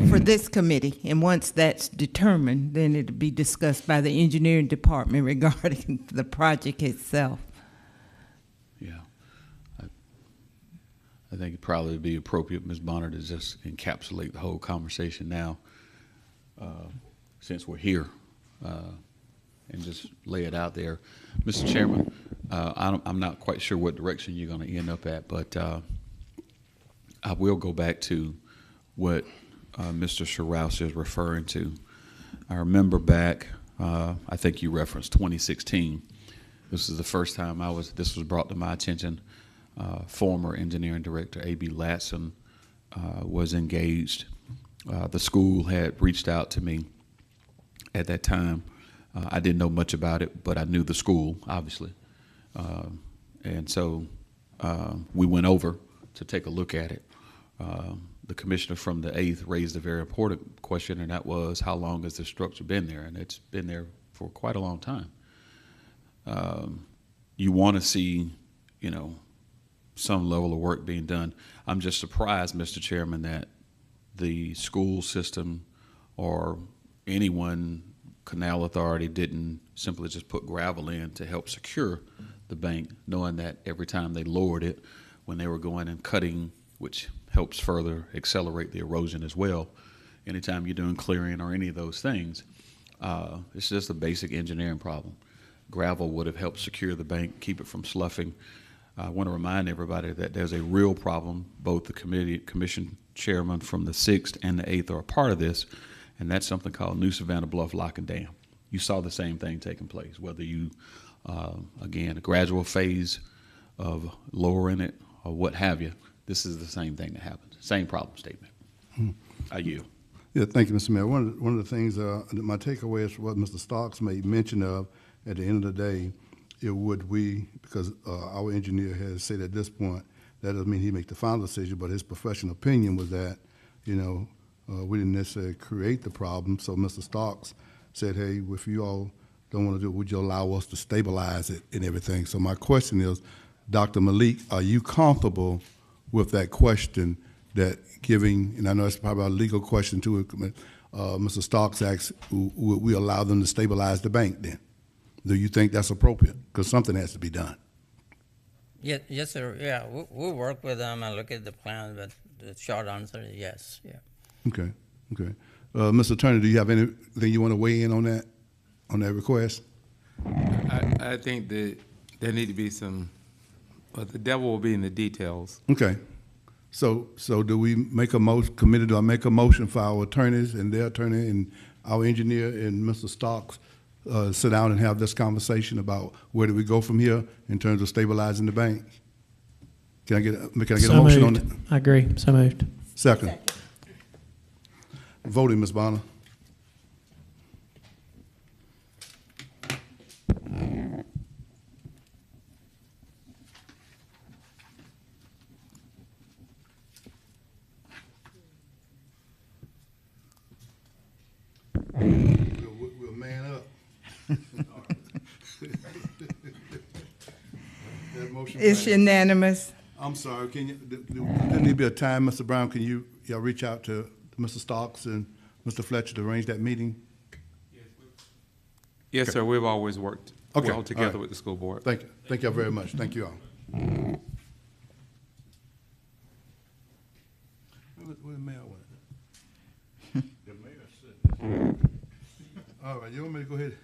For this committee, and once that's determined, then it'll be discussed by the engineering department regarding the project itself. Yeah. I think it'd probably be appropriate, Ms. Bonner, to just encapsulate the whole conversation now, since we're here. and just lay it out there. Mr. Chairman, I'm not quite sure what direction you're going to end up at, but I will go back to what Mr. Sherrouse is referring to. I remember back, I think you referenced 2016. This is the first time this was brought to my attention. Former engineering director A.B. Latson was engaged. The school had reached out to me at that time. I didn't know much about it, but I knew the school, obviously. And so we went over to take a look at it. The commissioner from the 8th raised a very important question, and that was, how long has this structure been there? And it's been there for quite a long time. You want to see, some level of work being done. I'm just surprised, Mr. Chairman, that the school system or anyone, Canal Authority, didn't simply just put gravel in to help secure the bank, knowing that every time they lowered it, when they were going and cutting, which helps further accelerate the erosion as well. Anytime you're doing clearing or any of those things, it's just a basic engineering problem. Gravel would have helped secure the bank, keep it from sloughing. I want to remind everybody that there's a real problem. Both the commission chairman from the 6th and the 8th are a part of this, and that's something called New Savannah Bluff Lock and Dam. You saw the same thing taking place, whether you, again, a gradual phase of lowering it or what have you. This is the same thing that happens. Same problem statement. I yield. Yeah, thank you, Mr. Mayor. One of the things, my takeaway is what Mr. Starks made mention of at the end of the day, because our engineer has said at this point, that doesn't mean he make the final decision, but his professional opinion was that, we didn't necessarily create the problem. So Mr. Starks said, hey, if you all don't want to do it, would you allow us to stabilize it and everything? So my question is, Dr. Malik, are you comfortable with that question that giving, and I know it's probably a legal question too, Mr. Starks asks, would we allow them to stabilize the bank then? Do you think that's appropriate? Because something has to be done. Yes, sir. Yeah, we'll work with them and look at the plan, but the short answer is yes. Yeah. Okay. Mr. Turner, do you have anything you want to weigh in on that request? I think that there need to be the devil will be in the details. Okay. So do we make a motion, committee, do I make a motion for our attorneys and their attorney and our engineer and Mr. Starks sit down and have this conversation about where do we go from here in terms of stabilizing the bank? Can I get a motion on that? I agree. So moved. Second. Voting, Ms. Bonner. We'll man up. That motion It's passed. unanimous. I'm sorry, there need to be a time, Mr. Brown, can y'all reach out to Mr. Starks and Mr. Fletcher to arrange that meeting? Yes, Okay. sir. We've always worked Okay, well together all right. with the school board. Thank you. Thank y'all very much. Thank you all. Where the mayor went? The mayor said. All right, you want me to go ahead,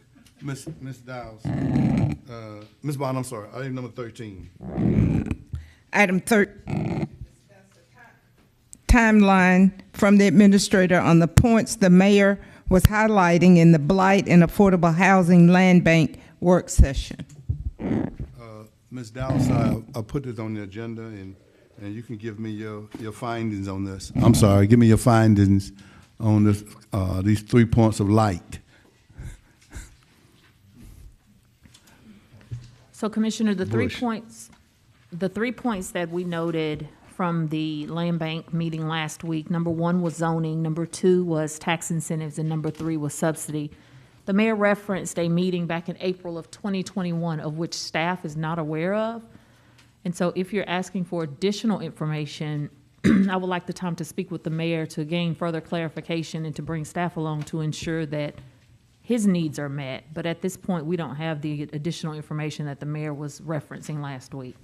Ms. Dowles? Ms. Bond, I'm sorry, item number 13. Item 13. Timeline from the administrator on the points the mayor was highlighting in the Blight and Affordable Housing Land Bank work session. Ms. Dowles, I put this on the agenda, and you can give me your findings on this. I'm sorry, give me your findings on this, these 3 points of light. So Commissioner, the 3 Bush. points that we noted from the land bank meeting last week, number 1 was zoning, number 2 was tax incentives, and number 3 was subsidy. The mayor referenced a meeting back in April of 2021 of which staff is not aware of. And so if you're asking for additional information, I would like the time to speak with the mayor to gain further clarification and to bring staff along to ensure that his needs are met. But at this point, we don't have the additional information that the mayor was referencing last week.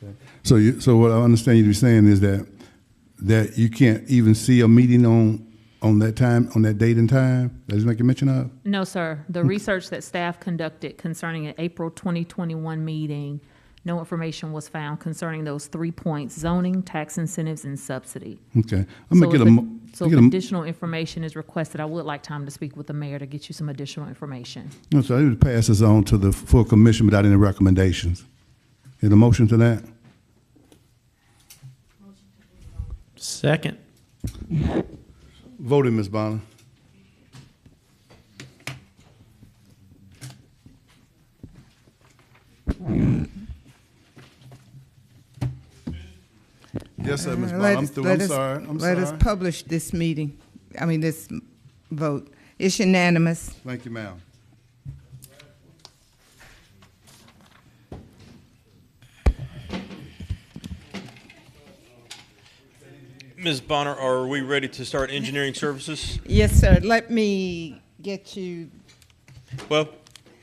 Okay. So what I understand you to be saying is that you can't even see a meeting on on that time, on that date and time that he's making mention of? No, sir. The research that staff conducted concerning an April 2021 meeting, no information was found concerning those 3 points: zoning, tax incentives, and subsidy. Okay. I'm gonna So get if additional information is requested, I would like time to speak with the mayor to get you some additional information. No, so I would pass this on to the full commission without any recommendations. Is a motion to that? Second. Voting, Ms. Bonner. Yes, sir, Ms. Bonner. I'm through. I'm sorry. Let us publish this meeting, this vote. It's unanimous. Thank you, ma'am. Ms. Bonner, are we ready to start engineering services? Yes, sir. Let me get you. Well,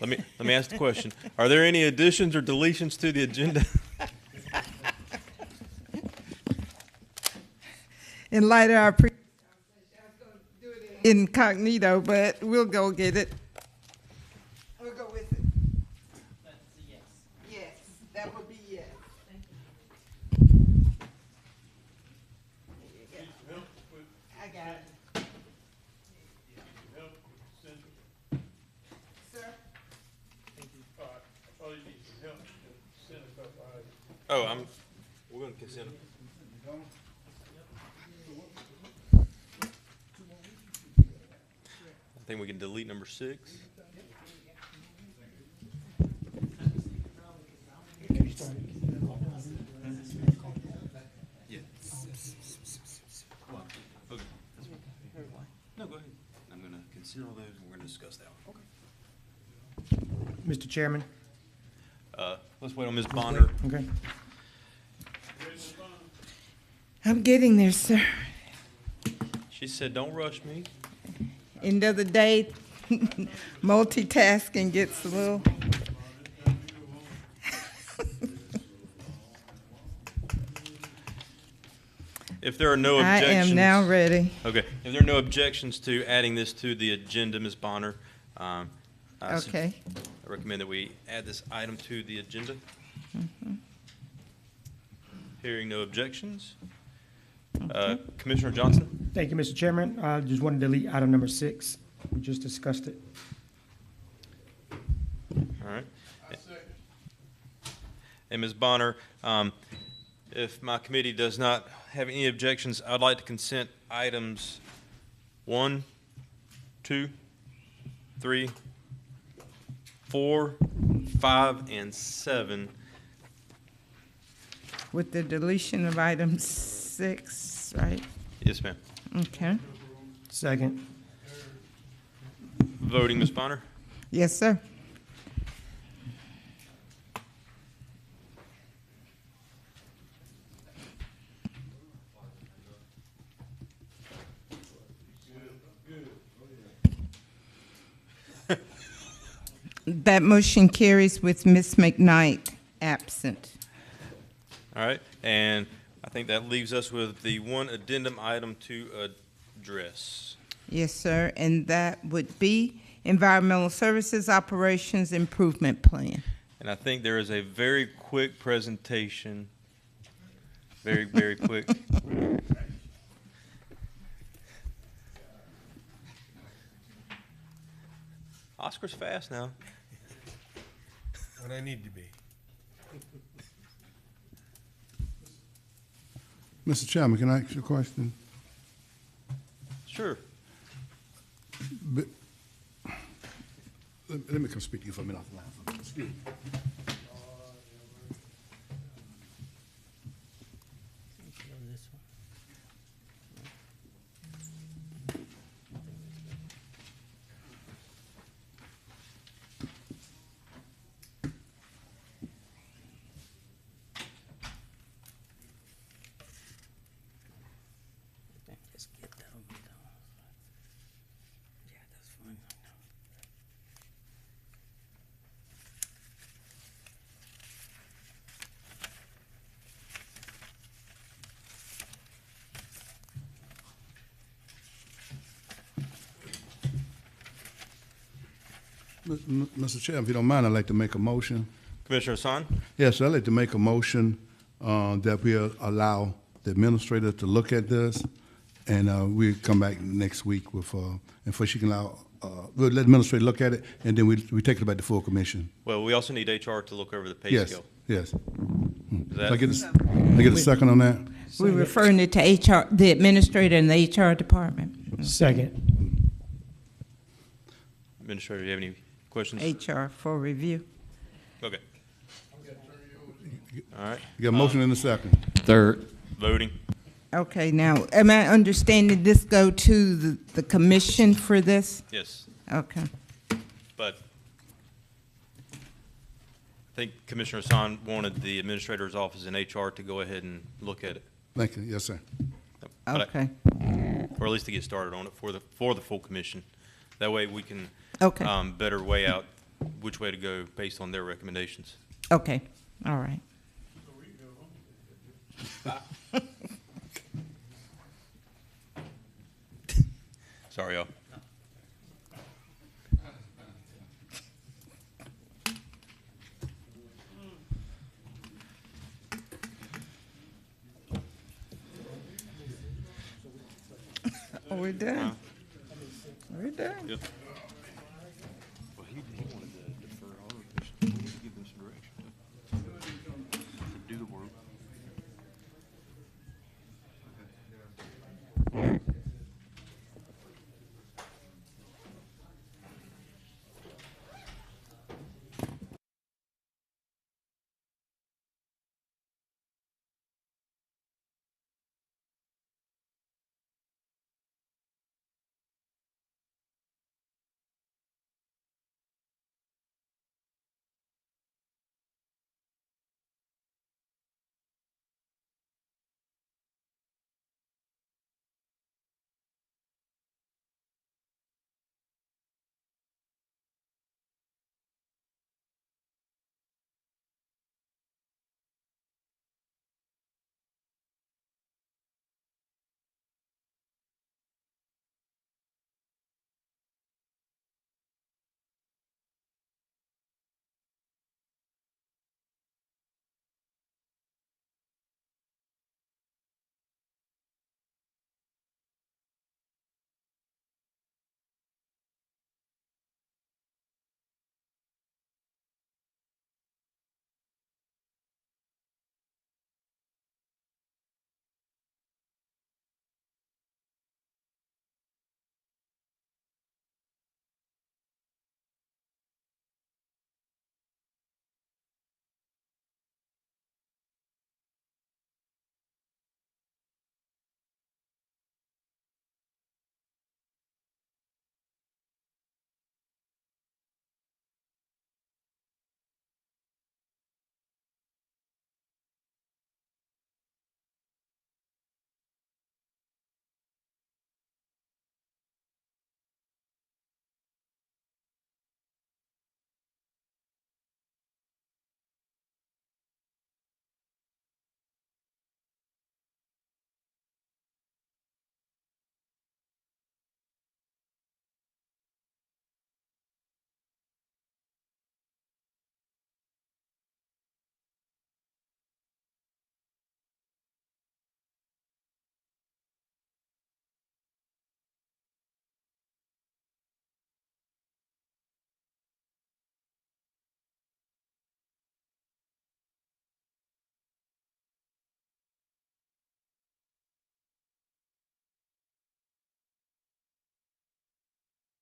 let me ask the question. Are there any additions or deletions to the agenda? In light of our I was going to do it incognito, but we'll go get it. We'll go with it. That's a yes. Yes, that would be yes. I got it. Sir? Oh, we're going to consent. I think we can delete number 6. Yeah. Okay. No, go ahead. I'm going to consider all those and we're going to discuss that one. Okay. Mr. Chairman? Let's wait on Ms. Bonner. Okay. I'm getting there, sir. She said, don't rush me. End of the day, multitasking gets a little. If there are no objections. I am now ready. Okay. If there are no objections to adding this to the agenda, Ms. Bonner, Okay. I recommend that we add this item to the agenda. Hearing no objections. Commissioner Johnson? Thank you, Mr. Chairman. I just wanted to delete item number 6. We just discussed it. All right. And Ms. Bonner, if my committee does not have any objections, I'd like to consent items 1, 2, 3, 4, 5, and 7. With the deletion of item 6, right? Yes, ma'am. Okay. Second. Voting, Ms. Bonner? Yes, sir. That motion carries with Ms. McKnight absent. All right, and I think that leaves us with the one addendum item to address. Yes, sir, and that would be Environmental Services Operations Improvement Plan. And I think there is a very quick presentation, very, very quick. Oscar's fast now. What I need to be. Mr. Chairman, can I ask you a question? Sure. But, let me come speak to you for a minute offline. Excuse me. Just get that on me down. Yeah, that's fine. Mr. Chair, if you don't mind, I'd like to make a motion. Commissioner Hassan? Yes, I'd like to make a motion that we allow the administrator to look at this, and we'll come back next week with, and for she can allow, we'll let the administrator look at it, and then we take it back to full commission. Well, we also need HR to look over the pay Yes, scale. yes. Is that- I get a second on that? We're referring it to HR, the administrator and the HR department. Second. Administrator, do you have any questions? HR for review. Okay. All right. You got a motion in a second. Third. Voting. Okay, now, am I understanding this go to the commission for this? Yes. Okay. But I think Commissioner Hassan wanted the administrator's office and HR to go ahead and look at it. Thank you. Yes, sir. But Okay. or at least to get started on it for the full commission. That way we can Okay. better weigh out which way to go based on their recommendations. Okay, all right. Sorry, y'all. We're done. We're done. Yep.